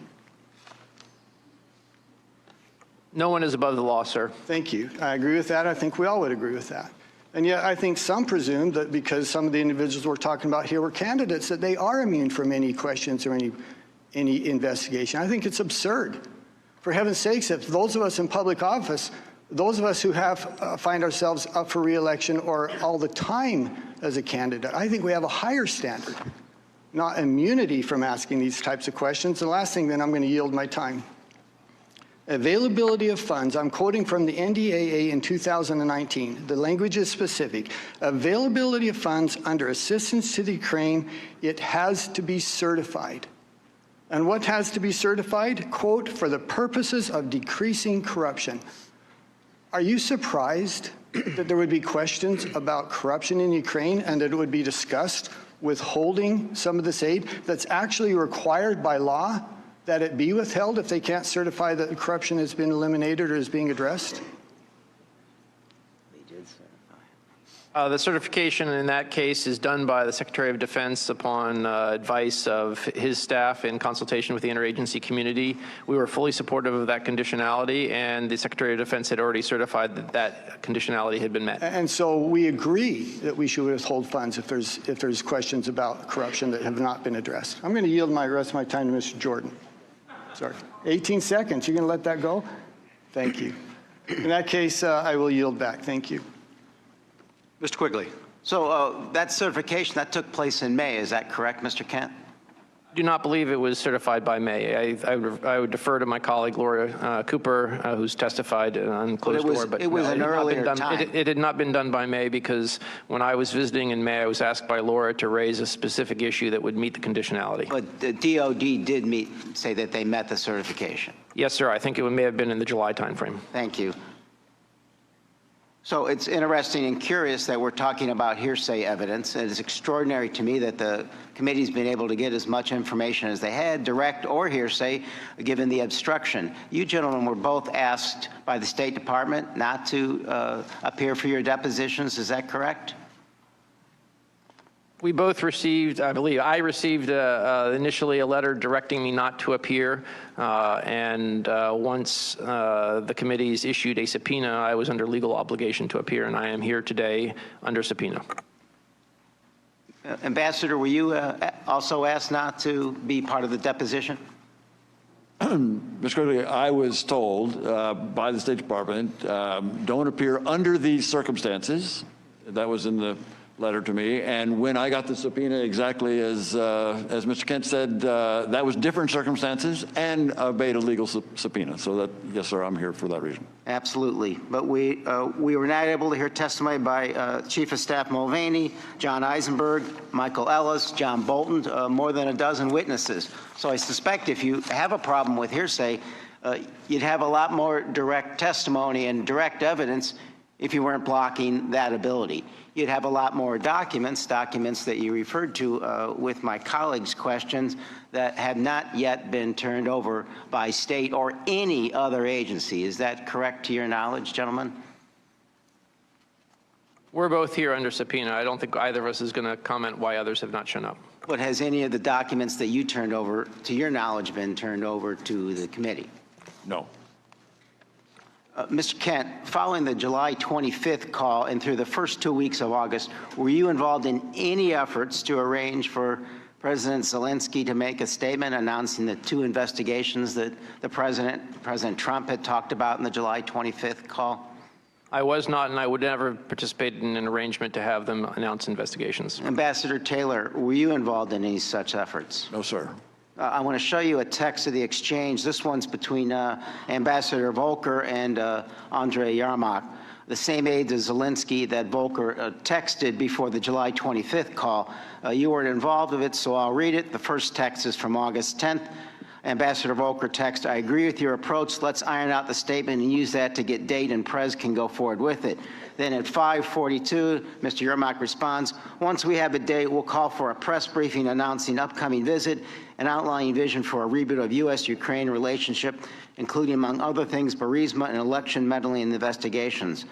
No one is above the law, sir. Thank you. I agree with that. I think we all would agree with that. And yet I think some presume that because some of the individuals we're talking about here were candidates, that they are immune from any questions or any investigation. I think it's absurd. For heaven's sakes, if those of us in public office, those of us who find ourselves up for re-election or all the time as a candidate, I think we have a higher standard, not immunity from asking these types of questions. The last thing, then I'm going to yield my time. Availability of funds. I'm quoting from the NDAA in 2019. The language is specific. Availability of funds under assistance to the Ukraine, it has to be certified. And what has to be certified? Quote, for the purposes of decreasing corruption. Are you surprised that there would be questions about corruption in Ukraine and that it would be discussed withholding some of this aid that's actually required by law that it be withheld if they can't certify that the corruption has been eliminated or is being addressed? The certification in that case is done by the Secretary of Defense upon advice of his staff in consultation with the interagency community. We were fully supportive of that conditionality, and the Secretary of Defense had already certified that that conditionality had been met. And so we agree that we should withhold funds if there's questions about corruption that have not been addressed. I'm going to yield the rest of my time to Mr. Jordan. Sorry, 18 seconds. You're going to let that go? Thank you. In that case, I will yield back. Thank you. Mr. Quigley. So that certification, that took place in May. Is that correct, Mr. Kent? I do not believe it was certified by May. I would defer to my colleague Laura Cooper, who's testified on closed door. But it was an earlier time. It had not been done by May because when I was visiting in May, I was asked by Laura to raise a specific issue that would meet the conditionality. But the DOD did say that they met the certification. Yes, sir. I think it may have been in the July timeframe. Thank you. So it's interesting and curious that we're talking about hearsay evidence. It is extraordinary to me that the committee's been able to get as much information as they had, direct or hearsay, given the obstruction. You gentlemen were both asked by the State Department not to appear for your depositions. Is that correct? We both received, I believe, I received initially a letter directing me not to appear, and once the committees issued a subpoena, I was under legal obligation to appear, and I am here today under subpoena. Ambassador, were you also asked not to be part of the deposition? Mr. Quigley, I was told by the State Department, don't appear under these circumstances. That was in the letter to me, and when I got the subpoena, exactly as Mr. Kent said, that was different circumstances and obeyed a legal subpoena. So that, yes, sir, I'm here for that reason. Absolutely, but we were not able to hear testimony by Chief of Staff Mulvaney, John Eisenberg, Michael Ellis, John Bolton, more than a dozen witnesses. So I suspect if you have a problem with hearsay, you'd have a lot more direct testimony and direct evidence if you weren't blocking that ability. You'd have a lot more documents that you referred to with my colleagues' questions that have not yet been turned over by state or any other agency. Is that correct to your knowledge, gentlemen? We're both here under subpoena. I don't think either of us is going to comment why others have not shown up. But has any of the documents that you turned over, to your knowledge, been turned over to the committee? No. Mr. Kent, following the July 25th call and through the first 2 weeks of August, were you involved in any efforts to arrange for President Zelensky to make a statement announcing the 2 investigations that President Trump had talked about in the July 25th call? I was not, and I would never participate in an arrangement to have them announce investigations. Ambassador Taylor, were you involved in any such efforts? No, sir. I want to show you a text of the exchange. This one's between Ambassador Volker and Andrei Yermak, the same aide to Zelensky that Volker texted before the July 25th call. You weren't involved with it, so I'll read it. The first text is from August 10th. Ambassador Volker text, I agree with your approach. Let's iron out the statement and use that to get date and Prez can go forward with it. Then at 5:42, Mr. Yermak responds, once we have a date, we'll call for a press briefing announcing upcoming visit and outlining vision for a reboot of U.S.-Ukraine relationship, including, among other things, Burisma and election meddling investigations.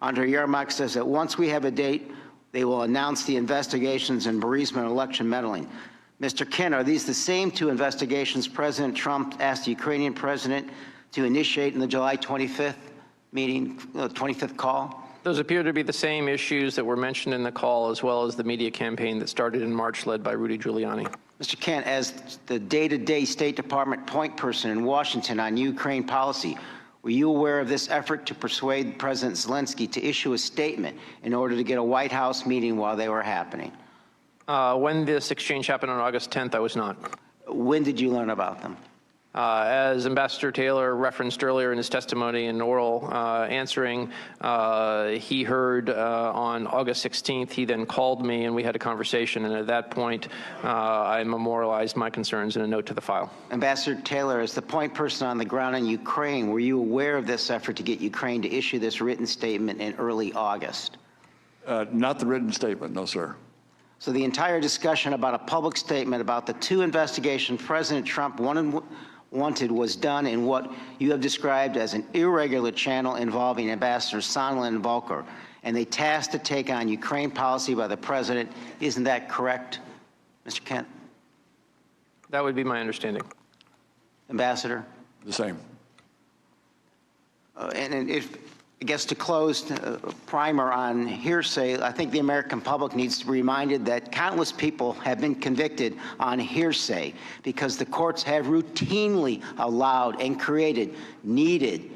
Andrei Yermak says that once we have a date, they will announce the investigations in Burisma and election meddling. Mr. Kent, are these the same 2 investigations President Trump asked the Ukrainian president to initiate in the July 25th meeting, 25th call? Those appear to be the same issues that were mentioned in the call, as well as the media campaign that started in March, led by Rudy Giuliani. Mr. Kent, as the day-to-day State Department point person in Washington on Ukraine policy, were you aware of this effort to persuade President Zelensky to issue a statement in order to get a White House meeting while they were happening? When this exchange happened on August 10th, I was not. When did you learn about them? As Ambassador Taylor referenced earlier in his testimony and oral answering, he heard on August 16th. He then called me and we had a conversation. And at that point, I memorialized my concerns in a note to the file. Ambassador Taylor, as the point person on the ground in Ukraine, were you aware of this effort to get Ukraine to issue this written statement in early August? Not the written statement, no, sir. So the entire discussion about a public statement about the 2 investigations President Trump wanted was done in what you have described as an irregular channel involving Ambassadors Sondland and Volker, and they tasked to take on Ukraine policy by the president. Isn't that correct, Mr. Kent? That would be my understanding. Ambassador? The same. And if, I guess to close primer on hearsay, I think the American public needs to be reminded that countless people have been convicted on hearsay because the courts have routinely allowed and created needed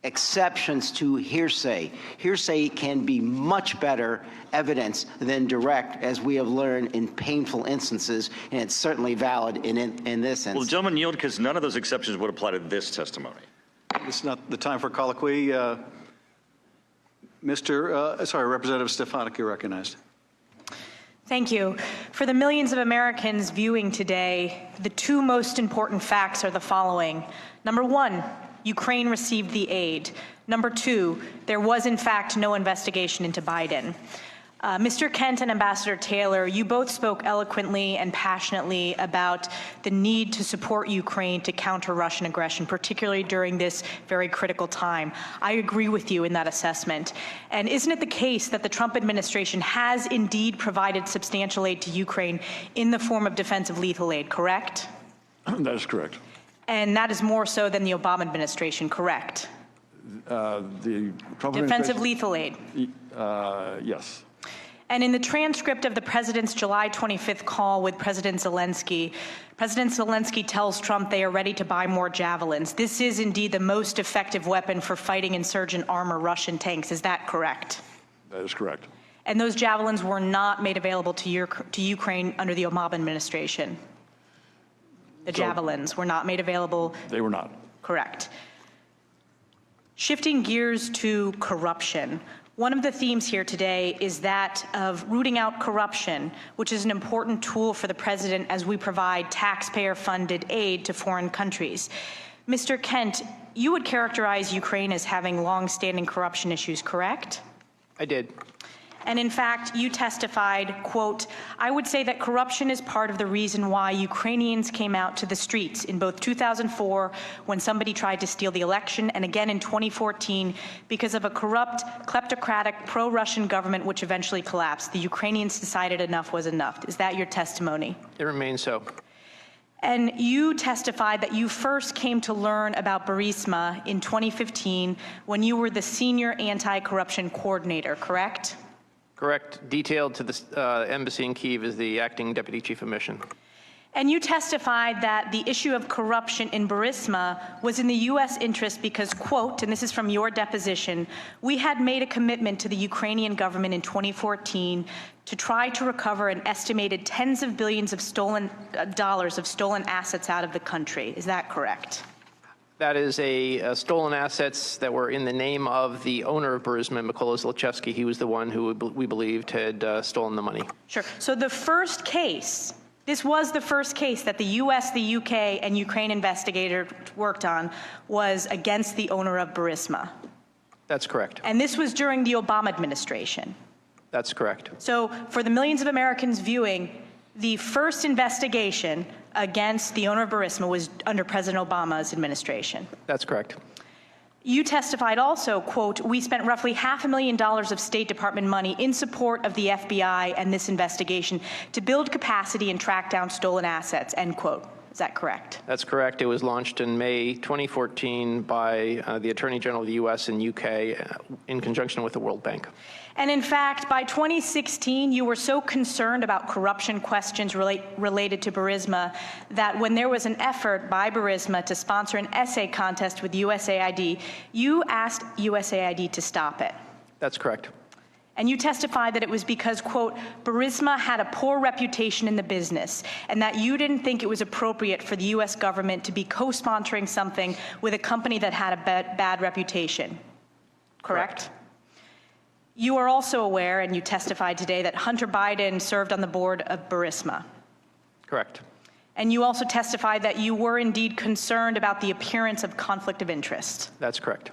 exceptions to hearsay. Hearsay can be much better evidence than direct, as we have learned in painful instances, and it's certainly valid in this instance. Well, gentlemen, yield because none of those exceptions would apply to this testimony. It's not the time for colloquy. Representative Stefanik, you're recognized. Thank you. For the millions of Americans viewing today, the 2 most important facts are the following. Number 1, Ukraine received the aid. Number 2, there was in fact no investigation into Biden. Mr. Kent and Ambassador Taylor, you both spoke eloquently and passionately about the need to support Ukraine to counter Russian aggression, particularly during this very critical time. I agree with you in that assessment. And isn't it the case that the Trump administration has indeed provided substantial aid to Ukraine in the form of defensive lethal aid, correct? That is correct. And that is more so than the Obama administration, correct? The Trump defensive lethal aid? Yes. And in the transcript of the president's July 25th call with President Zelensky tells Trump they are ready to buy more javelins. This is indeed the most effective weapon for fighting insurgent armor Russian tanks. Is that correct? That is correct. And those javelins were not made available to Ukraine under the Obama administration? The javelins were not made available? They were not. Correct. Shifting gears to corruption. One of the themes here today is that of rooting out corruption, which is an important tool for the president as we provide taxpayer-funded aid to foreign countries. Mr. Kent, you would characterize Ukraine as having long-standing corruption issues, correct? I did. And in fact, you testified, quote, I would say that corruption is part of the reason why Ukrainians came out to the streets in both 2004 when somebody tried to steal the election and again in 2014 because of a corrupt, kleptocratic, pro-Russian government which eventually collapsed. The Ukrainians decided enough was enough. Is that your testimony? It remains so. And you testified that you first came to learn about Burisma in 2015 when you were the senior anti-corruption coordinator, correct? Correct. Detailed to the embassy in Kyiv as the acting deputy chief of mission. And you testified that the issue of corruption in Burisma was in the U.S. interest because, quote, and this is from your deposition, we had made a commitment to the Ukrainian government in 2014 to try to recover an estimated tens of billions of dollars of stolen assets out of the country. Is that correct? That is stolen assets that were in the name of the owner of Burisma, Mykola Zlochevsky. He was the one who we believed had stolen the money. Sure. So the first case, this was the first case that the U.S., the UK, and Ukraine investigators worked on was against the owner of Burisma. That's correct. And this was during the Obama administration. That's correct. So for the millions of Americans viewing, the first investigation against the owner of Burisma was under President Obama's administration. That's correct. You testified also, quote, we spent roughly $500,000 of State Department money in support of the FBI and this investigation to build capacity and track down stolen assets, end quote. Is that correct? That's correct. It was launched in May 2014 by the Attorney General of the U.S. and UK in conjunction with the World Bank. And in fact, by 2016, you were so concerned about corruption questions related to Burisma that when there was an effort by Burisma to sponsor an essay contest with USAID, you asked USAID to stop it. That's correct. And you testified that it was because, quote, Burisma had a poor reputation in the business and that you didn't think it was appropriate for the U.S. government to be co-sponsoring something with a company that had a bad reputation. Correct? You are also aware, and you testified today, that Hunter Biden served on the board of Burisma. Correct. And you also testified that you were indeed concerned about the appearance of conflict of interest. That's correct.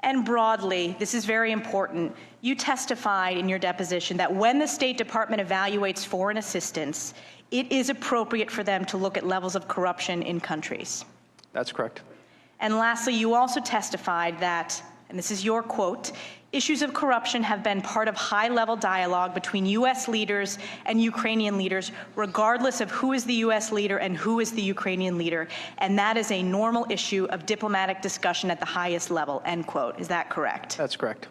And broadly, this is very important, you testified in your deposition that when the State Department evaluates foreign assistance, it is appropriate for them to look at levels of corruption in countries. That's correct. And lastly, you also testified that, and this is your quote, issues of corruption have been part of high-level dialogue between U.S. leaders and Ukrainian leaders, regardless of who is the U.S. leader and who is the Ukrainian leader, and that is a normal issue of diplomatic discussion at the highest level, end quote. Is that correct? That's correct.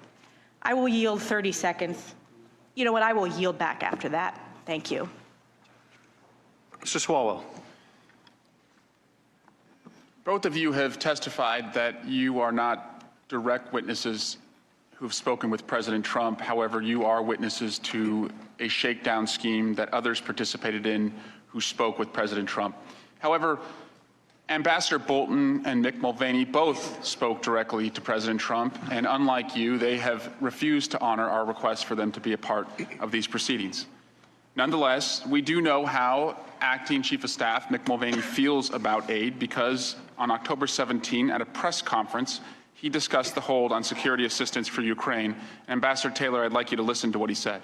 I will yield 30 seconds. You know what? I will yield back after that. Thank you. Mr. Swalwell. Both of you have testified that you are not direct witnesses who have spoken with President Trump. However, you are witnesses to a shakedown scheme that others participated in who spoke with President Trump. However, Ambassador Bolton and Mick Mulvaney both spoke directly to President Trump, and unlike you, they have refused to honor our request for them to be a part of these proceedings. Nonetheless, we do know how Acting Chief of Staff Mick Mulvaney feels about aid because on October 17 at a press conference, he discussed the hold on security assistance for Ukraine. Ambassador Taylor, I'd like you to listen to what he said.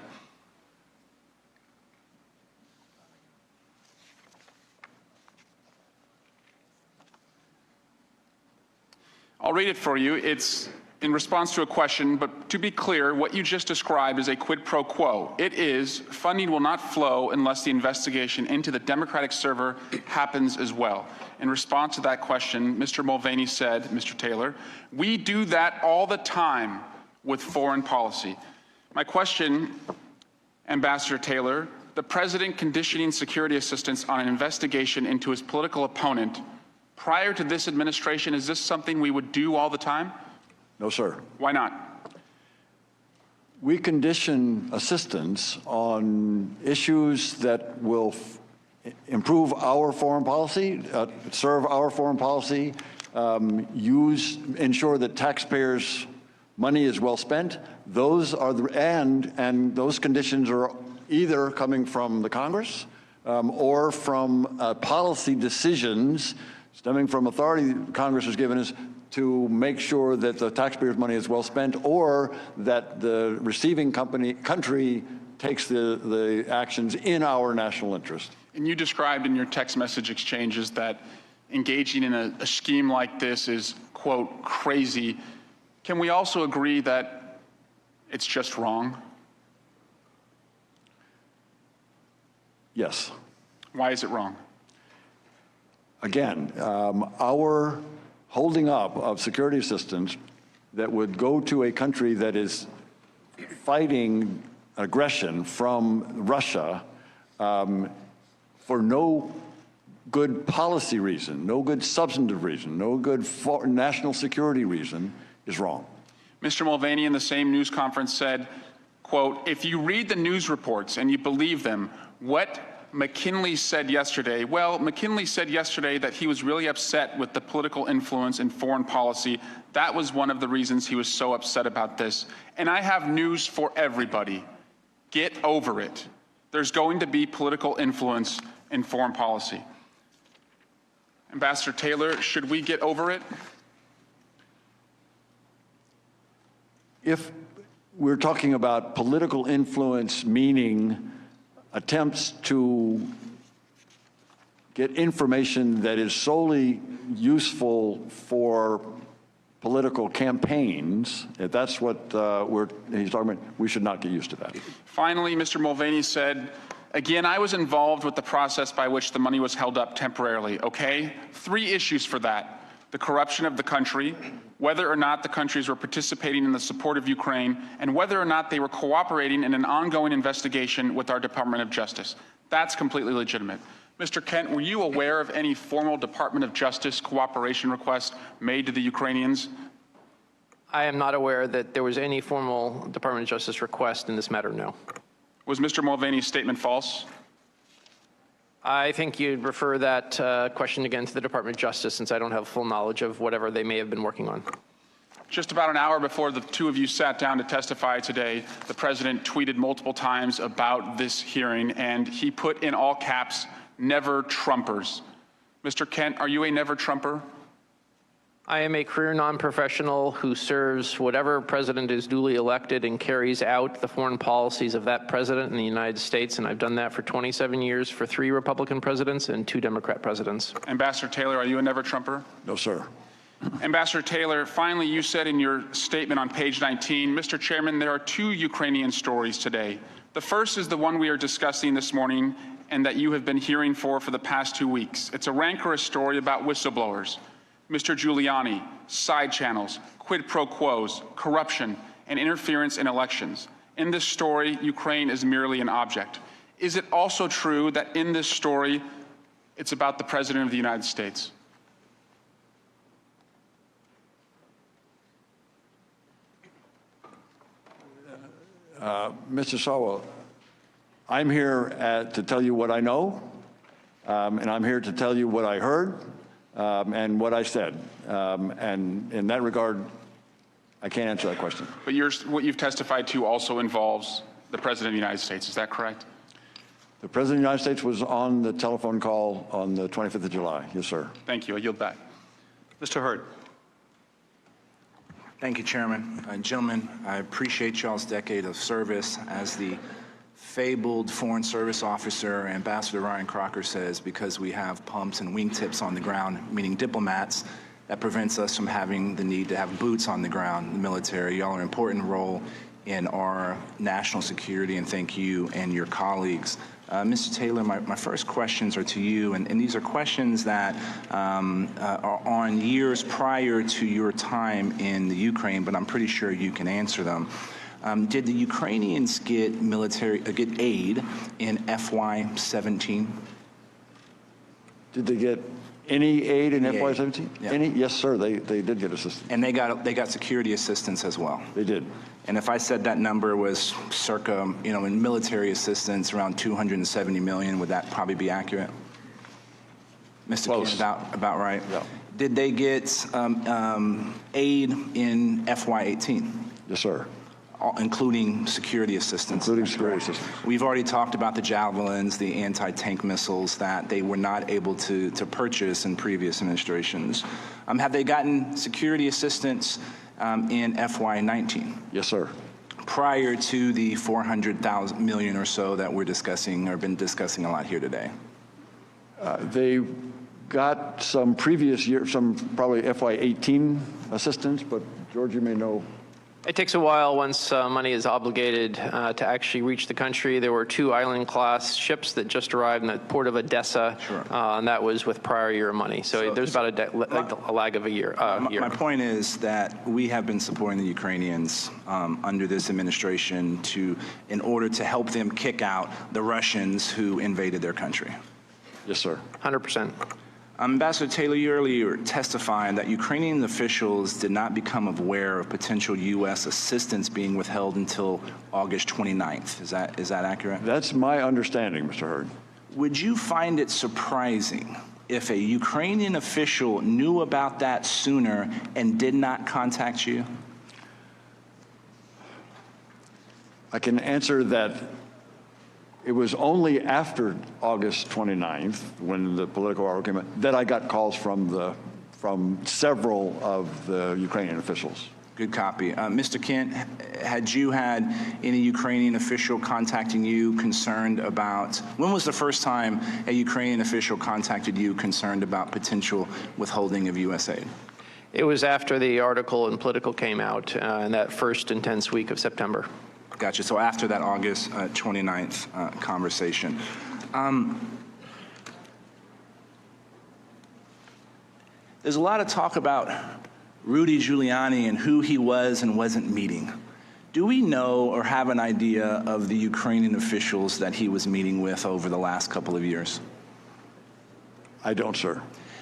I'll read it for you. It's in response to a question, but to be clear, what you just described is a quid pro quo. It is, funding will not flow unless the investigation into the Democratic server happens as well. In response to that question, Mr. Mulvaney said, Mr. Taylor, we do that all the time with foreign policy. My question, Ambassador Taylor, the president conditioning security assistance on an investigation into his political opponent prior to this administration, is this something we would do all the time? No, sir. Why not? We condition assistance on issues that will improve our foreign policy, serve our foreign policy, ensure that taxpayers' money is well spent. Those are and those conditions are either coming from the Congress or from policy decisions stemming from authority Congress has given us to make sure that the taxpayers' money is well spent, or that the receiving country takes the actions in our national interest. And you described in your text message exchanges that engaging in a scheme like this is, quote, crazy. Can we also agree that it's just wrong? Yes. Why is it wrong? Again, our holding up of security assistance that would go to a country that is fighting aggression from Russia for no good policy reason, no good substantive reason, no good national security reason is wrong. Mr. Mulvaney in the same news conference said, quote, if you read the news reports and you believe them, what McKinley said yesterday, well, McKinley said yesterday that he was really upset with the political influence in foreign policy. That was one of the reasons he was so upset about this. And I have news for everybody. Get over it. There's going to be political influence in foreign policy. Ambassador Taylor, should we get over it? If we're talking about political influence, meaning attempts to get information that is solely useful for political campaigns, if that's what he's talking about, we should not get used to that. Finally, Mr. Mulvaney said, again, I was involved with the process by which the money was held up temporarily, okay? 3 issues for that. The corruption of the country, whether or not the countries were participating in the support of Ukraine, and whether or not they were cooperating in an ongoing investigation with our Department of Justice. That's completely legitimate. Mr. Kent, were you aware of any formal Department of Justice cooperation request made to the Ukrainians? I am not aware that there was any formal Department of Justice request in this matter, no. Was Mr. Mulvaney's statement false? I think you'd refer that question again to the Department of Justice, since I don't have full knowledge of whatever they may have been working on. Just about an hour before the 2 of you sat down to testify today, the president tweeted multiple times about this hearing, and he put in all caps, never Trumpers. Mr. Kent, are you a never Trumper? I am a career non-professional who serves whatever president is duly elected and carries out the foreign policies of that president in the United States, and I've done that for 27 years for 3 Republican presidents and 2 Democrat presidents. Ambassador Taylor, are you a never Trumper? No, sir. Ambassador Taylor, finally, you said in your statement on page 19, Mr. Chairman, there are 2 Ukrainian stories today. The first is the one we are discussing this morning and that you have been hearing for the past 2 weeks. It's a rancorous story about whistleblowers. Mr. Giuliani, side channels, quid pro quos, corruption, and interference in elections. In this story, Ukraine is merely an object. Is it also true that in this story, it's about the President of the United States? Mr. Sawal, I'm here to tell you what I know, and I'm here to tell you what I heard. And what I said. And in that regard, I can't answer that question. But what you've testified to also involves the President of the United States. Is that correct? The President of the United States was on the telephone call on the 25th of July. Yes, sir. Thank you. I yield back. Mr. Hurd. Thank you, Chairman. Gentlemen, I appreciate y'all's decade of service. As the fabled Foreign Service officer, Ambassador Ryan Crocker, says, because we have pumps and wingtips on the ground, meaning diplomats, that prevents us from having the need to have boots on the ground, the military. Y'all are an important role in our national security, and thank you and your colleagues. Mr. Taylor, my first questions are to you, and these are questions that are on years prior to your time in the Ukraine, but I'm pretty sure you can answer them. Did the Ukrainians get get aid in FY17? Did they get any aid in FY17? Yeah. Any? Yes, sir. They did get assistance. And they got security assistance as well. They did. And if I said that number was circa, in military assistance, around 270 million, would that probably be accurate? Mr. Close. About right. Yeah. Did they get aid in FY18? Yes, sir. including security assistance. Including security assistance. We've already talked about the Javelins, the anti-tank missiles that they were not able to purchase in previous administrations. Have they gotten security assistance in FY19? Yes, sir. Prior to the $400 million or so that we're discussing or been discussing a lot here today? They got some previous year, some probably FY18 assistance, but George, you may know. It takes a while once money is obligated to actually reach the country. There were 2 island-class ships that just arrived in the port of Odessa, and that was with prior year money. So there's about a lag of a year. My point is that we have been supporting the Ukrainians under this administration in order to help them kick out the Russians who invaded their country. Yes, sir. 100%. Ambassador Taylor, you earlier testified that Ukrainian officials did not become aware of potential U.S. assistance being withheld until August 29th. Is that accurate? That's my understanding, Mr. Hurd. Would you find it surprising if a Ukrainian official knew about that sooner and did not contact you? I can answer that. It was only after August 29th, when the political argument, that I got calls from several of the Ukrainian officials. Good copy. Mr. Kent, had you had any Ukrainian official contacting you concerned about, when was the first time a Ukrainian official contacted you concerned about potential withholding of U.S. aid? It was after the article in Political came out in that first intense week of September. Gotcha. So after that August 29th conversation. There's a lot of talk about Rudy Giuliani and who he was and wasn't meeting. Do we know or have an idea of the Ukrainian officials that he was meeting with over the last couple of years? I don't, sir.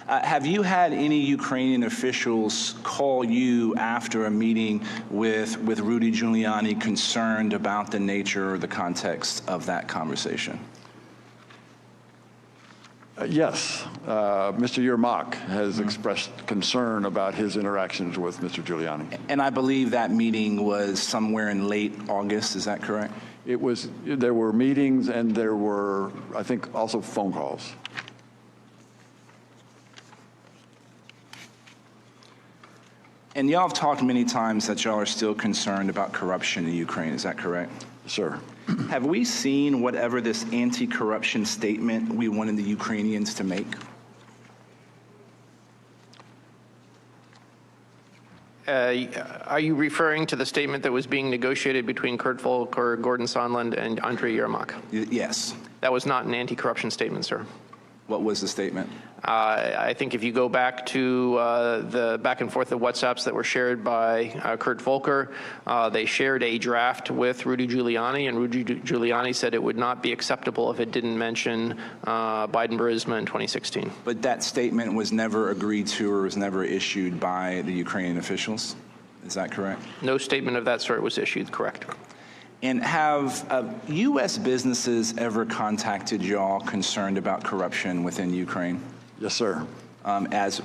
Have you had any Ukrainian officials call you after a meeting with Rudy Giuliani concerned about the nature or the context of that conversation? Yes. Mr. Yermak has expressed concern about his interactions with Mr. Giuliani. And I believe that meeting was somewhere in late August. Is that correct? It was. There were meetings and there were, I think, also phone calls. And y'all have talked many times that y'all are still concerned about corruption in Ukraine. Is that correct? Sir. Have we seen whatever this anti-corruption statement we wanted the Ukrainians to make? Are you referring to the statement that was being negotiated between Kurt Volker, Gordon Sondland, and Andrei Yermak? Yes. That was not an anti-corruption statement, sir. What was the statement? I think if you go back to the back and forth of WhatsApps that were shared by Kurt Volker, they shared a draft with Rudy Giuliani, and Rudy Giuliani said it would not be acceptable if it didn't mention Biden-Burisma in 2016. But that statement was never agreed to or was never issued by the Ukrainian officials? Is that correct? No statement of that sort was issued, correct. And have U.S. businesses ever contacted y'all concerned about corruption within Ukraine? Yes, sir. As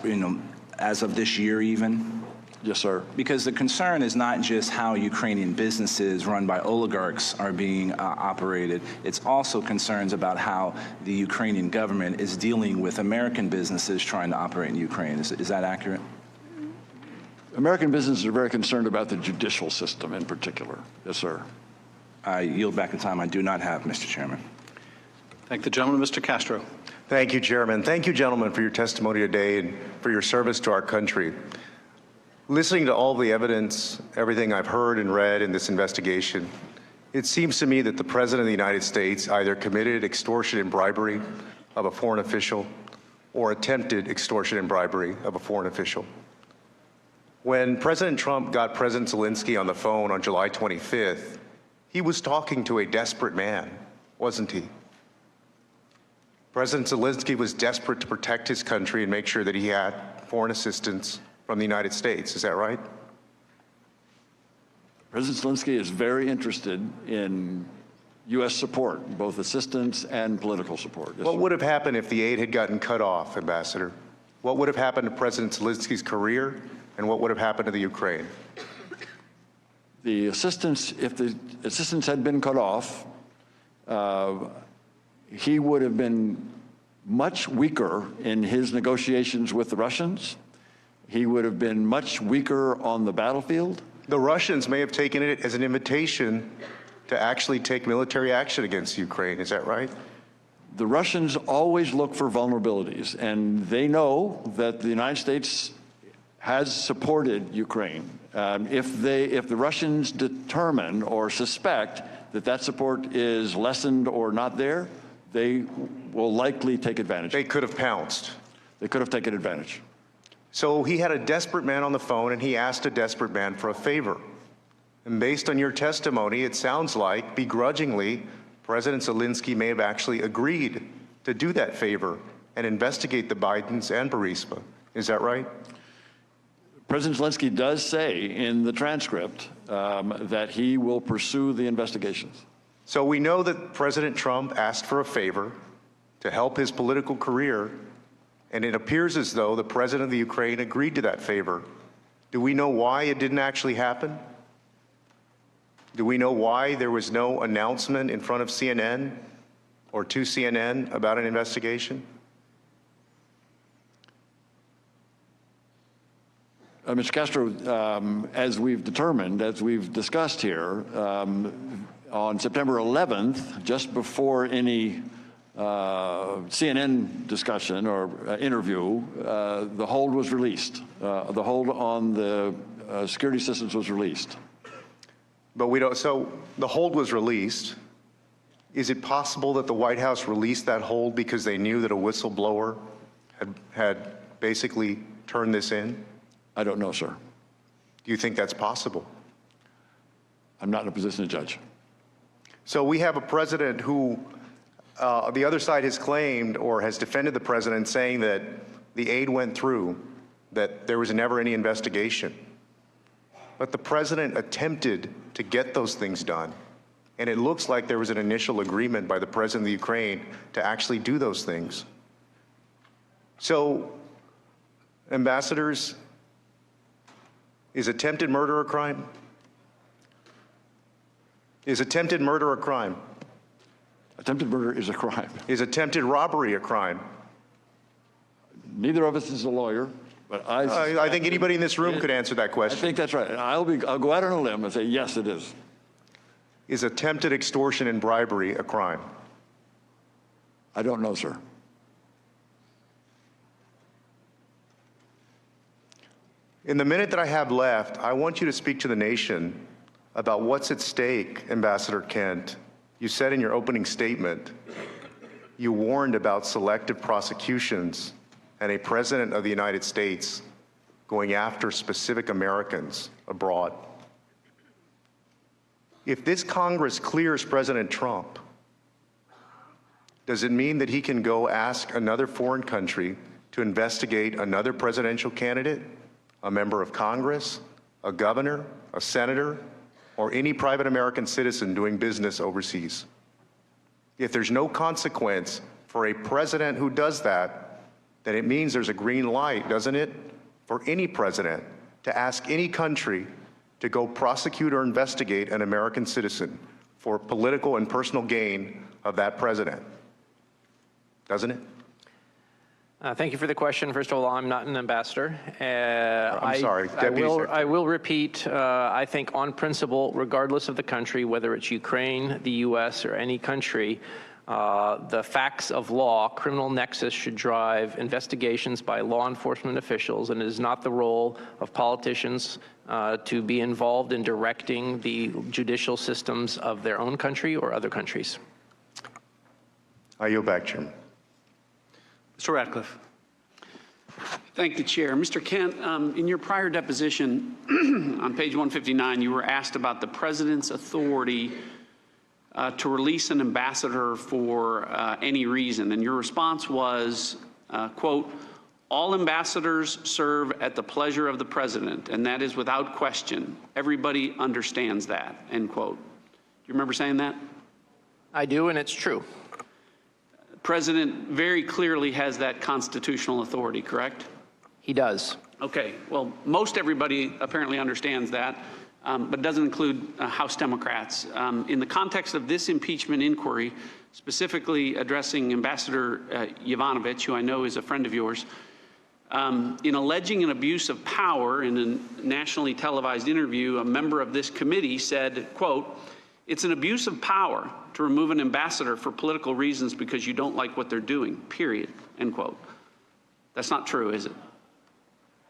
of this year even? Yes, sir. Because the concern is not just how Ukrainian businesses run by oligarchs are being operated. It's also concerns about how the Ukrainian government is dealing with American businesses trying to operate in Ukraine. Is that accurate? American businesses are very concerned about the judicial system in particular. Yes, sir. I yield back the time I do not have, Mr. Chairman. Thank the gentleman. Mr. Castro. Thank you, Chairman. Thank you, gentlemen, for your testimony today and for your service to our country. Listening to all the evidence, everything I've heard and read in this investigation, it seems to me that the President of the United States either committed extortion and bribery of a foreign official or attempted extortion and bribery of a foreign official. When President Trump got President Zelensky on the phone on July 25th, he was talking to a desperate man, wasn't he? President Zelensky was desperate to protect his country and make sure that he had foreign assistance from the United States. Is that right? President Zelensky is very interested in U.S. support, both assistance and political support. Yes, what sir. would have happened if the aid had gotten cut off, Ambassador? What would have happened to President Zelensky's career, and what would have happened to the Ukraine? the assistance, if the assistance had been cut off, he would have been much weaker in his negotiations with the Russians. He would have been much weaker on the battlefield. The Russians may have taken it as an invitation to actually take military action against Ukraine. Is that right? The Russians always look for vulnerabilities, and they know that the United States has supported Ukraine. If the Russians determine or suspect that that support is lessened or not there, they will likely take advantage. They could have pounced. They could have taken advantage. So he had a desperate man on the phone, and he asked a desperate man for a favor. And based on your testimony, it sounds like, begrudgingly, President Zelensky may have actually agreed to do that favor and investigate the Bidens and Burisma. Is that right? President Zelensky does say in the transcript that he will pursue the investigations. So we know that President Trump asked for a favor to help his political career, and it appears as though the president of the Ukraine agreed to that favor. Do we know why it didn't actually happen? Do we know why there was no announcement in front of CNN or to CNN about an investigation? Mr. Castro, as we've determined, as we've discussed here, on September 11th, just before any CNN discussion or interview, the hold was released. The hold on the security systems was released. But we don't, so the hold was released. Is it possible that the White House released that hold because they knew that a whistleblower had basically turned this in? I don't know, sir. Do you think that's possible? I'm not in a position to judge. So we have a president who the other side has claimed or has defended the president saying that the aid went through, that there was never any investigation. But the president attempted to get those things done. And it looks like there was an initial agreement by the president of the Ukraine to actually do those things. So, ambassadors, is attempted murder a crime? Is attempted murder a crime? Attempted murder is a crime. Is attempted robbery a crime? Neither of us is a lawyer, but I think anybody in this room could answer that question. I think that's right. I'll go out on a limb and say, yes, it is. Is attempted extortion and bribery a crime? I don't know, sir. In the minute that I have left, I want you to speak to the nation about what's at stake, Ambassador Kent. You said in your opening statement, you warned about selective prosecutions and a president of the United States going after specific Americans abroad. If this Congress clears President Trump, does it mean that he can go ask another foreign country to investigate another presidential candidate, a member of Congress, a governor, a senator, or any private American citizen doing business overseas? If there's no consequence for a president who does that, then it means there's a green light, doesn't it, for any president to ask any country to go prosecute or investigate an American citizen for political and personal gain of that president, doesn't it? Thank you for the question. First of all, I'm not an ambassador. I'm sorry, Deputy Secretary. I will repeat, I think on principle, regardless of the country, whether it's Ukraine, the U.S., or any country, the facts of law, criminal nexus should drive investigations by law enforcement officials, and it is not the role of politicians to be involved in directing the judicial systems of their own country or other countries. I yield back, Chairman. Mr. Ratcliffe. Thank the chair. Mr. Kent, in your prior deposition on page 159, you were asked about the president's authority to release an ambassador for any reason. And your response was, quote, all ambassadors serve at the pleasure of the president, and that is without question. Everybody understands that, end quote. Do you remember saying that? I do, and it's true. President very clearly has that constitutional authority, correct? He does. Okay, well, most everybody apparently understands that. but it doesn't include House Democrats. In the context of this impeachment inquiry, specifically addressing Ambassador Yovanovitch, who I know is a friend of yours, in alleging an abuse of power in a nationally televised interview, a member of this committee said, quote, "It's an abuse of power to remove an ambassador for political reasons because you don't like what they're doing, period," end quote. That's not true, is it?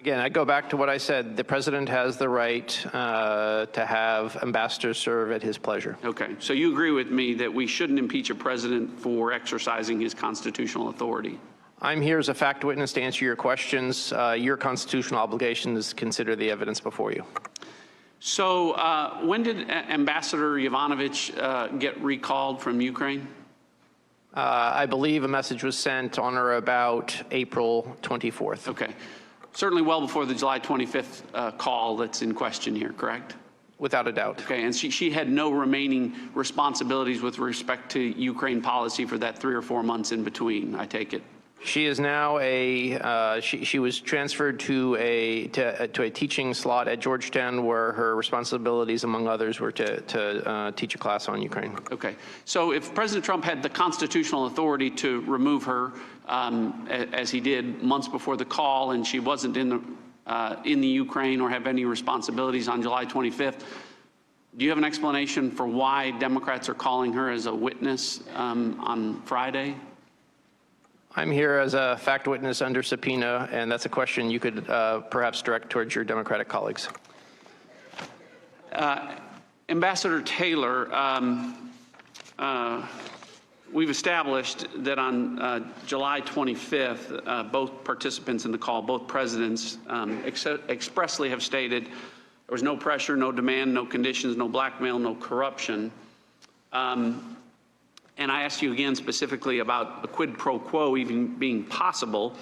Again, I go back to what I said. The president has the right to have ambassadors serve at his pleasure. Okay, so you agree with me that we shouldn't impeach a president for exercising his constitutional authority? I'm here as a fact witness to answer your questions. Your constitutional obligation is to consider the evidence before you. So when did Ambassador Yovanovitch get recalled from Ukraine? I believe a message was sent on or about April 24th. Okay. Certainly well before the July 25th call that's in question here, correct? Without a doubt. Okay, and she had no remaining responsibilities with respect to Ukraine policy for that 3 or 4 months in between, I take it? She is now she was transferred to a teaching slot at Georgetown, where her responsibilities, among others, were to teach a class on Ukraine. Okay. So if President Trump had the constitutional authority to remove her, as he did months before the call, and she wasn't in the Ukraine or have any responsibilities on July 25th, do you have an explanation for why Democrats are calling her as a witness on Friday? I'm here as a fact witness under subpoena, and that's a question you could perhaps direct towards your Democratic colleagues. Ambassador Taylor, we've established that on July 25th, both participants in the call, both presidents, expressly have stated there was no pressure, no demand, no conditions, no blackmail, no corruption. And I asked you again specifically about a quid pro quo even being possible.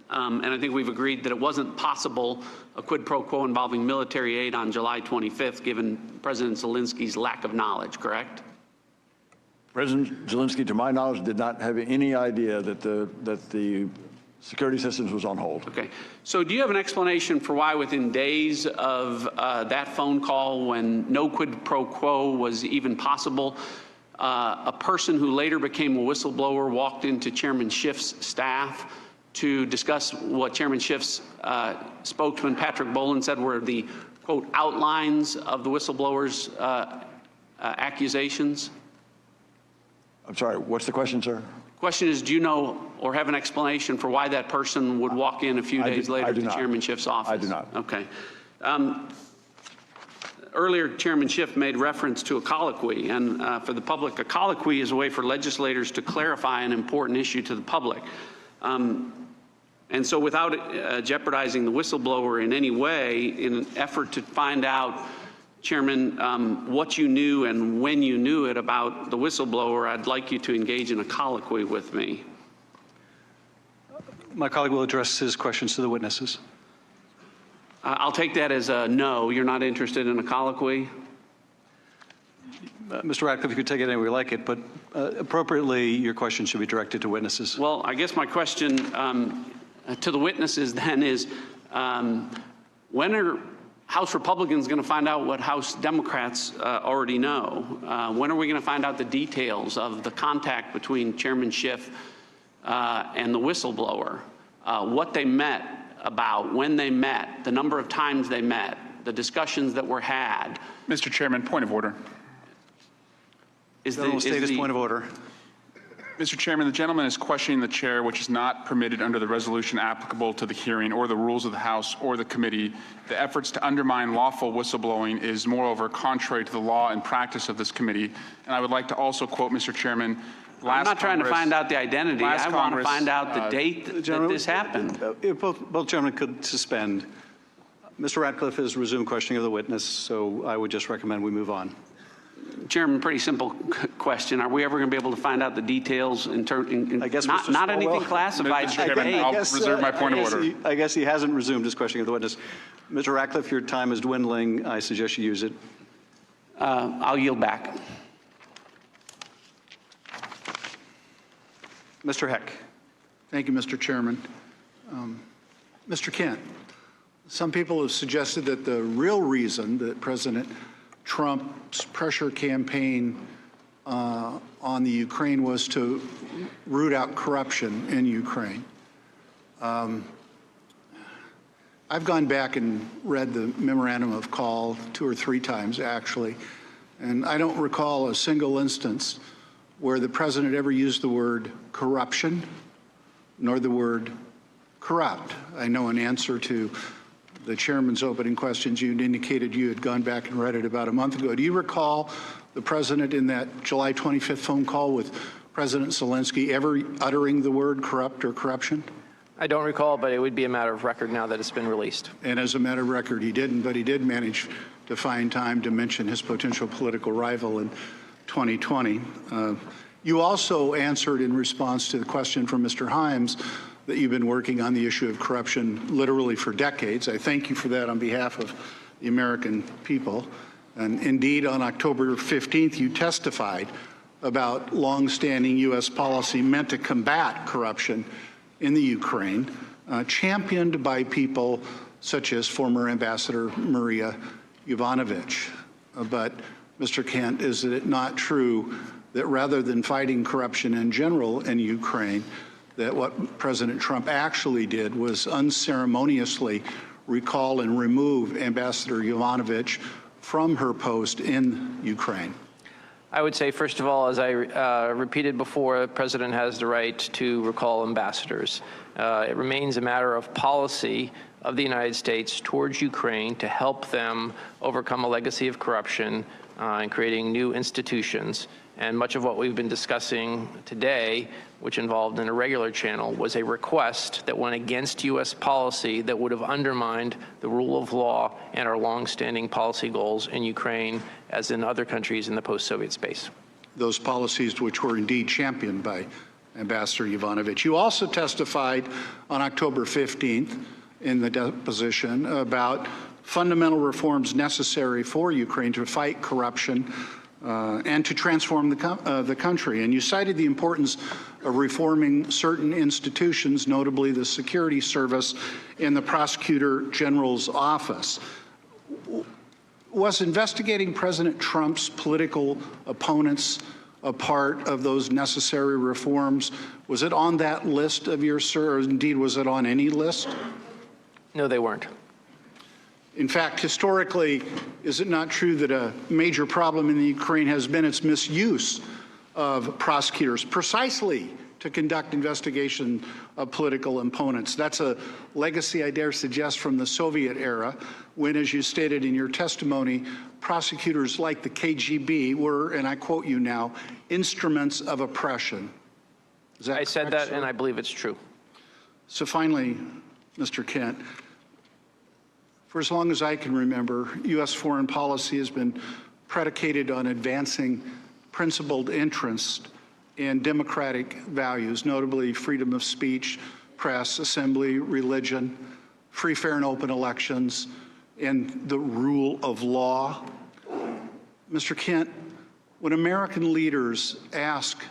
And I think we've agreed that it wasn't possible, a quid pro quo involving military aid on July 25th, given President Zelensky's lack of knowledge, correct? President Zelensky, to my knowledge, did not have any idea that the security systems was on hold. Okay. So do you have an explanation for why within days of that phone call, when no quid pro quo was even possible, a person who later became a whistleblower walked into Chairman Schiff's staff to discuss what Chairman Schiff's spokesman, Patrick Boland, said were the, quote, outlines of the whistleblower's accusations? I'm sorry, what's the question, sir? Question is, do you know or have an explanation for why that person would walk in a few days later to Chairman Schiff's office? I do not. Okay. Earlier, Chairman Schiff made reference to a colloquy, and for the public, a colloquy is a way for legislators to clarify an important issue to the public. And so without jeopardizing the whistleblower in any way, in an effort to find out, Chairman, what you knew and when you knew it about the whistleblower, I'd like you to engage in a colloquy with me. My colleague will address his questions to the witnesses. I'll take that as a no. You're not interested in a colloquy? Mr. Ratcliffe, you could take it any way you like it, but appropriately, your question should be directed to witnesses. Well, I guess my question to the witnesses then is, when are House Republicans going to find out what House Democrats already know? When are we going to find out the details of the contact between Chairman Schiff and the whistleblower? What they met about, when they met, the number of times they met, the discussions that were had. Mr. Chairman, point of order. Point of order. Mr. Chairman, the gentleman is questioning the chair, which is not permitted under the resolution applicable to the hearing or the rules of the House or the committee. The efforts to undermine lawful whistleblowing is, moreover, contrary to the law and practice of this committee. And I would like to also quote, Mr. Chairman, I'm not trying to find out the identity. I want to find out the date that this happened. Both gentlemen could suspend. Mr. Ratcliffe has resumed questioning of the witness, so I would just recommend we move on. Chairman, pretty simple question. Are we ever going to be able to find out the details in I guess not anything classified? Mr. Chairman, I'll reserve my point of order. I guess he hasn't resumed his questioning of the witness. Mr. Ratcliffe, your time is dwindling. I suggest you use it. I'll yield back. Mr. Heck. Thank you, Mr. Chairman. Mr. Kent, Some people have suggested that the real reason that President Trump's pressure campaign on the Ukraine was to root out corruption in Ukraine. I've gone back and read the memorandum of call 2 or 3 times, actually, and I don't recall a single instance where the president ever used the word corruption nor the word corrupt. I know in answer to the chairman's opening questions, you indicated you had gone back and read it about a month ago. Do you recall the president in that July 25th phone call with President Zelensky ever uttering the word corrupt or corruption? I don't recall, but it would be a matter of record now that it's been released. And as a matter of record, he didn't, but he did manage to find time to mention his potential political rival in 2020. You also answered in response to the question from Mr. Himes that you've been working on the issue of corruption literally for decades. I thank you for that on behalf of the American people. And indeed, on October 15th, you testified about longstanding U.S. policy meant to combat corruption in the Ukraine, championed by people such as former Ambassador Maria Yovanovitch. But, Mr. Kent, is it not true that rather than fighting corruption in general in Ukraine, that what President Trump actually did was unceremoniously recall and remove Ambassador Yovanovitch from her post in Ukraine? I would say, first of all, as I repeated before, the president has the right to recall ambassadors. It remains a matter of policy of the United States towards Ukraine to help them overcome a legacy of corruption and creating new institutions. And much of what we've been discussing today, which involved an irregular channel, was a request that went against U.S. policy that would have undermined the rule of law and our longstanding policy goals in Ukraine, as in other countries in the post-Soviet space. Those policies which were indeed championed by Ambassador Yovanovitch. You also testified on October 15th in the deposition about fundamental reforms necessary for Ukraine to fight corruption and to transform the country. And you cited the importance of reforming certain institutions, notably the Security Service and the Prosecutor General's office. Was investigating President Trump's political opponents a part of those necessary reforms? Was it on that list of yours, sir, or indeed was it on any list? No, they weren't. In fact, historically, is it not true that a major problem in the Ukraine has been its misuse of prosecutors precisely to conduct investigation of political opponents? That's a legacy, I dare suggest, from the Soviet era, when, as you stated in your testimony, prosecutors like the KGB were, and I quote you now, instruments of oppression. Is that I said correct, that, sir? and I believe it's true. So finally, Mr. Kent, for as long as I can remember, U.S. foreign policy has been predicated on advancing principled interest in democratic values, notably freedom of speech, press, assembly, religion, free, fair, and open elections, and the rule of law. Mr. Kent, when American leaders ask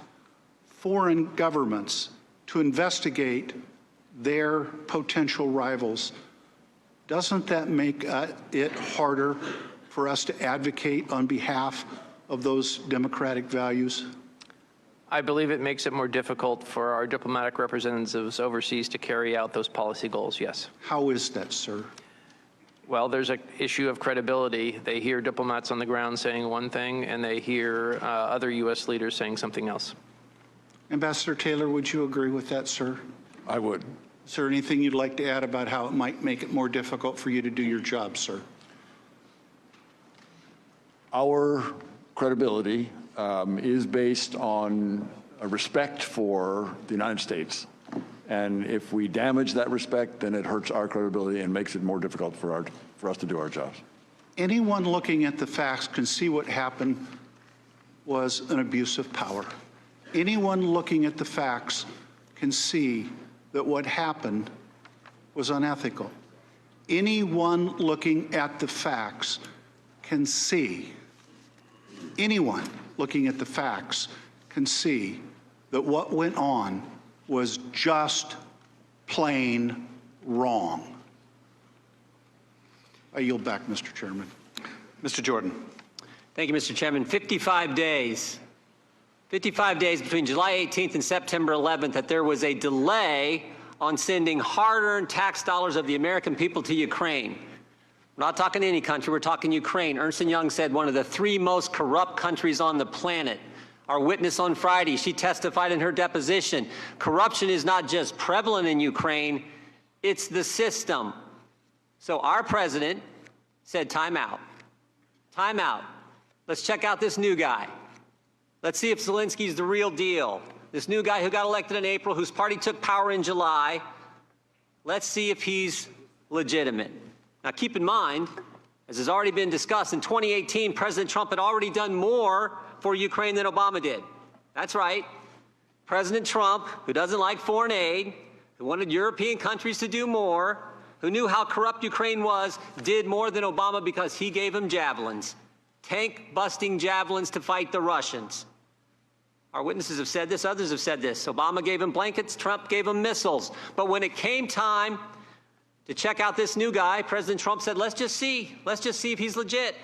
foreign governments to investigate their potential rivals, doesn't that make it harder for us to advocate on behalf of those democratic values? I believe it makes it more difficult for our diplomatic representatives overseas to carry out those policy goals, yes. How is that, sir? Well, there's an issue of credibility. They hear diplomats on the ground saying one thing, and they hear other U.S. leaders saying something else. Ambassador Taylor, would you agree with that, sir? I would. Is there anything you'd like to add about how it might make it more difficult for you to do your job, sir? Our credibility is based on a respect for the United States. And if we damage that respect, then it hurts our credibility and makes it more difficult for us to do our jobs. Anyone looking at the facts can see what happened was an abuse of power. Anyone looking at the facts can see that what happened was unethical. Anyone looking at the facts can see, anyone looking at the facts can see that what went on was just plain wrong. I yield back, Mr. Chairman. Mr. Jordan. Thank you, Mr. Chairman. 55 days. 55 days between July 18th and September 11th that there was a delay on sending hard-earned tax dollars of the American people to Ukraine. We're not talking any country, we're talking Ukraine. Ernst & Young said one of the 3 most corrupt countries on the planet. Our witness on Friday, she testified in her deposition. Corruption is not just prevalent in Ukraine, it's the system. So our president said, time out. Time out. Let's check out this new guy. Let's see if Zelensky's the real deal. This new guy who got elected in April, whose party took power in July. Let's see if he's legitimate. Now keep in mind, as has already been discussed, in 2018, President Trump had already done more for Ukraine than Obama did. That's right. President Trump, who doesn't like foreign aid, who wanted European countries to do more, who knew how corrupt Ukraine was, did more than Obama because he gave him javelins. Tank-busting javelins to fight the Russians. Our witnesses have said this, others have said this. Obama gave him blankets, Trump gave him missiles. But when it came time to check out this new guy, President Trump said, let's just see if he's legit.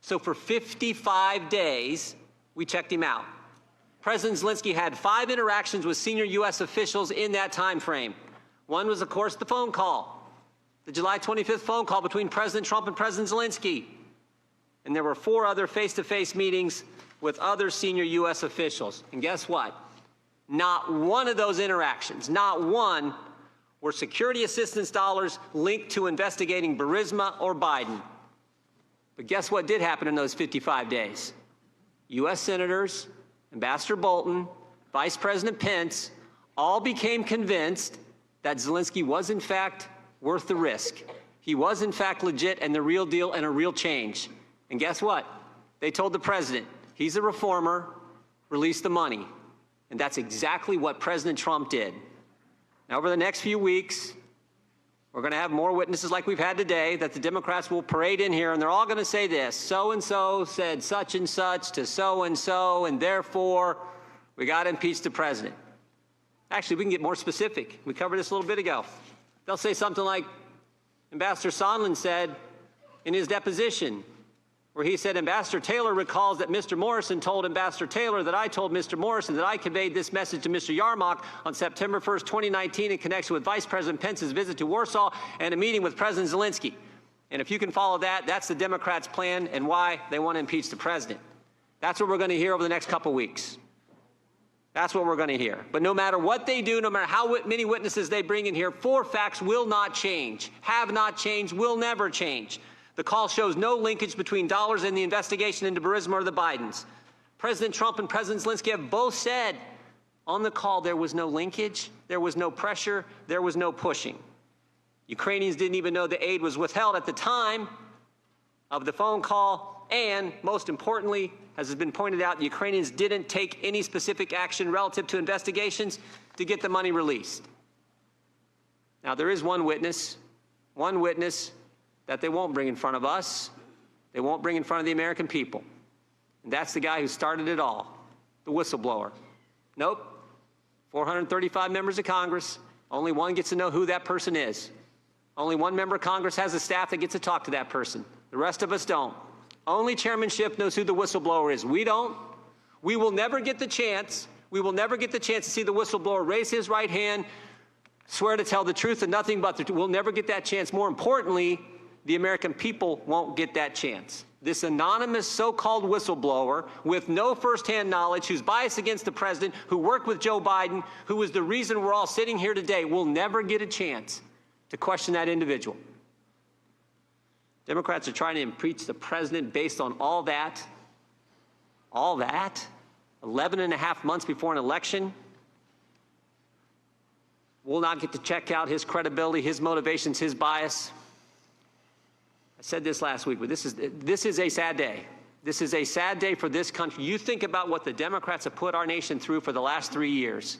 So for 55 days, we checked him out. President Zelensky had 5 interactions with senior U.S. officials in that time frame. One was, of course, the phone call, the July 25th phone call between President Trump and President Zelensky. And there were 4 other face-to-face meetings with other senior U.S. officials. And guess what? Not one of those interactions, not one, were security assistance dollars linked to investigating Burisma or Biden. But guess what did happen in those 55 days? U.S. senators, Ambassador Bolton, Vice President Pence, all became convinced that Zelensky was, in fact, worth the risk. He was, in fact, legit and the real deal and a real change. And guess what? They told the president, he's a reformer, release the money. And that's exactly what President Trump did. Now, over the next few weeks, we're going to have more witnesses like we've had today that the Democrats will parade in here, and they're all going to say this, so-and-so said such and such to so-and-so, and therefore, we got to impeach the president. Actually, we can get more specific. We covered this a little bit ago. They'll say something like Ambassador Sondland said in his deposition, where he said, Ambassador Taylor recalls that Mr. Morrison told Ambassador Taylor that I told Mr. Morrison that I conveyed this message to Mr. Yarmouk on September 1st, 2019 in connection with Vice President Pence's visit to Warsaw and a meeting with President Zelensky. And if you can follow that, that's the Democrats' plan and why they want to impeach the president. That's what we're going to hear over the next couple weeks. That's what we're going to hear. But no matter what they do, no matter how many witnesses they bring in here, 4 facts will not change, have not changed, will never change. The call shows no linkage between dollars and the investigation into Burisma or the Bidens. President Trump and President Zelensky have both said on the call there was no linkage, there was no pressure, there was no pushing. Ukrainians didn't even know the aid was withheld at the time of the phone call, and most importantly, as has been pointed out, the Ukrainians didn't take any specific action relative to investigations to get the money released. Now, there is one witness that they won't bring in front of us. They won't bring in front of the American people. And that's the guy who started it all, the whistleblower. Nope. 435 members of Congress, only one gets to know who that person is. Only one member of Congress has a staff that gets to talk to that person. The rest of us don't. Only chairmanship knows who the whistleblower is. We don't. We will never get the chance. We will never get the chance to see the whistleblower raise his right hand, swear to tell the truth and nothing but the truth. We'll never get that chance. More importantly, the American people won't get that chance. This anonymous so-called whistleblower with no firsthand knowledge, who's biased against the president, who worked with Joe Biden, who was the reason we're all sitting here today, will never get a chance to question that individual. Democrats are trying to impeach the president based on all that, 11 and a half months before an election. We'll not get to check out his credibility, his motivations, his bias. I said this last week, but this is a sad day. This is a sad day for this country. You think about what the Democrats have put our nation through for the last 3 years.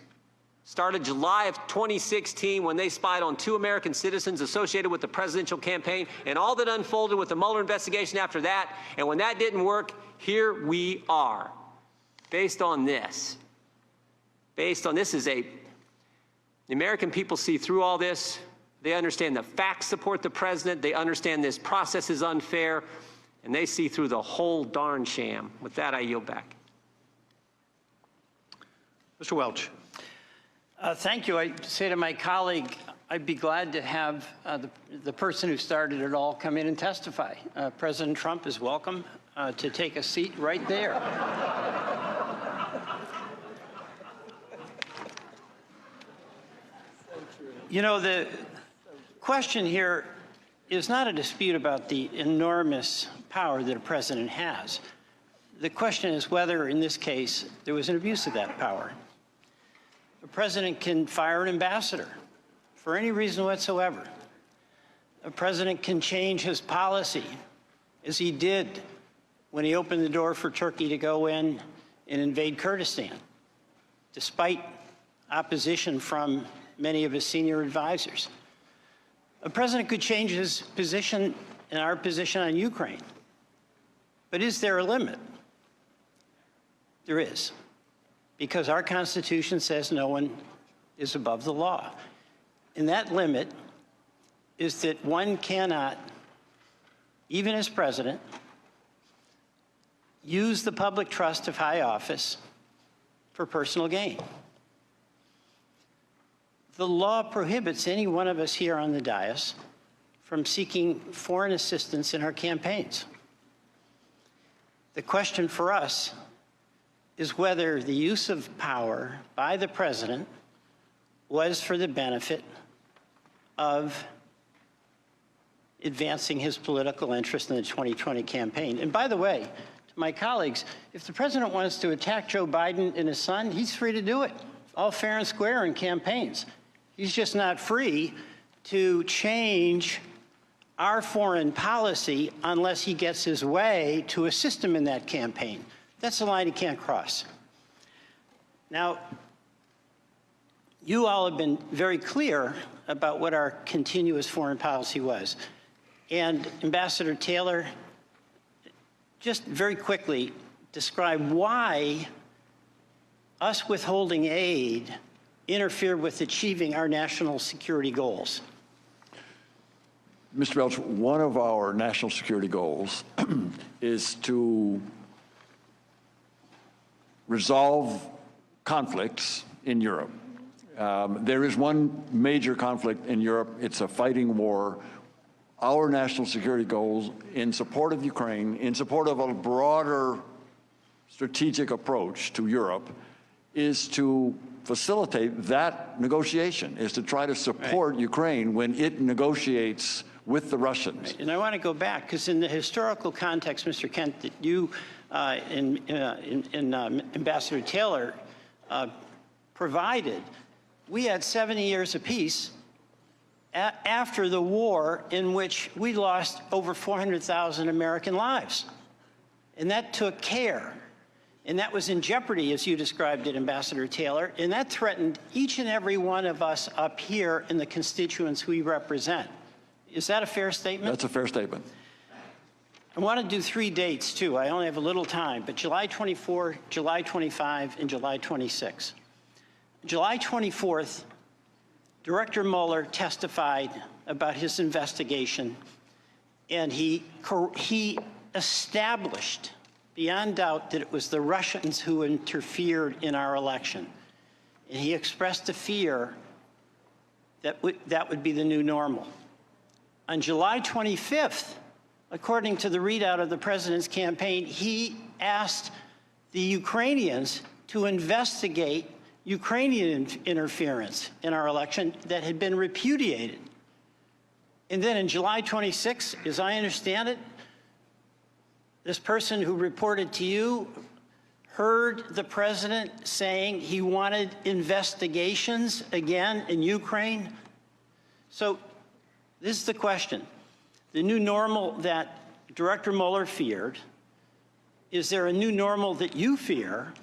Started July of 2016 when they spied on 2 American citizens associated with the presidential campaign, and all that unfolded with the Mueller investigation after that. And when that didn't work, here we are. Based on this. The American people see through all this. They understand the facts support the president. They understand this process is unfair, and they see through the whole darn sham. With that, I yield back. Mr. Welch. Thank you. I say to my colleague, I'd be glad to have the person who started it all come in and testify. President Trump is welcome to take a seat right there. You know, the question here is not a dispute about the enormous power that a president has. The question is whether, in this case, there was an abuse of that power. A president can fire an ambassador for any reason whatsoever. A president can change his policy, as he did when he opened the door for Turkey to go in and invade Kurdistan, despite opposition from many of his senior advisors. A president could change his position and our position on Ukraine. But is there a limit? There is, because our Constitution says no one is above the law. And that limit is that one cannot, even as president, use the public trust of high office for personal gain. The law prohibits any one of us here on the dais from seeking foreign assistance in our campaigns. The question for us is whether the use of power by the president was for the benefit of advancing his political interest in the 2020 campaign. And by the way, to my colleagues, if the president wants to attack Joe Biden and his son, he's free to do it, all fair and square in campaigns. He's just not free to change our foreign policy unless he gets his way to assist him in that campaign. That's a line he can't cross. Now, you all have been very clear about what our continuous foreign policy was. And Ambassador Taylor, just very quickly describe why us withholding aid interfered with achieving our national security goals. Mr. Welch, one of our national security goals is to resolve conflicts in Europe. There is one major conflict in Europe. It's a fighting war. Our national security goals in support of Ukraine, in support of a broader strategic approach to Europe, is to facilitate that negotiation, is to try to support Ukraine when it negotiates with the Russians. And I want to go back, because in the historical context, Mr. Kent, that you and Ambassador Taylor provided, we had 70 years of peace after the war in which we lost over 400,000 American lives. And that took care. And that was in jeopardy, as you described it, Ambassador Taylor, and that threatened each and every one of us up here in the constituents we represent. Is that a fair statement? That's a fair statement. I want to do 3 dates, too. I only have a little time, but July 24, July 25, and July 26. July 24th, Director Mueller testified about his investigation, and he established beyond doubt that it was the Russians who interfered in our election. And he expressed a fear that that would be the new normal. On July 25th, according to the readout of the president's campaign, he asked the Ukrainians to investigate Ukrainian interference in our election that had been repudiated. And then on July 26th, as I understand it, this person who reported to you heard the president saying he wanted investigations again in Ukraine. So this is the question. The new normal that Director Mueller feared, is there a new normal that you fear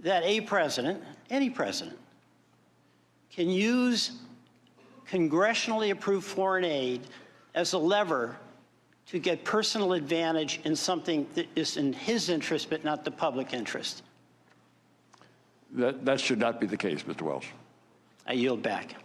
that a president, any president, can use congressionally approved foreign aid as a lever to get personal advantage in something that is in his interest but not the public interest? That should not be the case, Mr. Welch. I yield back.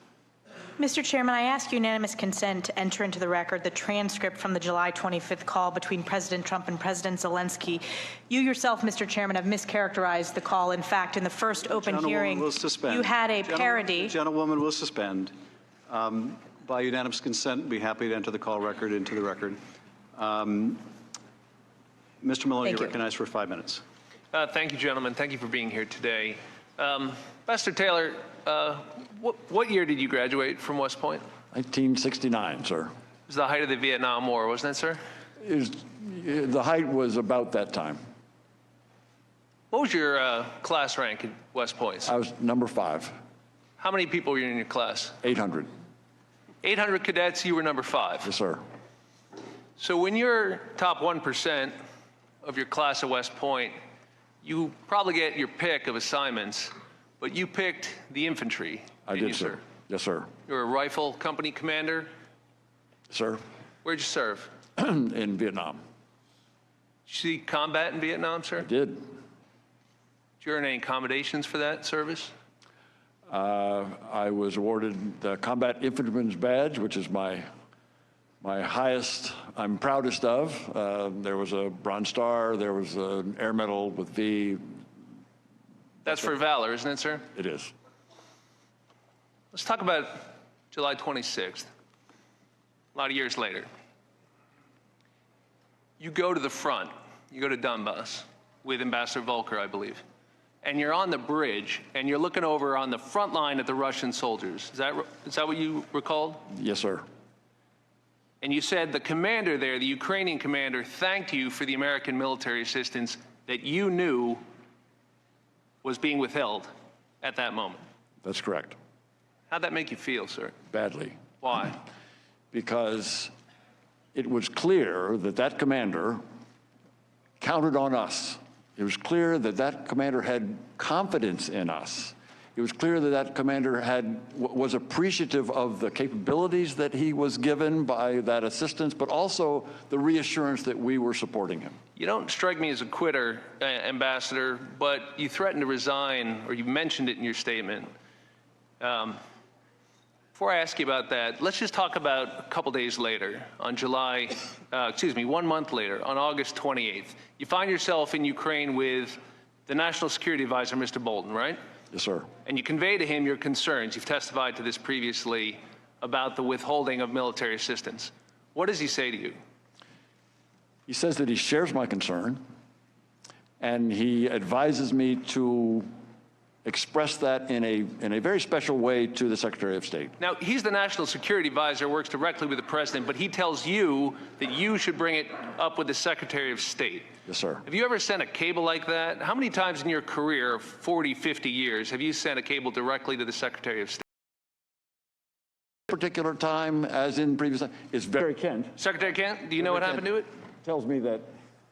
Mr. Chairman, I ask unanimous consent to enter into the record the transcript from the July 25th call between President Trump and President Zelensky. You yourself, Mr. Chairman, have mischaracterized the call. In fact, in the first open hearing, you had a parody. The gentlewoman will suspend. By unanimous consent, be happy to enter the call record into the record. Mr. Maloney, you're recognized for 5 minutes. Thank you, gentlemen. Thank you for being here today. Ambassador Taylor, what year did you graduate from West Point? 1969, sir. It was the height of the Vietnam War, wasn't it, sir? The height was about that time. What was your class rank at West Point? I was number 5. How many people were in your class? 800. 800 cadets, you were number 5. Yes, sir. So when you're top 1% of your class at West Point, you probably get your pick of assignments, but you picked the infantry. I did, sir. Yes, sir. You were a rifle company commander? Sir. Where'd you serve? In Vietnam. Did you see combat in Vietnam, sir? I did. Did you earn any accommodations for that service? I was awarded the Combat Infantryman's Badge, which is my highest, I'm proudest of. There was a Bronze Star, there was an Air Medal with V. That's for valor, isn't it, sir? It is. Let's talk about July 26th, a lot of years later. You go to the front, you go to Donbass with Ambassador Volker, I believe, and you're on the bridge, and you're looking over on the front line at the Russian soldiers. Is that what you recalled? Yes, sir. And you said the commander there, the Ukrainian commander, thanked you for the American military assistance that you knew was being withheld at that moment. That's correct. How'd that make you feel, sir? Badly. Why? Because it was clear that that commander counted on us. It was clear that that commander had confidence in us. It was clear that that commander was appreciative of the capabilities that he was given by that assistance, but also the reassurance that we were supporting him. You don't strike me as a quitter, Ambassador, but you threatened to resign, or you mentioned it in your statement. Before I ask you about that, let's just talk about a couple days later, on 1 month later, on August 28th. You find yourself in Ukraine with the National Security Advisor, Mr. Bolton, right? Yes, sir. And you convey to him your concerns. You've testified to this previously about the withholding of military assistance. What does he say to you? He says that he shares my concern, and he advises me to express that in a very special way to the Secretary of State. Now, he's the National Security Advisor, works directly with the President, but he tells you that you should bring it up with the Secretary of State. Yes, sir. Have you ever sent a cable like that? How many times in your career, 40, 50 years, have you sent a cable directly to the Secretary of State? Particular time, as in previous time, is very Kent. Secretary Kent, do you know what happened to it? Tells me that.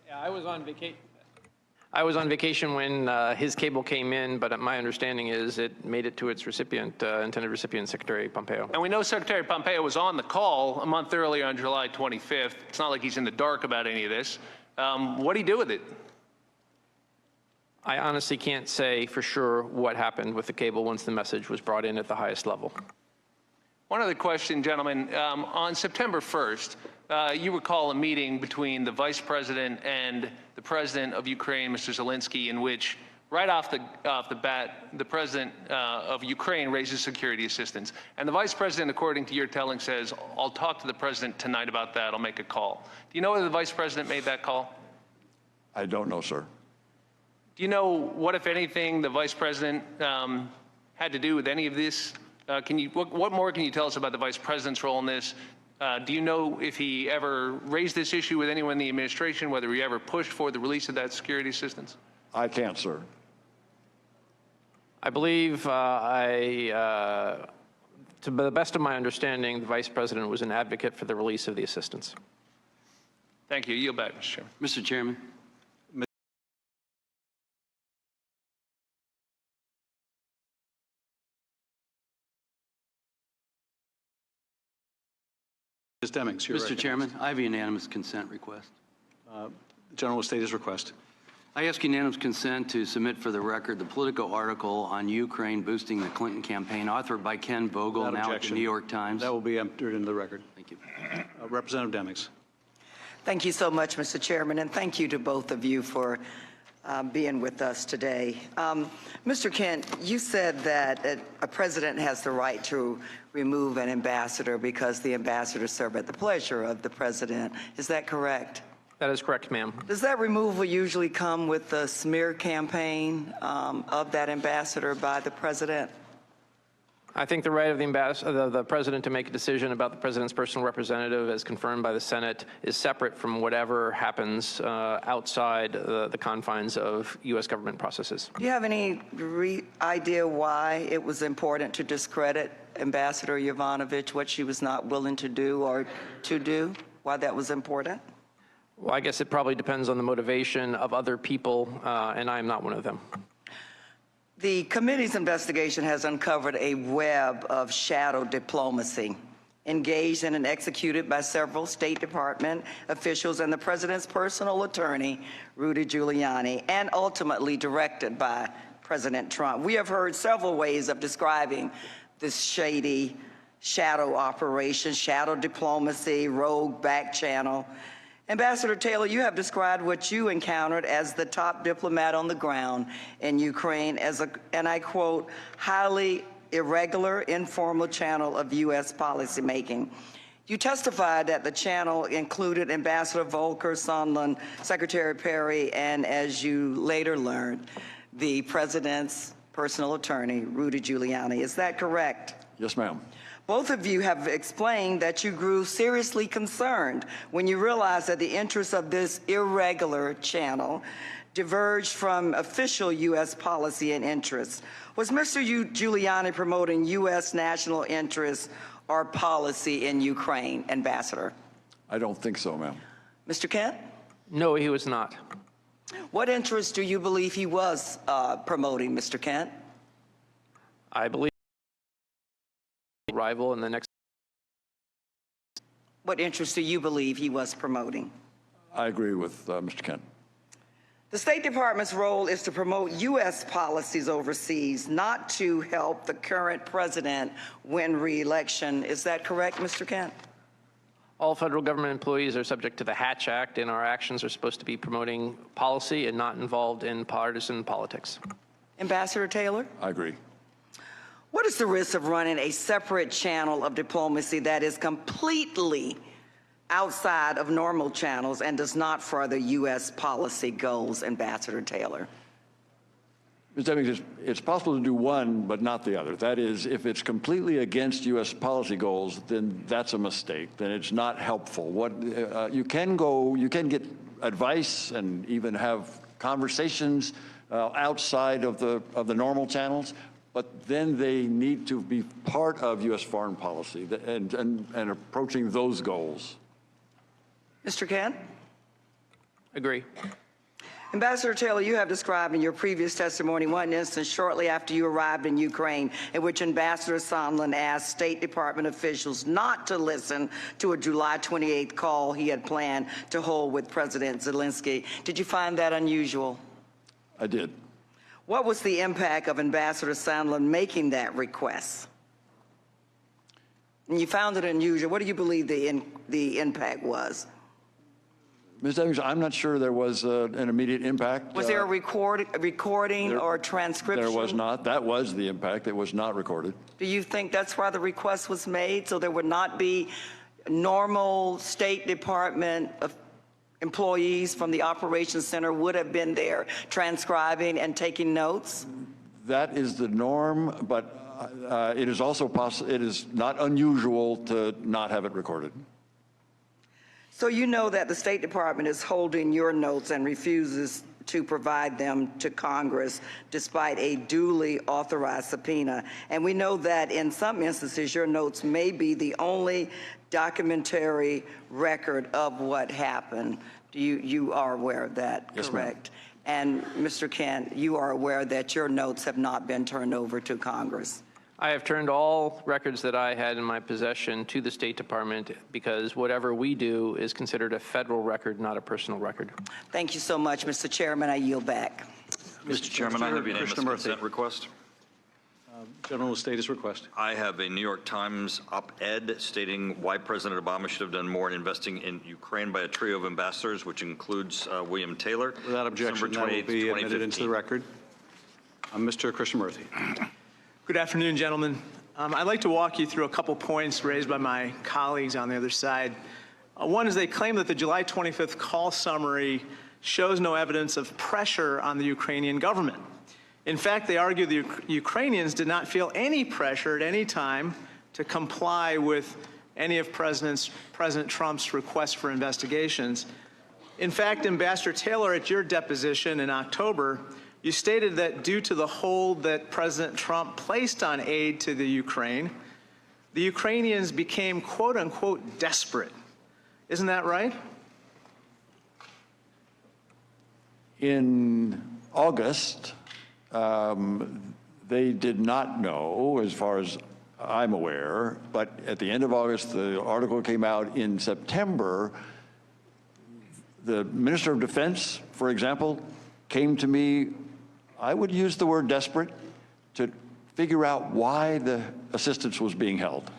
Yeah, I was on vacation when his cable came in, but my understanding is it made it to its recipient, intended recipient, Secretary Pompeo. And we know Secretary Pompeo was on the call a month earlier on July 25th. It's not like he's in the dark about any of this. What do you do with it? I honestly can't say for sure what happened with the cable once the message was brought in at the highest level. One other question, gentlemen. On September 1st, you recall a meeting between the Vice President and the President of Ukraine, Mr. Zelensky, in which, right off the bat, the President of Ukraine raises security assistance. And the Vice President, according to your telling, says, I'll talk to the President tonight about that. I'll make a call. Do you know whether the Vice President made that call? I don't know, sir. Do you know what, if anything, the Vice President had to do with any of this? What more can you tell us about the Vice President's role in this? Do you know if he ever raised this issue with anyone in the administration, whether he ever pushed for the release of that security assistance? I can't, sir. I believe, to the best of my understanding, the Vice President was an advocate for the release of the assistance. Thank you. Yield back, Mr. Chairman. Mr. Chairman. Ms. Demings, you're Mr. Chairman, I have a unanimous consent request. The gentleman will state his request. I ask unanimous consent to submit for the record the political article on Ukraine boosting the Clinton campaign authored by Ken Vogel, Without now at the objection. New York Times. That will be entered into the record. Thank you. Representative Demings. Thank you so much, Mr. Chairman, and thank you to both of you for being with us today. Mr. Kent, you said that a president has the right to remove an ambassador because the ambassador served at the pleasure of the president. Is that correct? That is correct, ma'am. Does that removal usually come with the smear campaign of that ambassador by the president? I think the right of the president to make a decision about the president's personal representative, as confirmed by the Senate, is separate from whatever happens outside the confines of U.S. government processes. Do you have any idea why it was important to discredit Ambassador Yovanovitch, what she was not willing to do or to do, why that was important? Well, I guess it probably depends on the motivation of other people, and I am not one of them. The committee's investigation has uncovered a web of shadow diplomacy engaged in and executed by several State Department officials and the president's personal attorney, Rudy Giuliani, and ultimately directed by President Trump. We have heard several ways of describing this shady shadow operation, shadow diplomacy, rogue back channel. Ambassador Taylor, you have described what you encountered as the top diplomat on the ground in Ukraine as a, and I quote, highly irregular, informal channel of U.S. policymaking. You testified that the channel included Ambassador Volker, Sondland, Secretary Perry, and as you later learned, the president's personal attorney, Rudy Giuliani. Is that correct? Yes, ma'am. Both of you have explained that you grew seriously concerned when you realized that the interests of this irregular channel diverged from official U.S. policy and interests. Was Mr. Giuliani promoting U.S. national interests or policy in Ukraine, Ambassador? I don't think so, ma'am. Mr. Kent? No, he was not. What interests do you believe he was promoting, Mr. Kent? I believe arrival in the next. What interests do you believe he was promoting? I agree with Mr. Kent. The State Department's role is to promote U.S. policies overseas, not to help the current president win re-election. Is that correct, Mr. Kent? All federal government employees are subject to the Hatch Act, and our actions are supposed to be promoting policy and not involved in partisan politics. Ambassador Taylor? I agree. What is the risk of running a separate channel of diplomacy that is completely outside of normal channels and does not further U.S. policy goals, Ambassador Taylor? Ms. Demings, it's possible to do one, but not the other. That is, if it's completely against U.S. policy goals, then that's a mistake. Then it's not helpful. You can get advice and even have conversations outside of the normal channels, but then they need to be part of U.S. foreign policy and approaching those goals. Mr. Kent? Agree. Ambassador Taylor, you have described in your previous testimony one instance shortly after you arrived in Ukraine in which Ambassador Sondland asked State Department officials not to listen to a July 28th call he had planned to hold with President Zelensky. Did you find that unusual? I did. What was the impact of Ambassador Sondland making that request? And you found it unusual. What do you believe the impact was? Ms. Demings, I'm not sure there was an immediate impact. Was there a recording or transcription? There was not. That was the impact. It was not recorded. Do you think that's why the request was made, so there would not be normal State Department of employees from the Operations Center would have been there transcribing and taking notes? That is the norm, but it is also possible. It is not unusual to not have it recorded. So you know that the State Department is holding your notes and refuses to provide them to Congress despite a duly authorized subpoena. And we know that in some instances, your notes may be the only documentary record of what happened. You are aware of that, yes, correct? And Mr. Kent, you are aware that your notes have not been turned over to Congress. I have turned all records that I had in my possession to the State Department because whatever we do is considered a federal record, not a personal record. Thank you so much, Mr. Chairman. I yield back. Mr. Chairman, I have unanimous consent request. Gentleman will state his request. I have a New York Times op-ed stating why President Obama should have done more in investing in Ukraine by a trio of ambassadors, which includes William Taylor. Without objection, that will be admitted into the record. Mr. Krishnamurthy. Good afternoon, gentlemen. I'd like to walk you through a couple points raised by my colleagues on the other side. One is they claim that the July 25th call summary shows no evidence of pressure on the Ukrainian government. In fact, they argue the Ukrainians did not feel any pressure at any time to comply with any of President Trump's requests for investigations. In fact, Ambassador Taylor, at your deposition in October, you stated that due to the hold that President Trump placed on aid to the Ukrainians became, quote unquote, desperate. Isn't that right? In August, they did not know, as far as I'm aware, but at the end of August, the article came out. In September, the Minister of Defense, for example, came to me, I would use the word desperate, to figure out why the assistance was being held.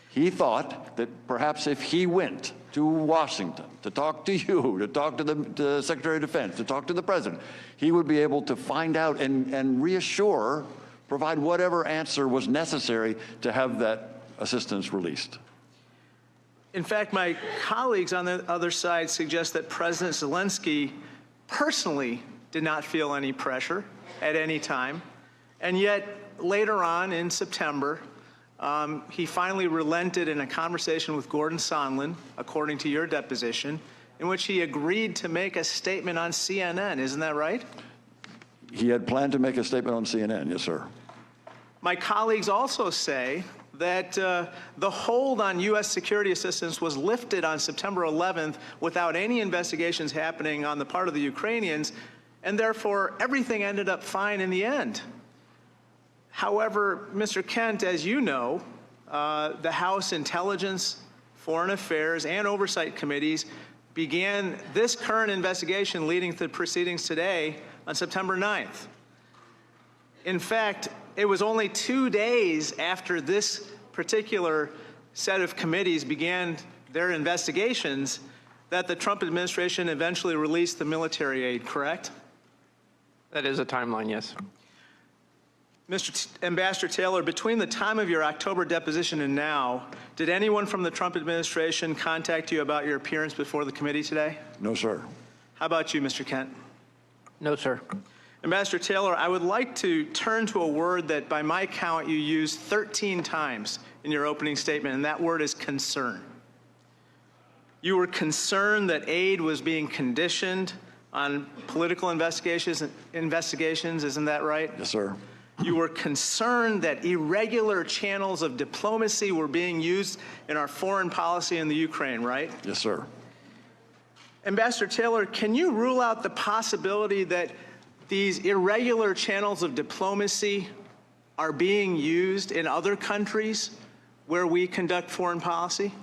He thought that perhaps if he went to Washington to talk to you, to talk to the Secretary of Defense, to talk to the President, he would be able to find out and reassure, provide whatever answer was necessary to have that assistance released. In fact, my colleagues on the other side suggest that President Zelensky personally did not feel any pressure at any time, and yet later on in September, he finally relented in a conversation with Gordon Sondland, according to your deposition, in which he agreed to make a statement on CNN. Isn't that right? He had planned to make a statement on CNN, yes, sir. My colleagues also say that the hold on U.S. security assistance was lifted on September 11th without any investigations happening on the part of the Ukrainians, and therefore everything ended up fine in the end. However, Mr. Kent, as you know, the House Intelligence, Foreign Affairs, and Oversight Committees began this current investigation leading to the proceedings today on September 9th. In fact, it was only 2 days after this particular set of committees began their investigations that the Trump administration eventually released the military aid, correct? That is a timeline, yes. Mr. Ambassador Taylor, between the time of your October deposition and now, did anyone from the Trump administration contact you about your appearance before the committee today? No, sir. How about you, Mr. Kent? No, sir. Ambassador Taylor, I would like to turn to a word that by my count you used 13 times in your opening statement, and that word is concern. You were concerned that aid was being conditioned on political investigations, isn't that right? Yes, sir. You were concerned that irregular channels of diplomacy were being used in our foreign policy in the Ukraine, right? Yes, sir. Ambassador Taylor, can you rule out the possibility that these irregular channels of diplomacy are being used in other countries where we conduct foreign policy?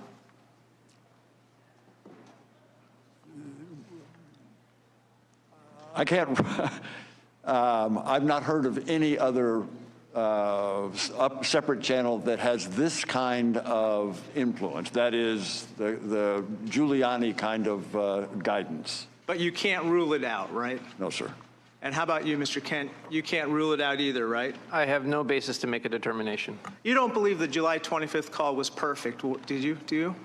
I can't, I've not heard of any other separate channel that has this kind of influence. That is the Giuliani kind of guidance. But you can't rule it out, right? No, sir. And how about you, Mr. Kent? You can't rule it out either, right? I have no basis to make a determination. You don't believe the July 25th call was perfect, did you? Do you?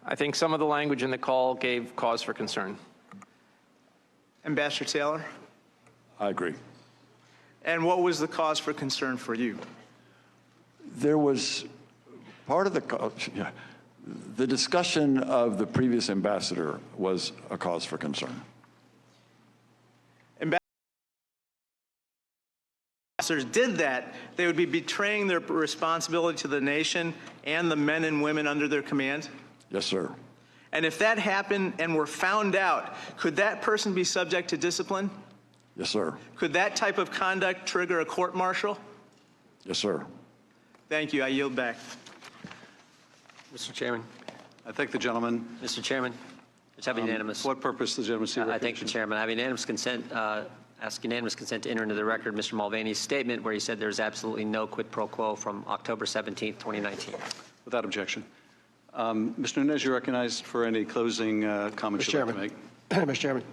I think some of the language in the call gave cause for concern. Ambassador Taylor? I agree. And what was the cause for concern for you? There was part of the discussion of the previous ambassador was a cause for concern. Ambassadors did that, they would be betraying their responsibility to the nation and the men and women under their command? Yes, sir. And if that happened and were found out, could that person be subject to discipline? Yes, sir. Could that type of conduct trigger a court-martial? Yes, sir. Thank you. I yield back. Mr. Chairman. I thank the gentleman. Mr. Chairman, let's have unanimous. For what purpose the gentleman seek I thank the chairman. I have unanimous consent. Ask unanimous consent to enter into the record Mr. Mulvaney's statement where he said there's absolutely no quid pro quo from October 17th, 2019. Without objection. Mr. Nunes, you're recognized for any closing comments you'd like to make. Mr. Chairman.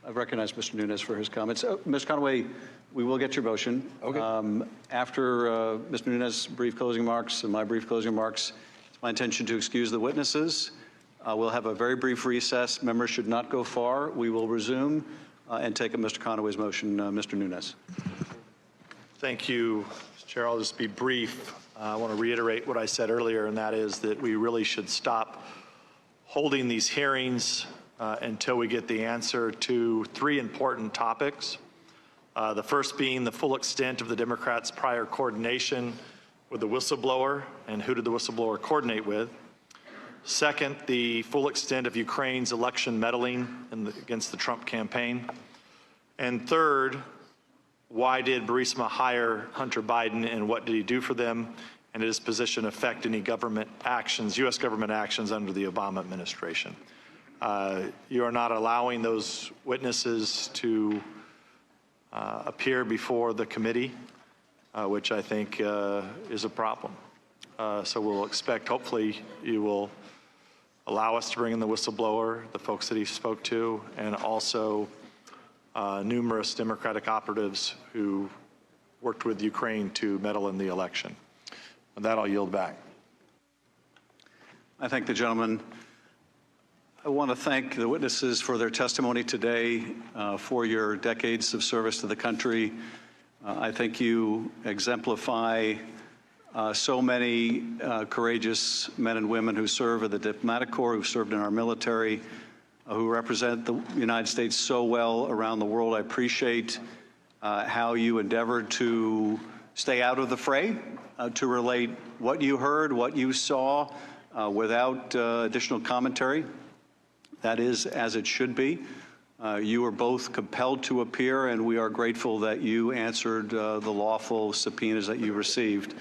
I've recognized Mr. Nunes for his comments. Ms. Conaway, we will get your motion. Okay. After Mr. Nunes' brief closing remarks and my brief closing remarks, it's my intention to excuse the witnesses. We'll have a very brief recess. Members should not go far. We will resume and take up Mr. Conaway's motion. Mr. Nunes. Thank you, Mr. Chair. I'll just be brief. I want to reiterate what I said earlier, and that is that we really should stop holding these hearings until we get the answer to three important topics. The first being the full extent of the Democrats' prior coordination with the whistleblower and who did the whistleblower coordinate with. Second, the full extent of Ukraine's election meddling against the Trump campaign. And third, why did Burisma hire Hunter Biden and what did he do for them? And did his position affect any government actions, U.S. government actions under the Obama administration? You are not allowing those witnesses to appear before the committee, which I think is a problem. So we'll expect, hopefully, you will allow us to bring in the whistleblower, the folks that he spoke to, and also numerous Democratic operatives who worked with Ukraine to meddle in the election. With that, I'll yield back. I thank the gentleman. I want to thank the witnesses for their testimony today, for your decades of service to the country. I think you exemplify so many courageous men and women who serve in the diplomatic corps, who served in our military, who represent the United States so well around the world. I appreciate how you endeavored to stay out of the fray, to relate what you heard, what you saw, without additional commentary. That is as it should be. You were both compelled to appear, and we are grateful that you answered the lawful subpoenas that you received.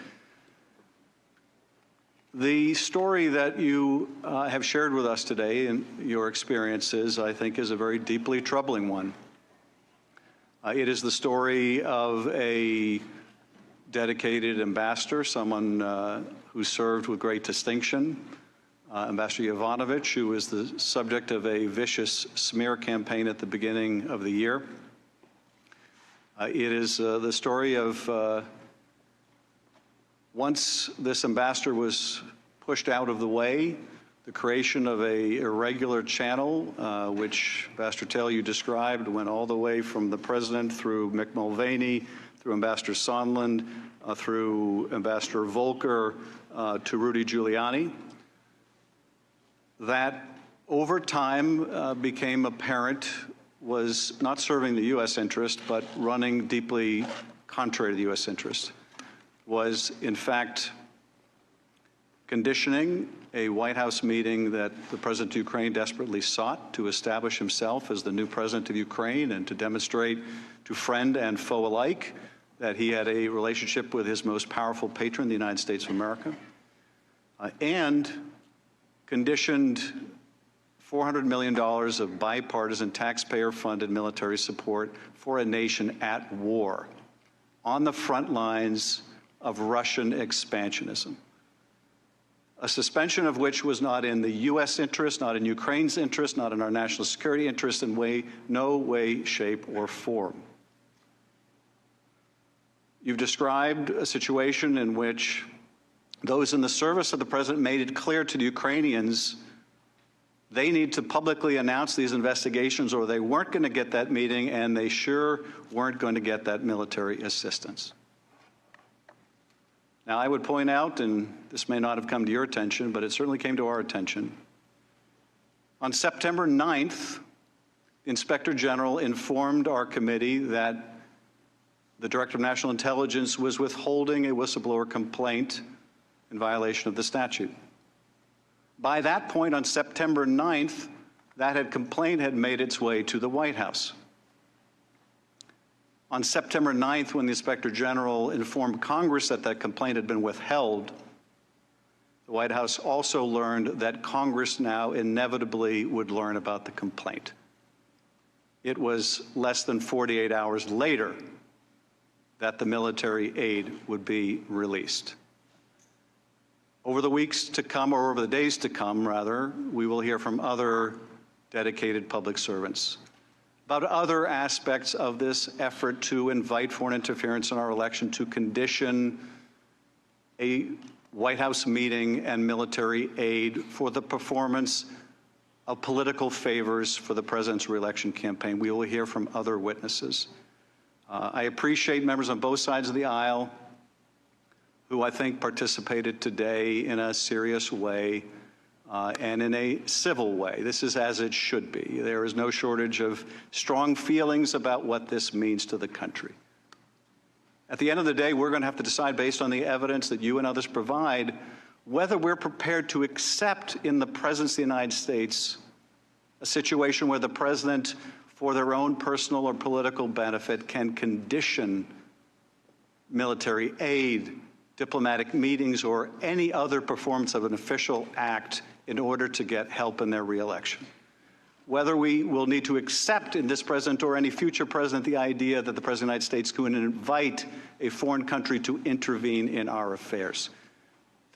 The story that you have shared with us today and your experiences, I think, is a very deeply troubling one. It is the story of a dedicated ambassador, someone who served with great distinction, Ambassador Yovanovitch, who was the subject of a vicious smear campaign at the beginning of the year. It is the story of once this ambassador was pushed out of the way, the creation of a irregular channel, which, Ambassador Taylor, you described, went all the way from the president through Mick Mulvaney, through Ambassador Sondland, through Ambassador Volker, to Rudy Giuliani. That over time became apparent was not serving the U.S. interest, but running deeply contrary to the U.S. interest, was in fact conditioning a White House meeting that the President of Ukraine desperately sought to establish himself as the new President of Ukraine and to demonstrate to friend and foe alike that he had a relationship with his most powerful patron, the United States of America, and conditioned $400 million of bipartisan taxpayer-funded military support for a nation at war on the front lines of Russian expansionism, a suspension of which was not in the U.S. interest, not in Ukraine's interest, not in our national security interest in no way, shape, or form. You've described a situation in which those in the service of the president made it clear to the Ukrainians they need to publicly announce these investigations or they weren't going to get that meeting, and they sure weren't going to get that military assistance. Now, I would point out, and this may not have come to your attention, but it certainly came to our attention. On September 9th, the Inspector General informed our committee that the Director of National Intelligence was withholding a whistleblower complaint in violation of the statute. By that point, on September 9th, that complaint had made its way to the White House. On September 9th, when the Inspector General informed Congress that that complaint had been withheld, the White House also learned that Congress now inevitably would learn about the complaint. It was less than 48 hours later that the military aid would be released. Over the weeks to come, or over the days to come, rather, we will hear from other dedicated public servants about other aspects of this effort to invite foreign interference in our election, to condition a White House meeting and military aid for the performance of political favors for the president's reelection campaign. We will hear from other witnesses. I appreciate members on both sides of the aisle who I think participated today in a serious way and in a civil way. This is as it should be. There is no shortage of strong feelings about what this means to the country. At the end of the day, we're going to have to decide, based on the evidence that you and others provide, whether we're prepared to accept in the presence of the United States a situation where the president, for their own personal or political benefit, can condition military aid, diplomatic meetings, or any other performance of an official act in order to get help in their reelection. Whether we will need to accept in this president or any future president the idea that the President of the United States can invite a foreign country to intervene in our affairs.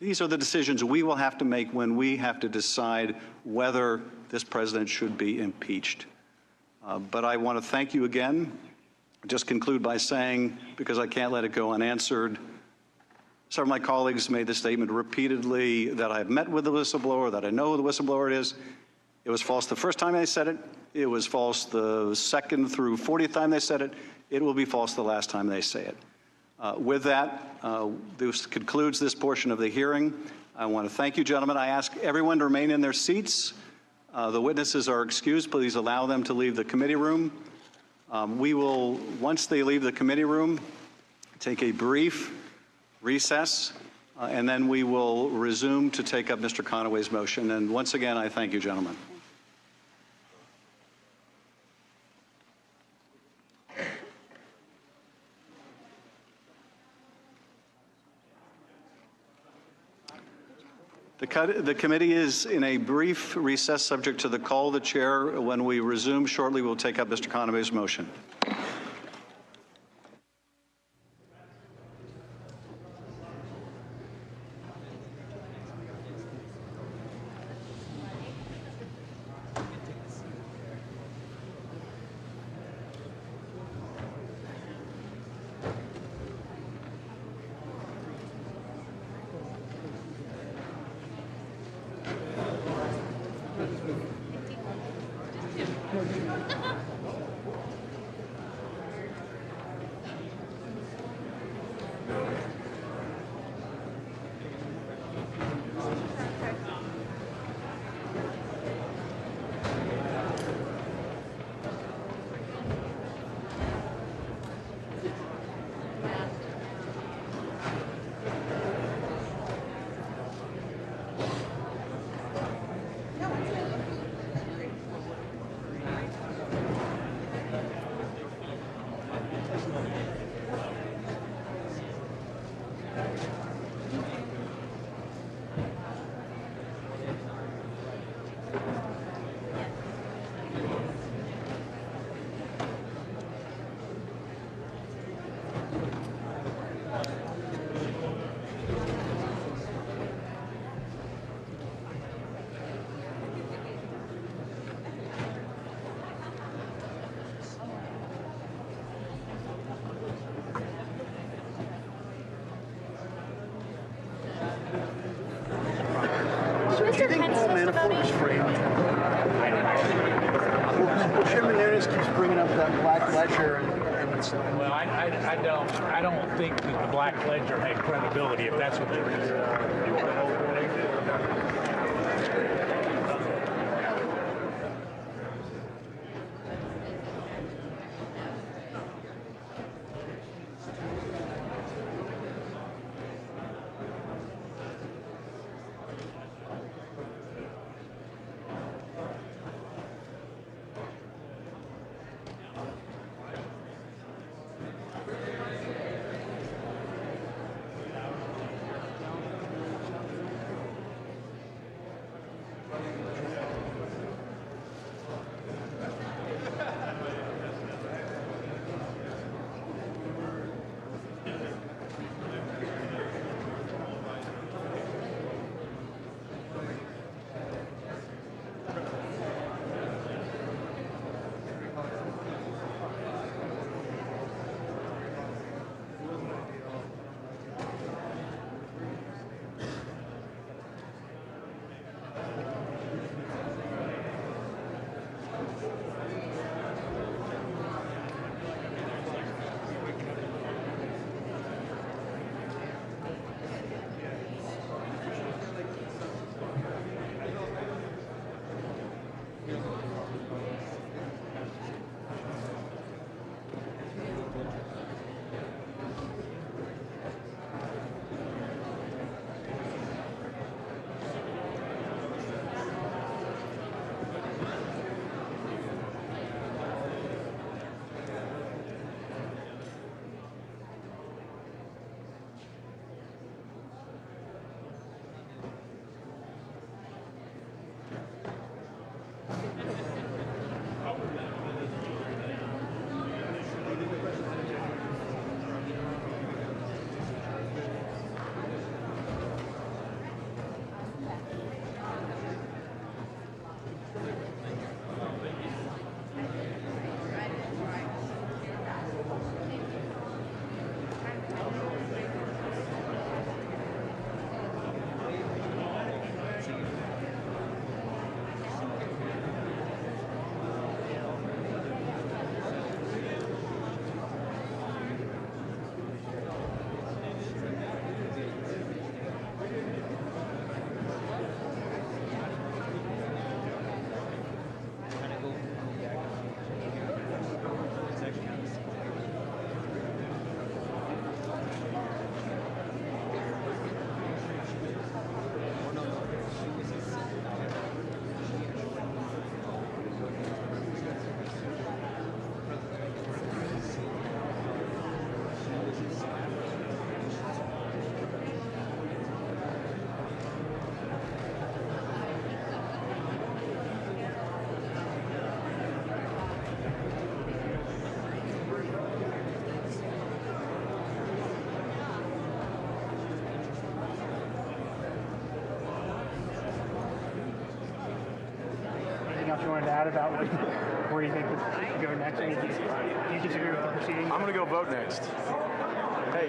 These are the decisions we will have to make when we have to decide whether this president should be impeached. But I want to thank you again. Just conclude by saying, because I can't let it go unanswered, several of my colleagues made the statement repeatedly that I've met with the whistleblower, that I know who the whistleblower is. It was false the first time they said it. It was false the second through 40th time they said it. It will be false the last time they say it. With that, this concludes this portion of the hearing. I want to thank you, gentlemen. I ask everyone to remain in their seats. The witnesses are excused. Please allow them to leave the committee room. We will, once they leave the committee room, take a brief recess, and then we will resume to take up Mr. Conaway's motion. And once again, I thank you, gentlemen. The committee is in a brief recess subject to the call of the chair. When we resume shortly, we'll take up Mr. Conaway's motion. Well, I don't think that the Black Ledger had credibility, if that's what they're else you wanted to add about where you think this should go next? Do you disagree with the proceeding? I'm going to go vote next. Hey.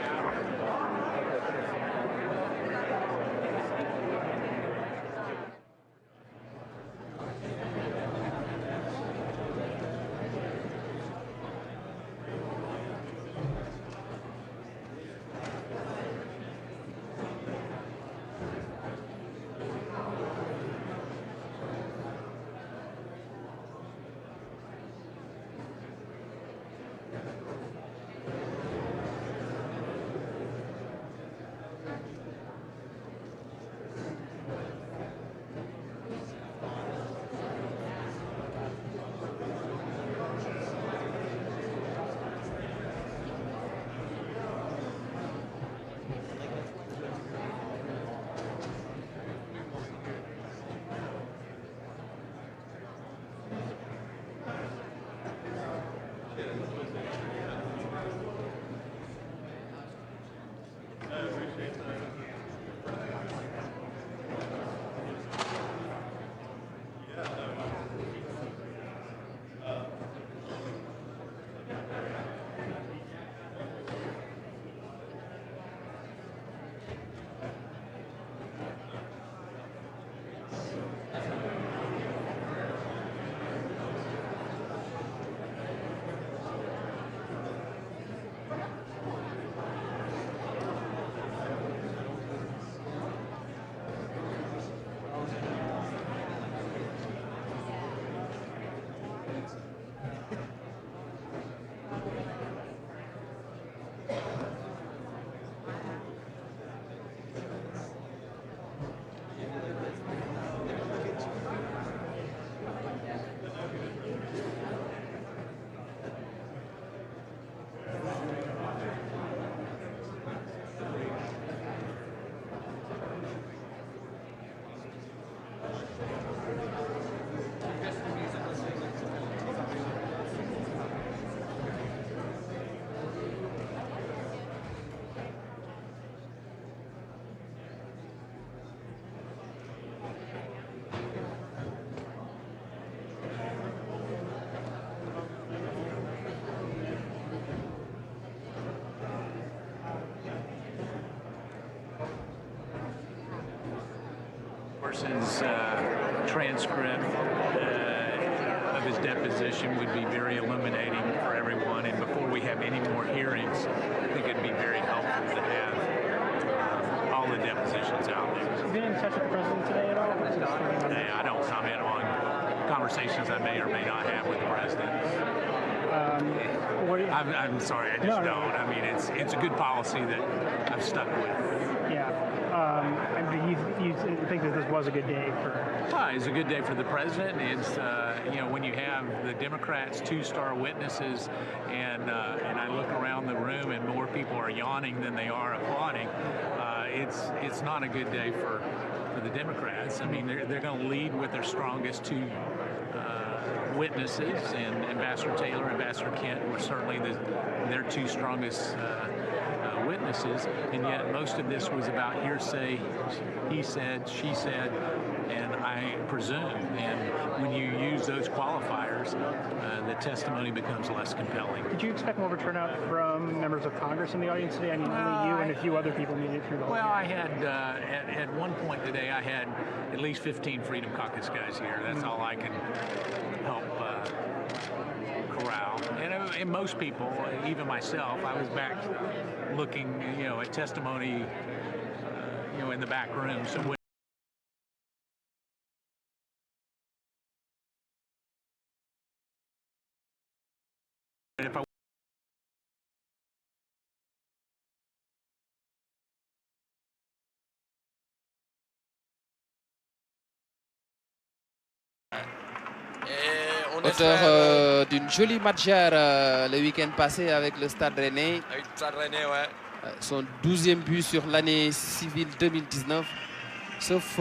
His transcript of his deposition would be very illuminating for everyone. And before we have any more hearings, I think it'd be very helpful to have all the depositions out there. Have you been in touch with the president today at all? I don't comment on conversations I may or may not have with the president. I'm sorry, I just don't. I mean, it's a good policy that I've stuck with. Yeah. You think that this was a good day for? Well, it's a good day for the president. It's when you have the Democrats' two-star witnesses, and I look around the room and more people are yawning than they are applauding. It's not a good day for the Democrats. I mean, they're going to lead with their strongest two witnesses, and Ambassador Taylor, Ambassador Kent were certainly their two strongest witnesses, and yet most of this was about hearsay, he said, she said, and I presume. And when you use those qualifiers, the testimony becomes less compelling. Did you expect more of a turnout from members of Congress in the audience today? I mean, only you and a few other people made it through the whole Well, I had, at one point today, I had at least 15 Freedom Caucus guys here. That's all I can help corral. And most people, even myself, I was back looking, at testimony, in the back room. So if I Auteur d'une jolie matchère le week-end passé avec le Stade Rennais. Avec le Stade Rennais, ouais. Son 12e but sur l'année civile 2019. Sauf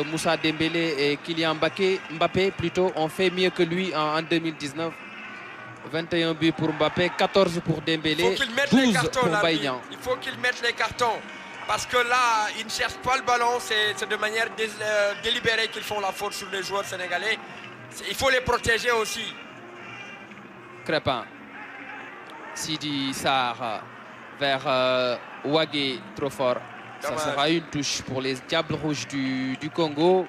Moussa Dembélé et Kylian Mbappé plutôt ont fait mieux que lui en 2019. 21 buts pour Mbappé, 14 pour Dembélé, 12 pour Baïnian. Il faut qu'il mette les cartons. Parce que là, ils ne cherchent pas le ballon, c'est de manière délibérée qu'ils font la faute sur les joueurs sénégalais. Il faut les protéger aussi. Crépin. Sidi Sarr vers Wagé, trop fort. Ça sera une touche pour les Diables Rouges du Congo.